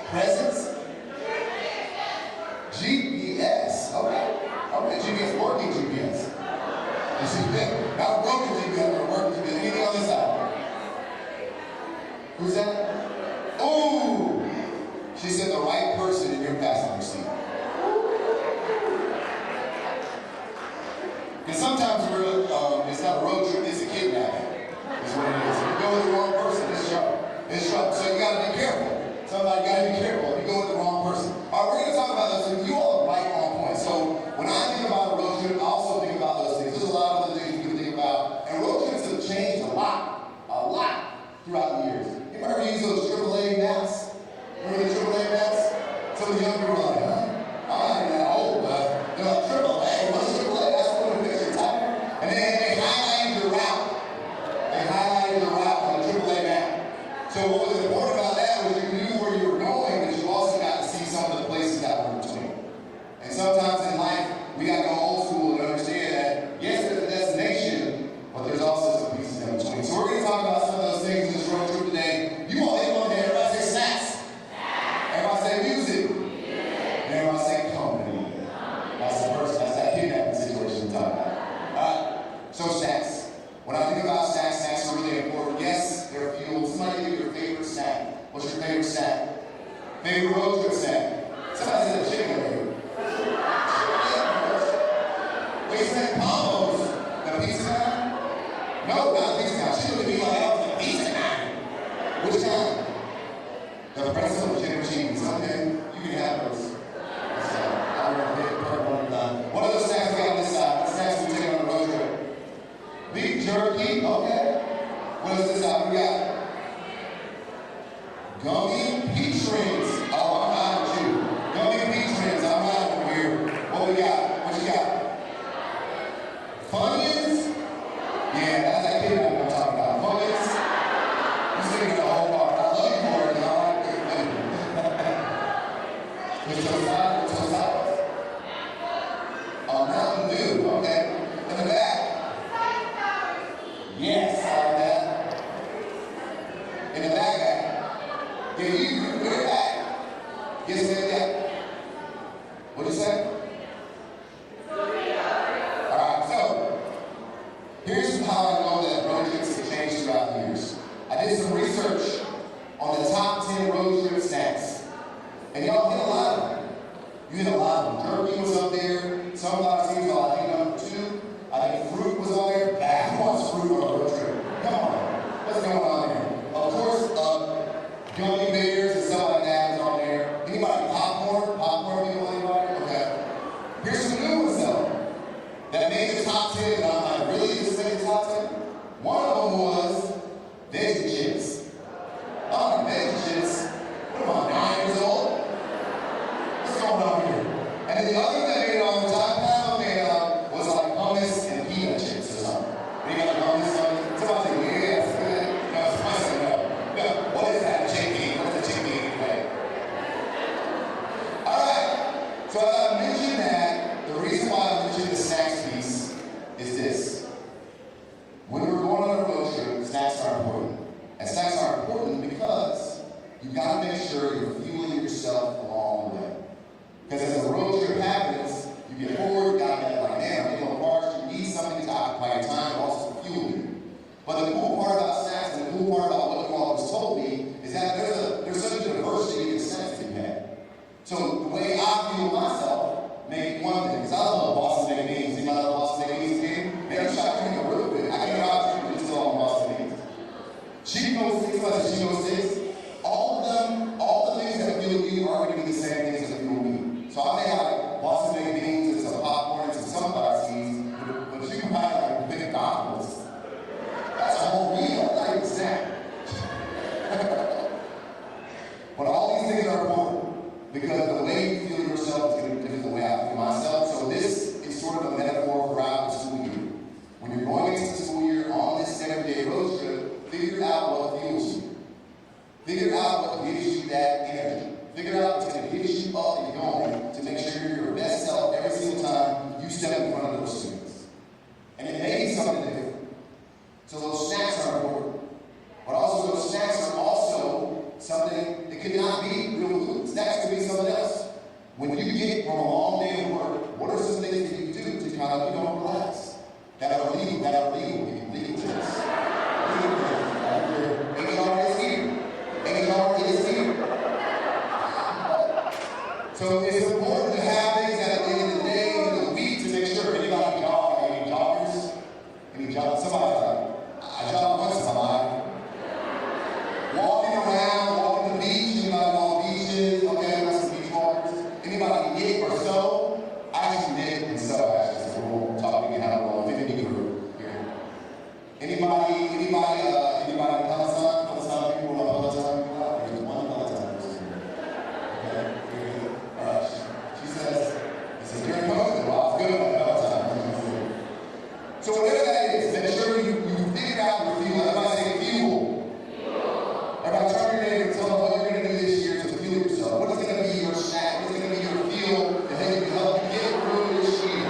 Presents? GPS. Okay. Okay, GPS. Working GPS. Not a broken GPS, but a working GPS. Anything on this side? Who's that? Ooh! She said the right person in your passenger seat. And sometimes it's not a road trip, it's a kidnapping. That's what it is. If you go with the wrong person, it's trouble. It's trouble. So you gotta be careful. Somebody gotta be careful if you go with the wrong person. All right, we're gonna talk about those things. You all are right on point. So when I think about a road trip, I also think about those things. There's a lot of other things you can think about. And road trips have changed a lot throughout the years. You ever use those AAA maps? Remember the AAA maps? Some of the young people are like, I ain't that old, but they're like, AAA? What's AAA? That's when we fix your tire. And then they highlighted the route. They highlighted the route on the AAA map. So what was important about that was you knew where you were going, but you also got to see some of the places that were in between. And sometimes in life, we got to go old school and understand that, yes, there's a destination, but there's also some pieces in between. So we're going to talk about some of those things in this road trip today. You all hit one day, everybody say snacks. Everybody say music. And everybody say company. That's the first, that's that kidnapping situation we're talking about. Alright, so snacks. When I think about snacks, snacks are really important. Yes, they're fuel. Somebody give me your favorite snack. What's your favorite snack? Favorite road trip snack? Somebody said chicken leg. Wait, you said combos? The pizza kind? No, not the pizza kind. She looked at me like I was the pizza kind. Which kind? The pretzel chicken cheese. Okay, you can have those. I'm going to get one done. What are the snacks we got on this side? What snacks we taking on the road trip? Beef jerky. Okay. What is this side? We got gummy peach rings. Oh, I'm riding with you. Gummy peach rings. I'm riding over here. What we got? What you got? Funyuns? Yeah, that's that kid I'm talking about. Funyuns? You're sitting in the whole bar. I love you for it, y'all. With Tosadas. Oh, Mountain Dew. Okay. In the back. Yes, I like that. In the back. Yeah, you put it back. Yes, that. What'd you say? Alright, so here's how I know that road trips have changed throughout the years. I did some research on the top 10 road trip snacks. And y'all hit a lot of them. You hit a lot of them. Jerky was up there. Some of our teams are like number 2. I think fruit was on there. Who wants fruit on a road trip? Come on. What's going on there? Of course, gummy bears and stuff like that is on there. Anybody popcorn? Popcorn, anybody? Okay. Here's some new ones though. That made the top 10, and I'm like, really? This made the top 10? One of them was veggie chips. Oh, veggie chips. What am I, 9 years old? What's going on here? And then the other thing that made it on the top now, was like hummus and peanut chips or something. They got hummus on. Somebody said, yeah, that's good. No, somebody said no. No, what is that? Chicken. What is a chicken anyway? Alright. So as I mentioned that, the reason why I mentioned the snacks piece is this. When we're going on a road trip, snacks are important. And snacks are important because you've got to make sure you're fueling yourself along the way. Because as a road trip happens, you get bored, you got to get like, man, I'm getting on bars, you need something to occupy your time, but also to fuel you. But the cool part about snacks and the cool part about what you all just told me is that there's such a diversity in snacks that you have. So the way I fuel myself, make one thing, because I love Boston baked beans. 06, all the things that fuel you are going to be the same things that fuel me. So I may have like Boston baked beans and some popcorn and some sunflower seeds, but you can buy like big McDonald's. That's a whole meal. That's not even a snack. But all these things are important because the way you feel yourself is going to be different than the way I feel myself. So this is sort of a metaphor throughout the school year. When you're going into the school year on this 7-day road trip, figure out what fuels you. Figure out what gives you that energy. Figure out what's going to get you up and going to make sure you're your best self every single time you step in front of those students. And it may be something different. So those snacks are important. But also those snacks are also something that could not be real food. Snacks could be something else. When you get from a long day of work, what are some things that you do to kind of, relax? That are legal, legal things. HR is here. HR is here. So it's important to have things at the end of the day, end of the week, to make sure anybody jog, any joggers, somebody's like, I jog once in my life. Walking around, walking the beach, anybody on beaches, okay, that's some beach walkers. Anybody knit or sew? I actually knit and sew, actually, so we'll talk again how to roll. Anybody Peloton? Peloton people know Peloton? There's one Peloton person here. Okay, all right. She says, you're in Peloton. Well, I was good on Peloton. So whatever that is, make sure you figure out your fuel. Everybody say fuel. Everybody turn your neighbor and tell them what you're going to do this year to fuel yourself. What is going to be your snack? What is going to be your fuel to help you get through this year?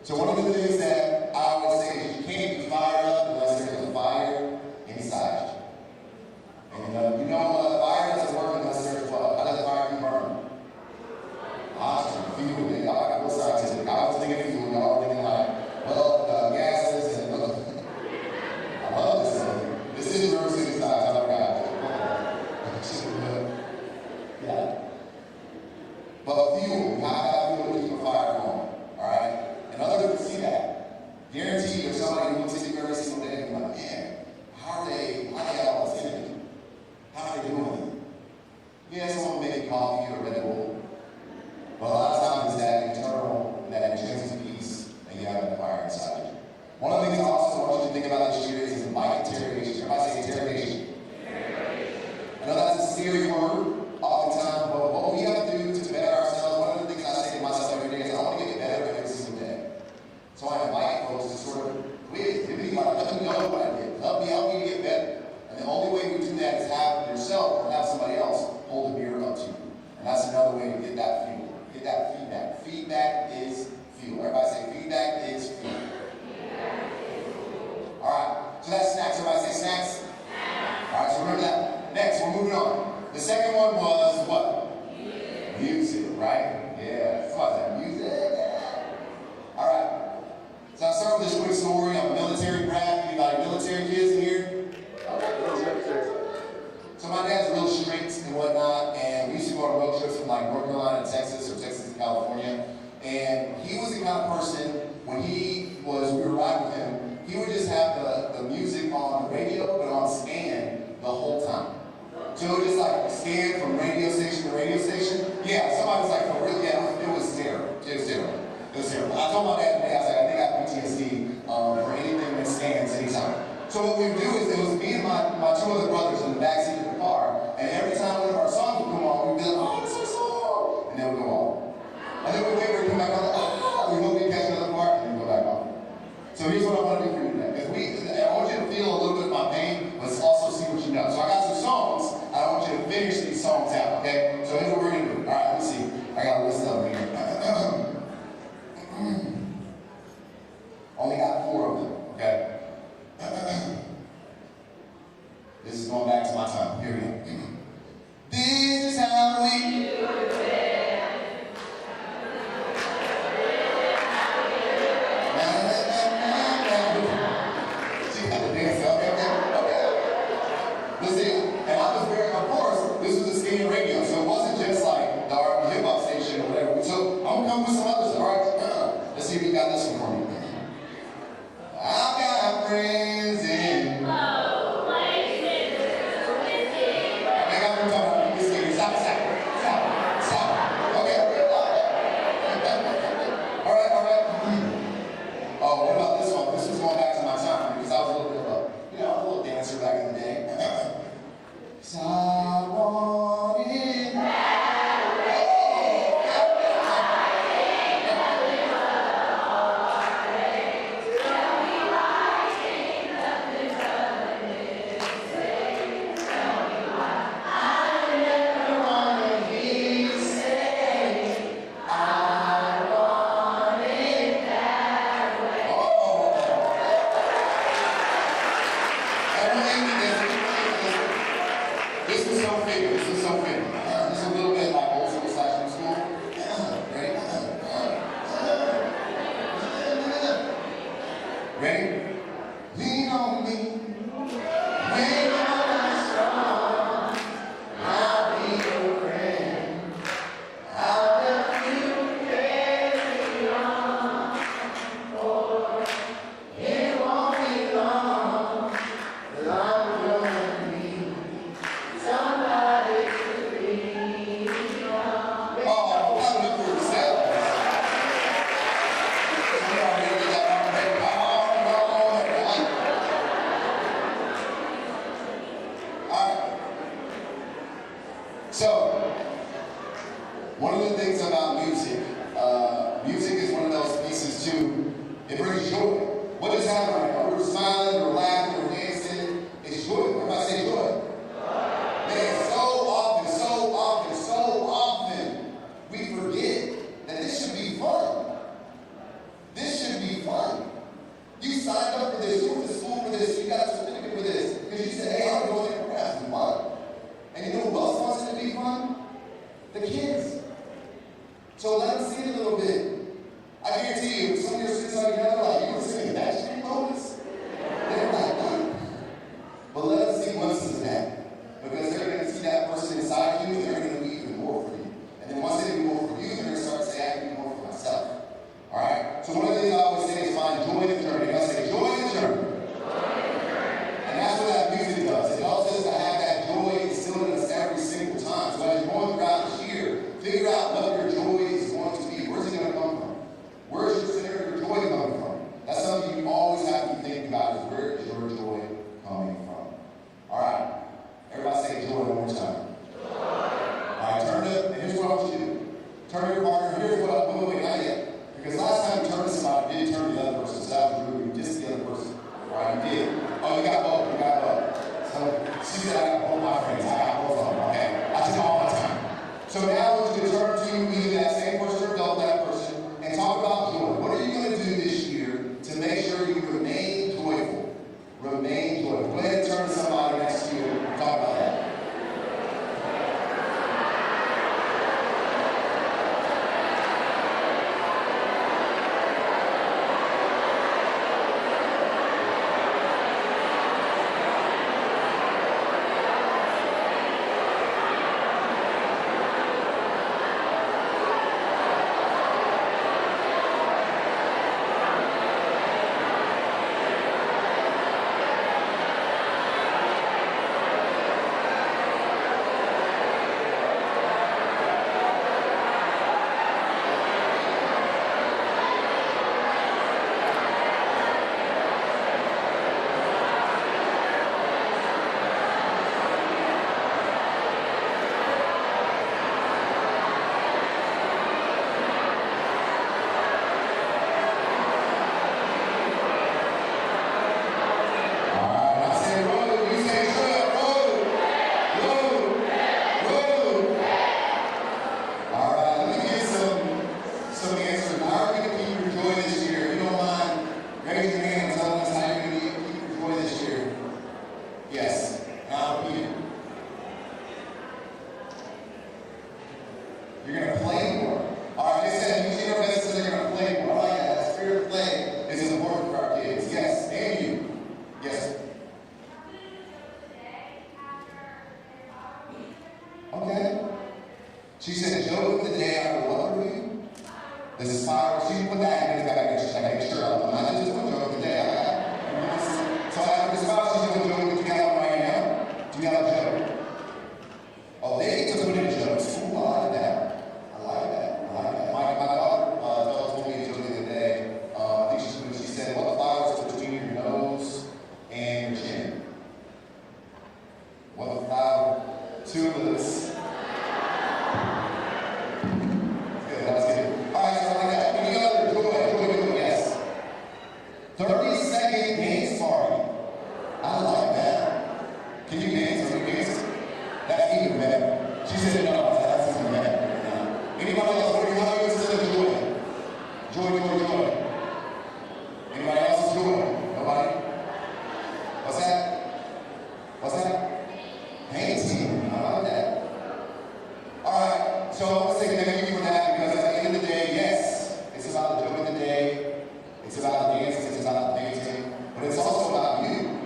So one of the things that I always say is you can't be fired up unless there's a fire inside you. And fire doesn't work unless there's what? How does fire burn? Awesome. Fuel. I got real scientific. I was thinking fuel, y'all were thinking gases and I love this thing. This is real city size, I forgot. Yeah. But fuel, you have to have fuel to keep a fire going. Alright? And others will see that. Guarantee there's somebody who looks at you every single day and be like, man, how they all this energy? How are they doing it? Yeah, someone will make coffee or Red Bull. But a lot of times it's that internal, that intrinsic peace that you have in the fire inside you. One of the things I also want you to think about this year is invite interrogation. Everybody say interrogation. I know that's a scary word oftentimes, but what we have to do to better ourselves, one of the things I say to myself every day is I want to get better every single day. So I invite folks to sort of quiz, let me know what I did. Help me to get better. And the only way we do that is have yourself or have somebody else hold a mirror up to you. And that's another way to get that fuel. Get that feedback. Feedback is fuel. Everybody say feedback is fuel. Alright, so that's snacks. Everybody say snacks. Alright, so remember that. Next, we're moving on. The second one was what? Music, right? Yeah. Somebody say music. Alright. So I'll start with this quick story. I'm a military brat. Anybody military? military kids in here? So my dad's real strict and whatnot, and we used to go on road trips from like North Carolina to Texas or Texas to California. And he was the kind of person, when we were riding with him, he would just have the music on the radio, but on scan the whole time. So it would just like scan from radio station to radio station. Yeah, somebody was like, for real, yeah, it was terrible. It was terrible. It was terrible. I told my dad today, I was like, I think I have PTSD for anything that scans anytime. So what we would do is, it was me and my two other brothers in the backseat of the car, and every time one of our songs would come on, we'd be like, oh, it's our song! And then we'd go on. And then we'd wait for it to come back on, oh, we hope we catch another part, and then go back on. So here's what I want to do for you today. I want you to feel a little bit of my pain, but also see what you know. So I got some songs, I want you to finish these songs out, okay? So here's what we're going to do. All right, let me see. I got a list of them here. Only got 4 of them, okay? This is going back to my time. Here we go. This is how we do it. She got the dance up. Okay. Listen, and I was very, of course, this was a skinny radio, so it wasn't just like the R&B hip hop station or whatever. So I'm gonna come with some others, all right? Let's see if you got this one for me. I've got friends in low places. I got them talking about this thing. Stop. Okay. All right. Oh, what about this one? This was going back to my time because I was a little bit of a little dancer back in the day. So I want it that way. This is so famous. This is a little bit like old school / new school. Ready? Ready? Lean on me. When I'm strong, I'll be your friend. I'll help you carry on. For it won't be long. I'm gonna need somebody to lean on. Oh, I look for yourself. So, one of the things about music, music is one of those pieces too, it brings joy. What just happened right now? We're smiling, we're laughing, we're dancing. It's joy. Everybody say joy. Man, so often, we forget that this should be fun. This should be fun. You signed up for this, you went to school for this, you got a certificate for this, because you said, hey, I'm going to go there for fun. And you know who else wants it to be fun? The kids. So let them see it a little bit. I guarantee you, some of your students are together, like, you were singing that street Lotus? They're like, what? But let them see once this is that. Because they're going to see that person inside you, and they're going to be even more for you. And then once they do more for you, they're going to start to say, I can do more for myself. Alright? So one of the things I always say is find joy in the journey. I say, joy in the journey. And that's what that music does. It helps us to have that joy instilled in us every single time. So as you're going throughout this year, figure out what your joy is going to be. Where's it going to come from? Where's your center of your joy coming from? That's something you always have to think about, is where is your joy coming from? Alright. Everybody say joy one more time. Alright, turn to, and here's what I want you to do. Turn to your partner. Here's what I, wait, not yet. Because last time you turned to somebody, you didn't turn to the other person. So that was rude. You dissed the other person. Alright, you did. Oh, you got both. So she said, I got both my friends. I got both of them. Okay. I took all my time. So now I want you to turn to either that same person or that person and talk about joy. What are you going to do this year to make sure you remain joyful? Remain joyful. Go ahead and turn to somebody next to you and talk about that. That's even better. She said no. That's even better. Anybody else? What do you know? You said joy. Joy, joy, joy. Anybody else? Joy. Nobody? What's that? What's that? Painting. I like that. All right. So I want to say thank you for that because at the end of the day, yes, it's about the joy of the day. It's about the dancing. It's about the painting. But it's also about you.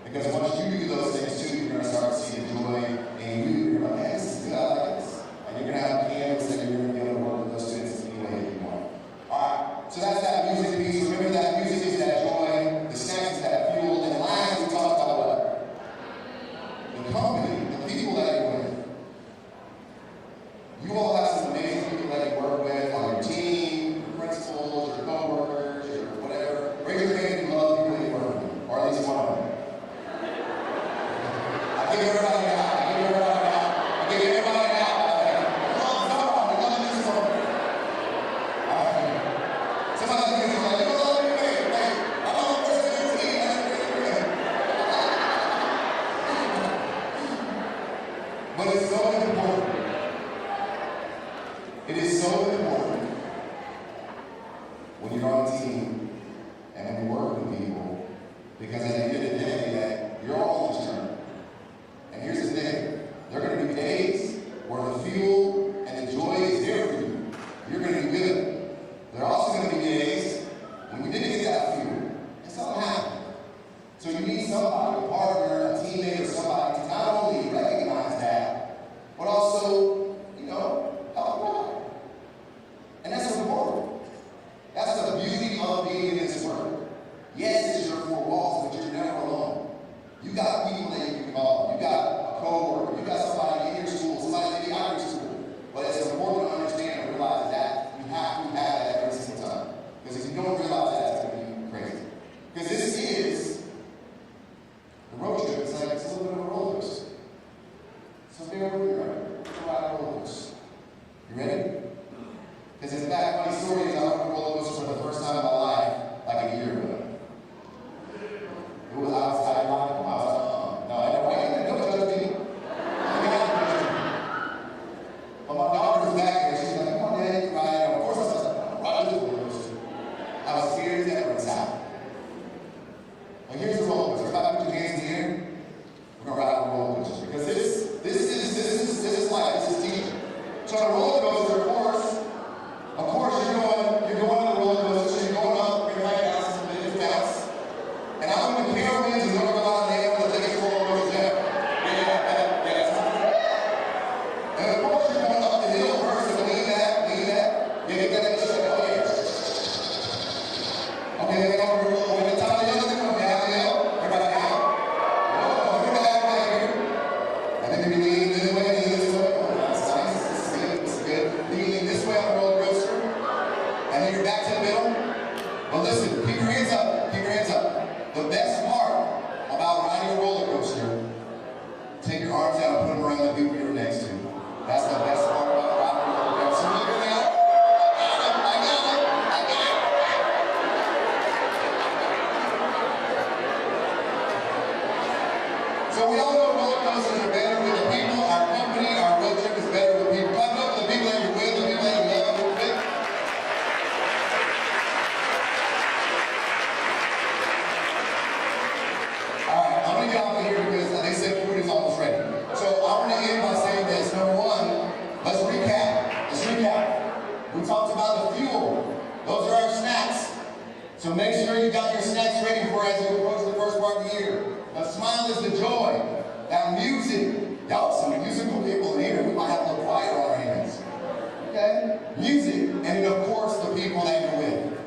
Because once you do those things too, you're going to start to see the joy in you. You're like, hey, this is good. I like this. And you're going to have canvas and you're going to be able to work with those students any way that you want. All right. So that's that music piece. Remember that music is that joy. The snacks is that fuel. And last, we talked about what? The company, the people that you're with. You all have some amazing people that you work with on your team, your principals, your co-workers, your whatever. Raise your hand if you love people that you work with, or at least one of them. I give everybody out. I give everybody out. I give everybody out. Come on, we're gonna do this one. All right. Somebody else is like, you don't love me, man. I don't know what's in the team. But it's so important. It is so important when you're on a team and when you work with people, because at the end of the day, that you're all on this journey. And here's the thing, there are going to be days where the fuel and the joy is there for you. You're going to be good. There are also going to be days when you didn't get that fuel and something happened. So you need somebody, a partner, a teammate, or somebody to not only recognize that, but also, you know, help you out. And that's important. That's the beauty of being in this work. Yes, it's your four walls, but you're never alone. You got people that you can call. You got a co-worker. You got somebody in your school, somebody maybe out of your school. But it's important to understand and realize that you have to have that every single time. Because if you don't realize that, it's going to be crazy. Because this is the road trip. It's like it's a little bit of a roller coaster. So bear with me, right? It's a ride a roller coaster. You ready? Because in fact, funny story is I went on a roller coaster for the first time in my life like a year ago. It was, I was ironical. No, I don't judge me. But my daughter was back there. She's like, come on, Dad, you ride. Of course, I was like, ride this roller coaster. I was scared that every time. But here's the roller coaster. Everybody put your hands in the air. We're going to ride on the roller coaster. Because this is life. This is teaching. So on a roller coaster, of course, you're going on the roller coaster, so you're going up, you're like bounce, and bounce. And I'm going to carry winds and going around the air with the biggest roller coaster ever. And of course, you're going up the hill first, and lean that. Yeah, you got that shit. Oh, yeah. Okay, then when the top of the hill is going down the hill, everybody down. Oh, look at that right here. And then you lean this way, lean this way. Oh, that's nice. This is good. Then you lean this way on the roller coaster. And then you're back to the middle. But listen, keep your hands up. Keep your hands up. The best part about riding a roller coaster, take your arms out and put them around the people you're next to. That's the best part about riding a roller coaster. Look at that. I got it. So we all know roller coasters are better with the people. Our company, our road trip is better with people. Clap up for the people that you're with, the people that you love. Get off of here because they said food is almost ready. So I want to end by saying this. Number one, let's recap. We talked about the fuel. Those are our snacks. So make sure you got your snacks ready for as you approach the first part of the year. The smile is the joy. That music. Y'all, some musical people in here. We might have a little choir on our hands. Okay? Music. And then, of course, the people that you're with.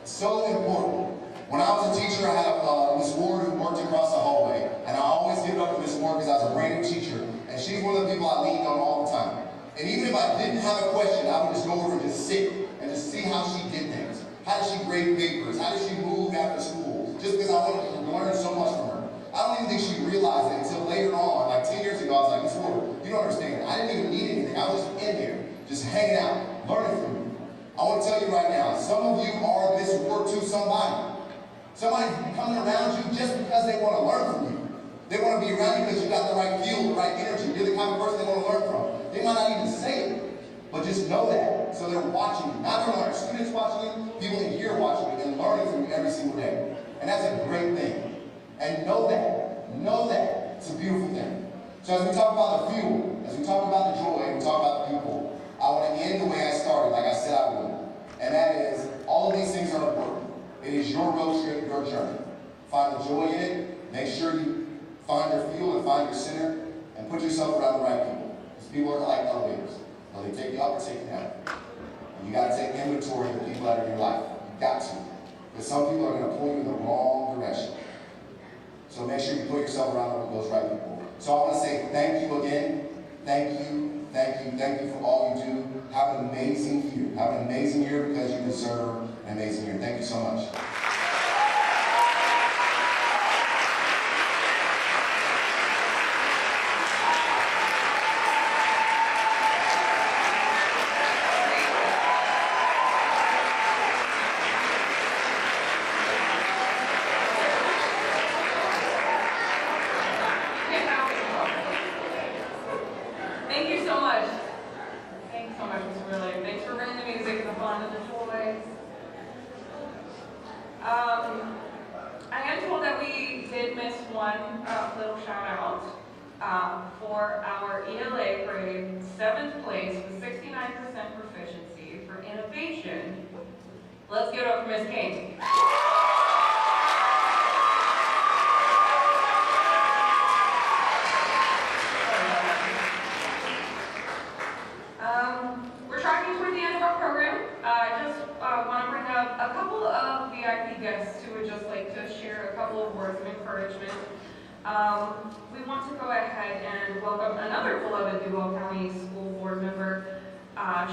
So important. When I was a teacher, I had Miss Ward who worked across the hallway. And I always give it up to Miss Ward because I was a brand new teacher. And she's one of the people I leaned on all the time. And even if I didn't have a question, I would just go over and just sit and just see how she did things. How did she grade papers? How did she move after school? Just because I wanted to learn so much from her. I don't even think she realized it until later on, like 10 years ago, I was like, Miss Ward, you don't understand. I didn't even need anything. I was just in there, just hanging out, learning from you. I want to tell you right now, some of you are this word to somebody. Somebody's coming around you just because they want to learn from you. They want to be around you because you got the right feel, the right energy. You're the kind of person they want to learn from. They might not even say it, but just know that. So they're watching you. Not only are students watching you, people in here watching you and learning from you every single day. And that's a great thing. And know that. Know that. It's a beautiful thing. So as we talk about the fuel, as we talk about the joy, and we talk about the people, I want to end the way I started, like I said I would. And that is, all of these things are important. It is your road trip, your journey. Find the joy in it. Make sure you find your fuel and find your center, and put yourself around the right people. Because people are like elevators. They take you up or take you down. And you got to take inventory of the people that are in your life. You got to. Because some people are going to pull you in the wrong direction. So make sure you put yourself around those right people. So I want to say thank you again. Thank you, thank you, thank you for all you do. Have an amazing year. Have an amazing year because you deserve an amazing year. Thank you so much. Thank you so much. Thanks so much, Mr. Burley. Thanks for bringing the music, the fun, and the joy. I am told that we did miss one little shout out for our ELA grade 7th place with 69% proficiency for innovation. Let's give it up for Ms. King. We're tracking toward the end of our program. I just want to bring up a couple of VIP guests who would just like to share a couple of words of encouragement. We want to go ahead and welcome another beloved Duval County School Board member.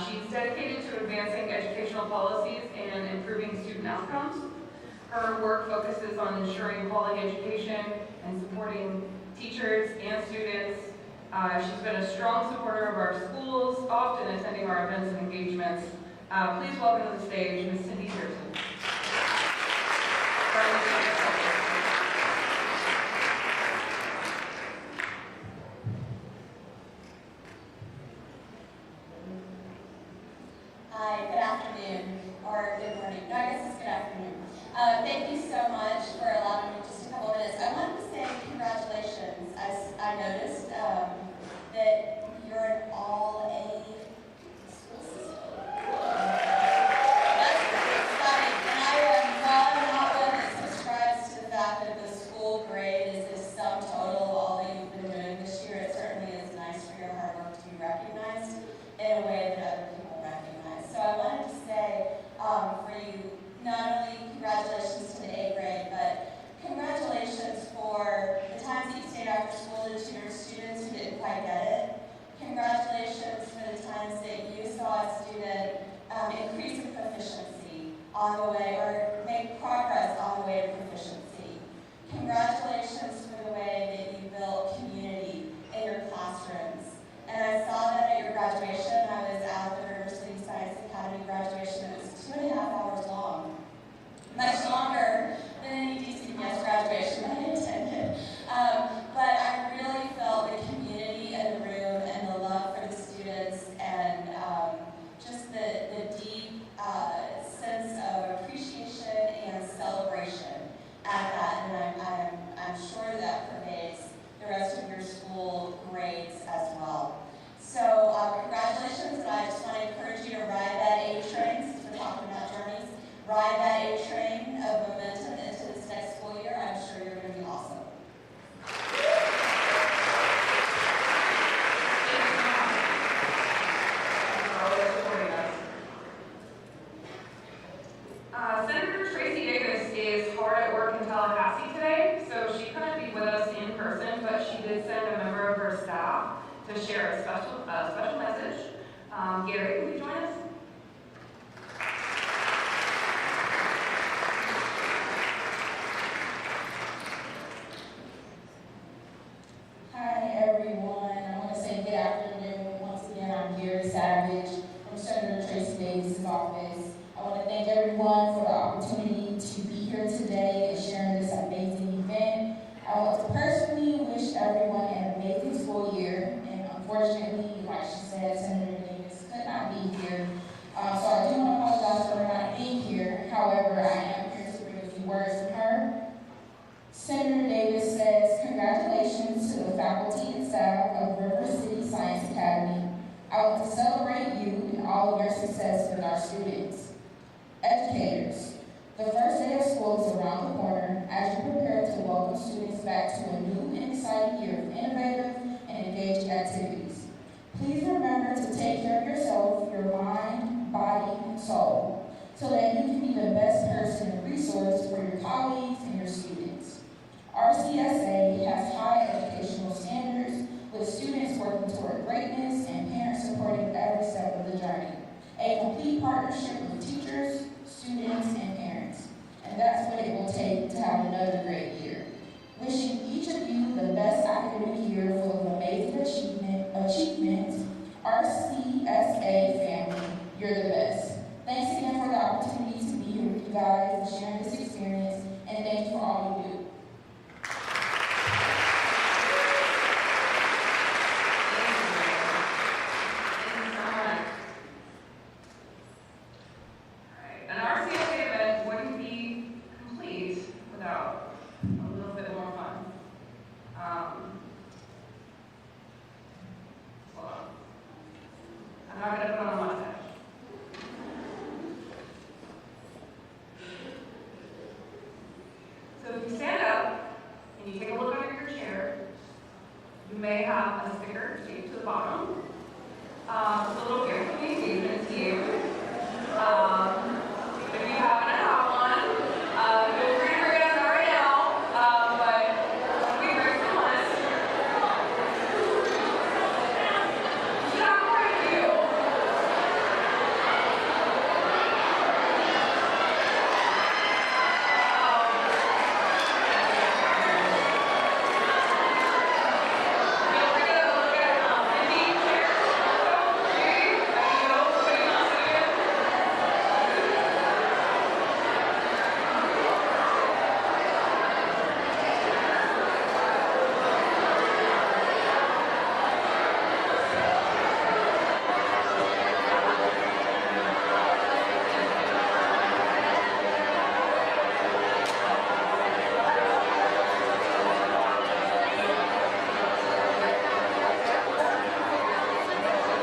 She's dedicated to advancing educational policies and improving student outcomes. Her work focuses on ensuring quality education and supporting teachers and students. She's been a strong supporter of our schools, often attending our events and engagements. Please welcome to the stage Ms. Cindy Pearson. Hi, good afternoon, or good morning. No, I guess it's good afternoon. Thank you so much for allowing me just a couple of minutes. I wanted to say congratulations. I noticed that you're an all-A school system. That's pretty exciting. And I am not one that subscribes to the fact that the school grade is the sum total of all that you've been doing this year. It certainly is nice for your hard work to be recognized in a way that other people recognize. So I wanted to say for you, not only congratulations to the A grade, but congratulations for the times that you stayed after school to tutor students who didn't quite get it. Congratulations for the times that you saw a student increase in proficiency on the way, or make progress on the way to proficiency. Congratulations for the way that you built community in your classrooms. And I saw that at your graduation. I was at the River City Science Academy graduation. It was 2.5 hours long. Much longer than any DCPS graduation that I attended. But I really felt the community in the room and the love for the students and just the deep sense of appreciation and celebration at that. And I'm sure that pervades the rest of your school grades as well. So congratulations, and I just want to encourage you to ride that A train, since we're talking about journeys. Ride that A train of momentum into this next school year. I'm sure you're going to be awesome. Senator Tracy Davis is hard at work in Tallahassee today, so she couldn't be with us in person, but she did send a member of her staff to share a special message. Gary, will you join us? Hi everyone, I want to say good afternoon. Once again, I'm Gary Savage from Senator Tracy Davis' office. I want to thank everyone for the opportunity to be here today and sharing this amazing event. I want to personally Senator Davis says, congratulations to the faculty and staff of River City Science Academy. I want to celebrate you and all of your success with our students. Educators, the first day of school is around the corner as you prepare to welcome students back to a new and exciting year of innovative and engaged activities. Please remember to take care of yourself, your mind, body, and soul, so that you can be the best person and resource for your colleagues and your students. RCSA has high educational standards, with students working toward greatness and parents supporting every step of the journey. A complete partnership with teachers, students, and parents. And that's what it will take to have another great year. Wishing each of you the best academic year full of amazing achievements. RCSA family, you're the best. Thanks again for the opportunity to be here with you guys and sharing this experience, and thank you for all you do. An RCSA event wouldn't be complete without a little bit more fun. Hold on. I'm not going to put on a mustache. So if you stand up and you take a look under your chair, you may have a sticker taped to the bottom. It's a little gift from the engagement team. If you happen to have one, feel free to bring it up right now, but we bring some list. You should have quite a few. Feel free to look at Mindy, Chair, Jay, I know, putting on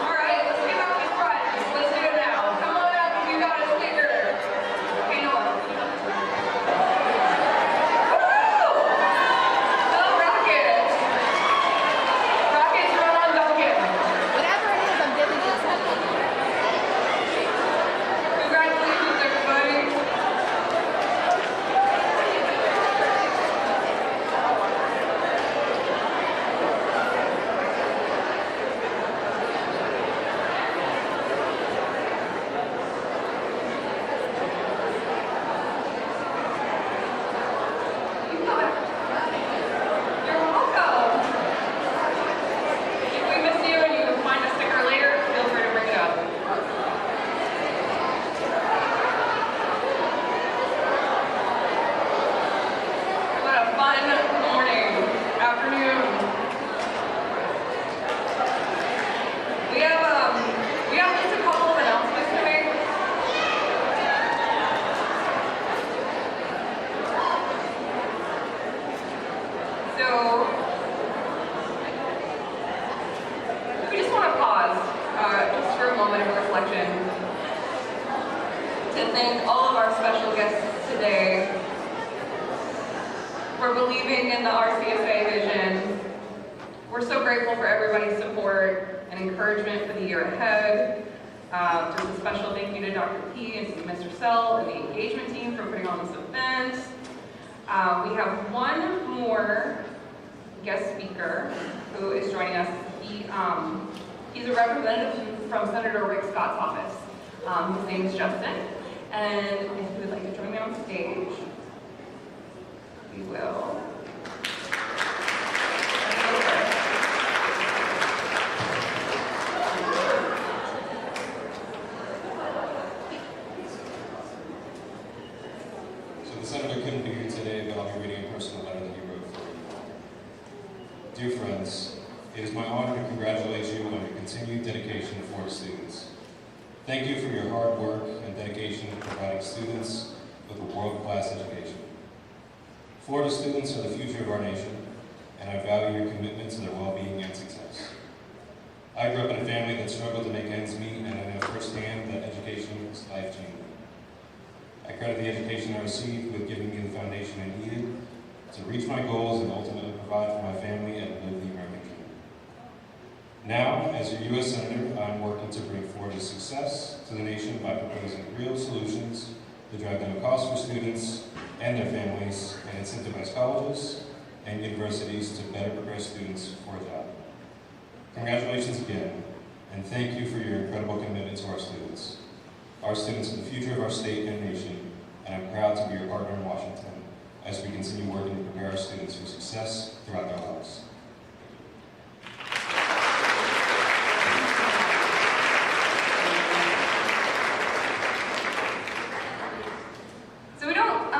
All right, let's get out the front. Let's do it now. Come on up if you got a sticker. Okay, Noah. Woo! Go Rocket! Rockets run on Duncan. Whatever it is, I'm giving you something. Congratulations, everybody. You're welcome. If we miss you and you find a sticker later, feel free to bring it up. What a fun morning, afternoon. We have just a couple of announcements to make. So, we just want to pause just for a moment of reflection to thank all of our special guests today for believing in the RCSA vision. We're so grateful for everybody's support and encouragement for the year ahead. Just a special thank you to Dr. P and Mr. Sell and the engagement team for putting on this event. We have one more guest speaker who is joining us. He's a representative from Senator Rick Scott's office. His name is Justin, and if you would like to join me on stage, we will. So the senator couldn't be here today, but I'll be reading a personal letter that he wrote for you. Dear friends, it is my honor to congratulate you on your continued dedication to Ford students. Thank you for your hard work and dedication in providing students with a world-class education. Florida students are the future of our nation, and I value your commitment to their well-being and success. I grew up in a family that struggled to make ends meet, and I know firsthand that education is life-changing. I credit the education I received with giving me the foundation I needed to reach my goals and ultimately provide for my family and live the American dream. Now, as your U.S. Senator, I'm working to bring Florida's success to the nation by proposing real solutions to drive down costs for students and their families and incentivize colleges and universities to better prepare students for a job. Congratulations again, and thank you for your incredible commitment to our students. Our students are the future of our state and nation, and I'm proud to be your partner in Washington as we continue working to prepare our students for success throughout their lives. So we don't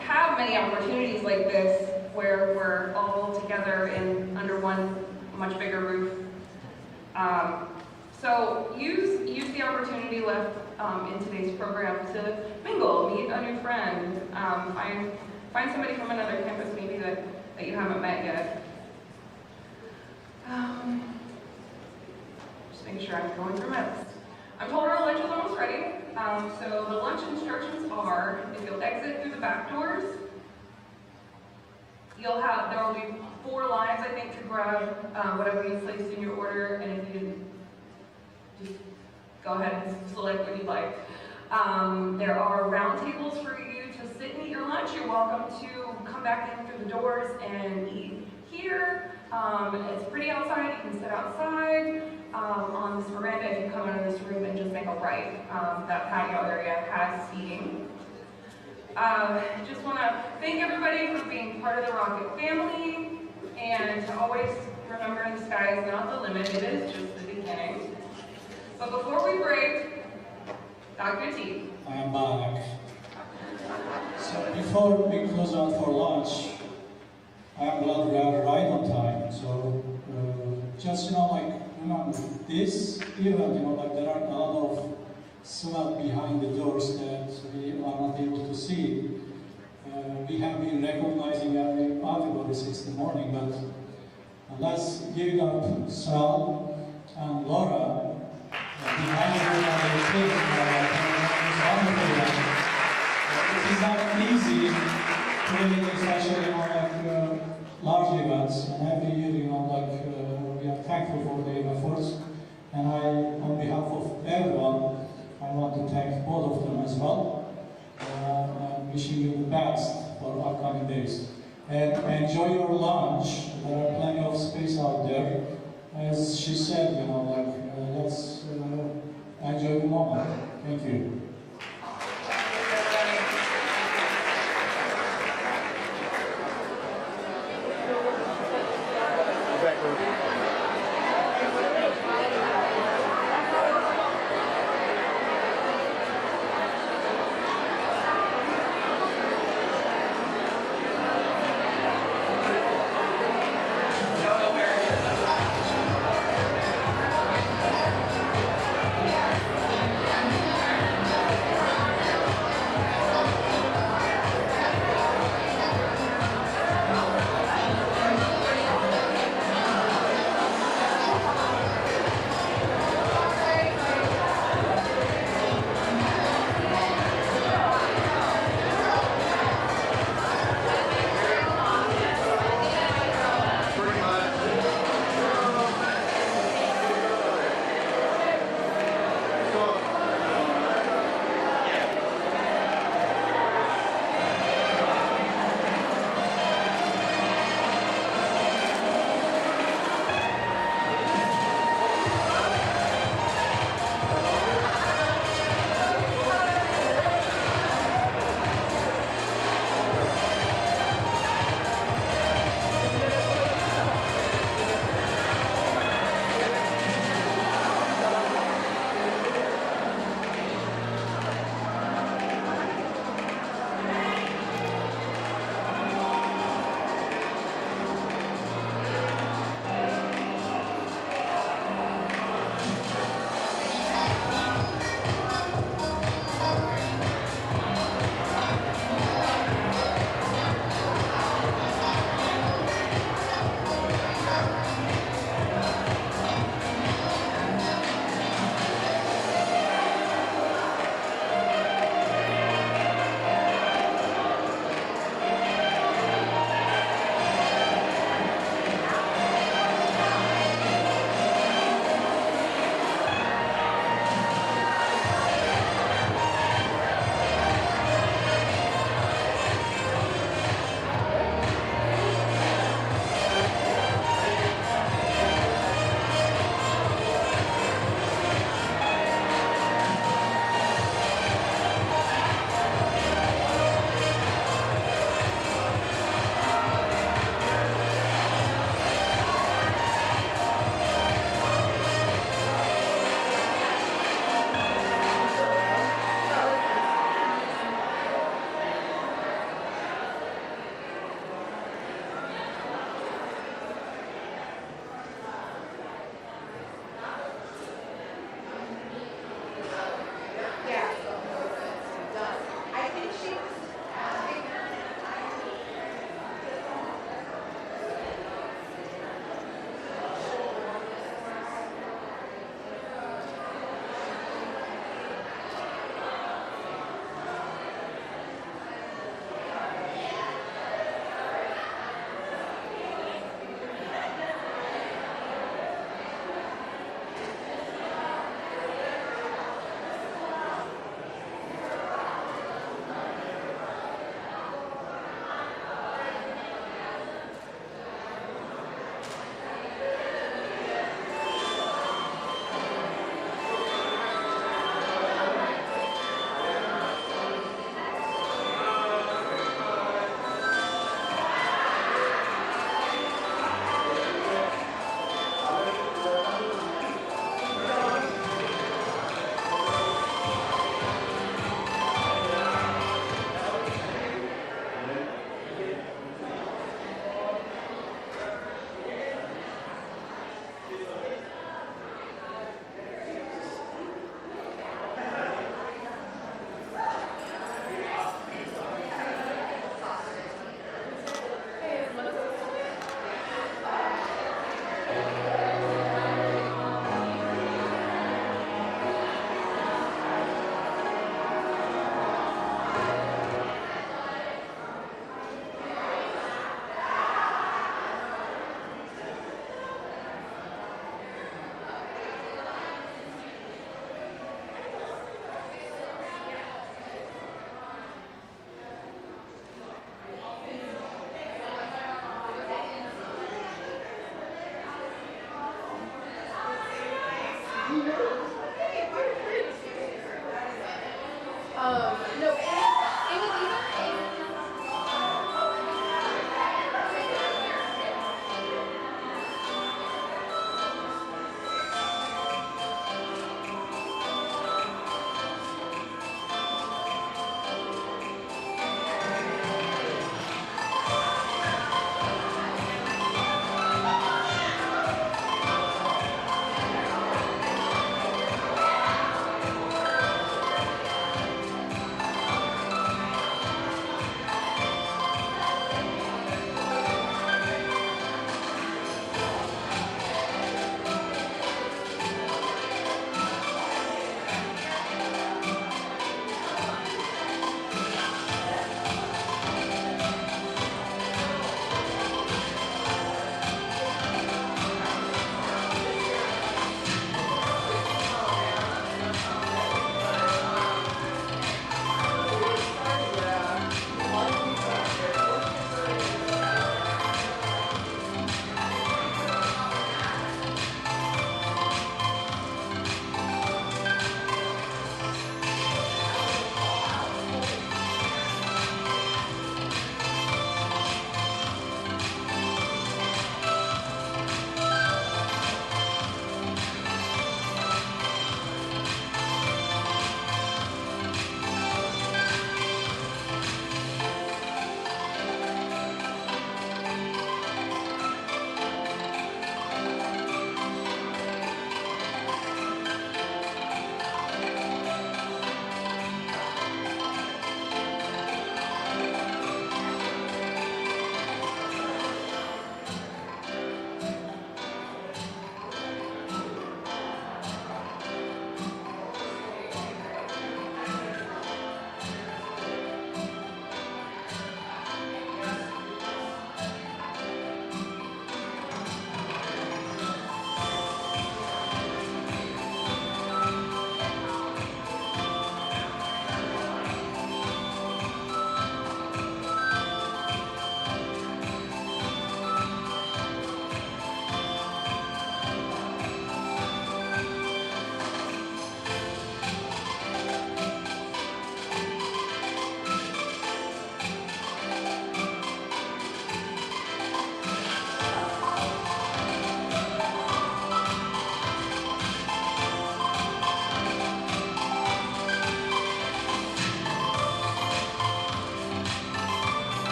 have many opportunities like this where we're all together in under one much bigger roof. So use the opportunity left in today's program to mingle, meet a new friend, find somebody from another campus maybe that you haven't met yet. Just making sure I'm going through my list. I'm told our lunch is almost ready. So the lunch instructions are, if you'll exit through the back doors, there will be 4 lines, I think, to grab whatever you placed in your order, and if you didn't, just go ahead and select what you'd like. There are round tables for you to sit and eat your lunch. You're welcome to come back in through the doors and eat here. It's pretty outside, you can sit outside. On this veranda, if you come into this room and just make a right, that patio area has seating. Just want to thank everybody for being part of the Rocket family, and to always remember the sky is not the limit, it is just the beginning. But before we break, Dr. T. I am back. So before we close out for lunch, I am glad we are right on time. So just, remember this event, there are a lot of smell behind the doors that we are not able to see. We have been recognizing everybody since the morning, but let's give it up, Sal and Laura, behind the it is not easy to especially large events, and every year, we are thankful for their efforts, and on behalf of everyone, I want to thank both of them as well, and wishing you the best for upcoming days. And enjoy your lunch. There are plenty of space out there. As she said, let's enjoy the moment. Thank you.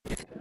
Thank you.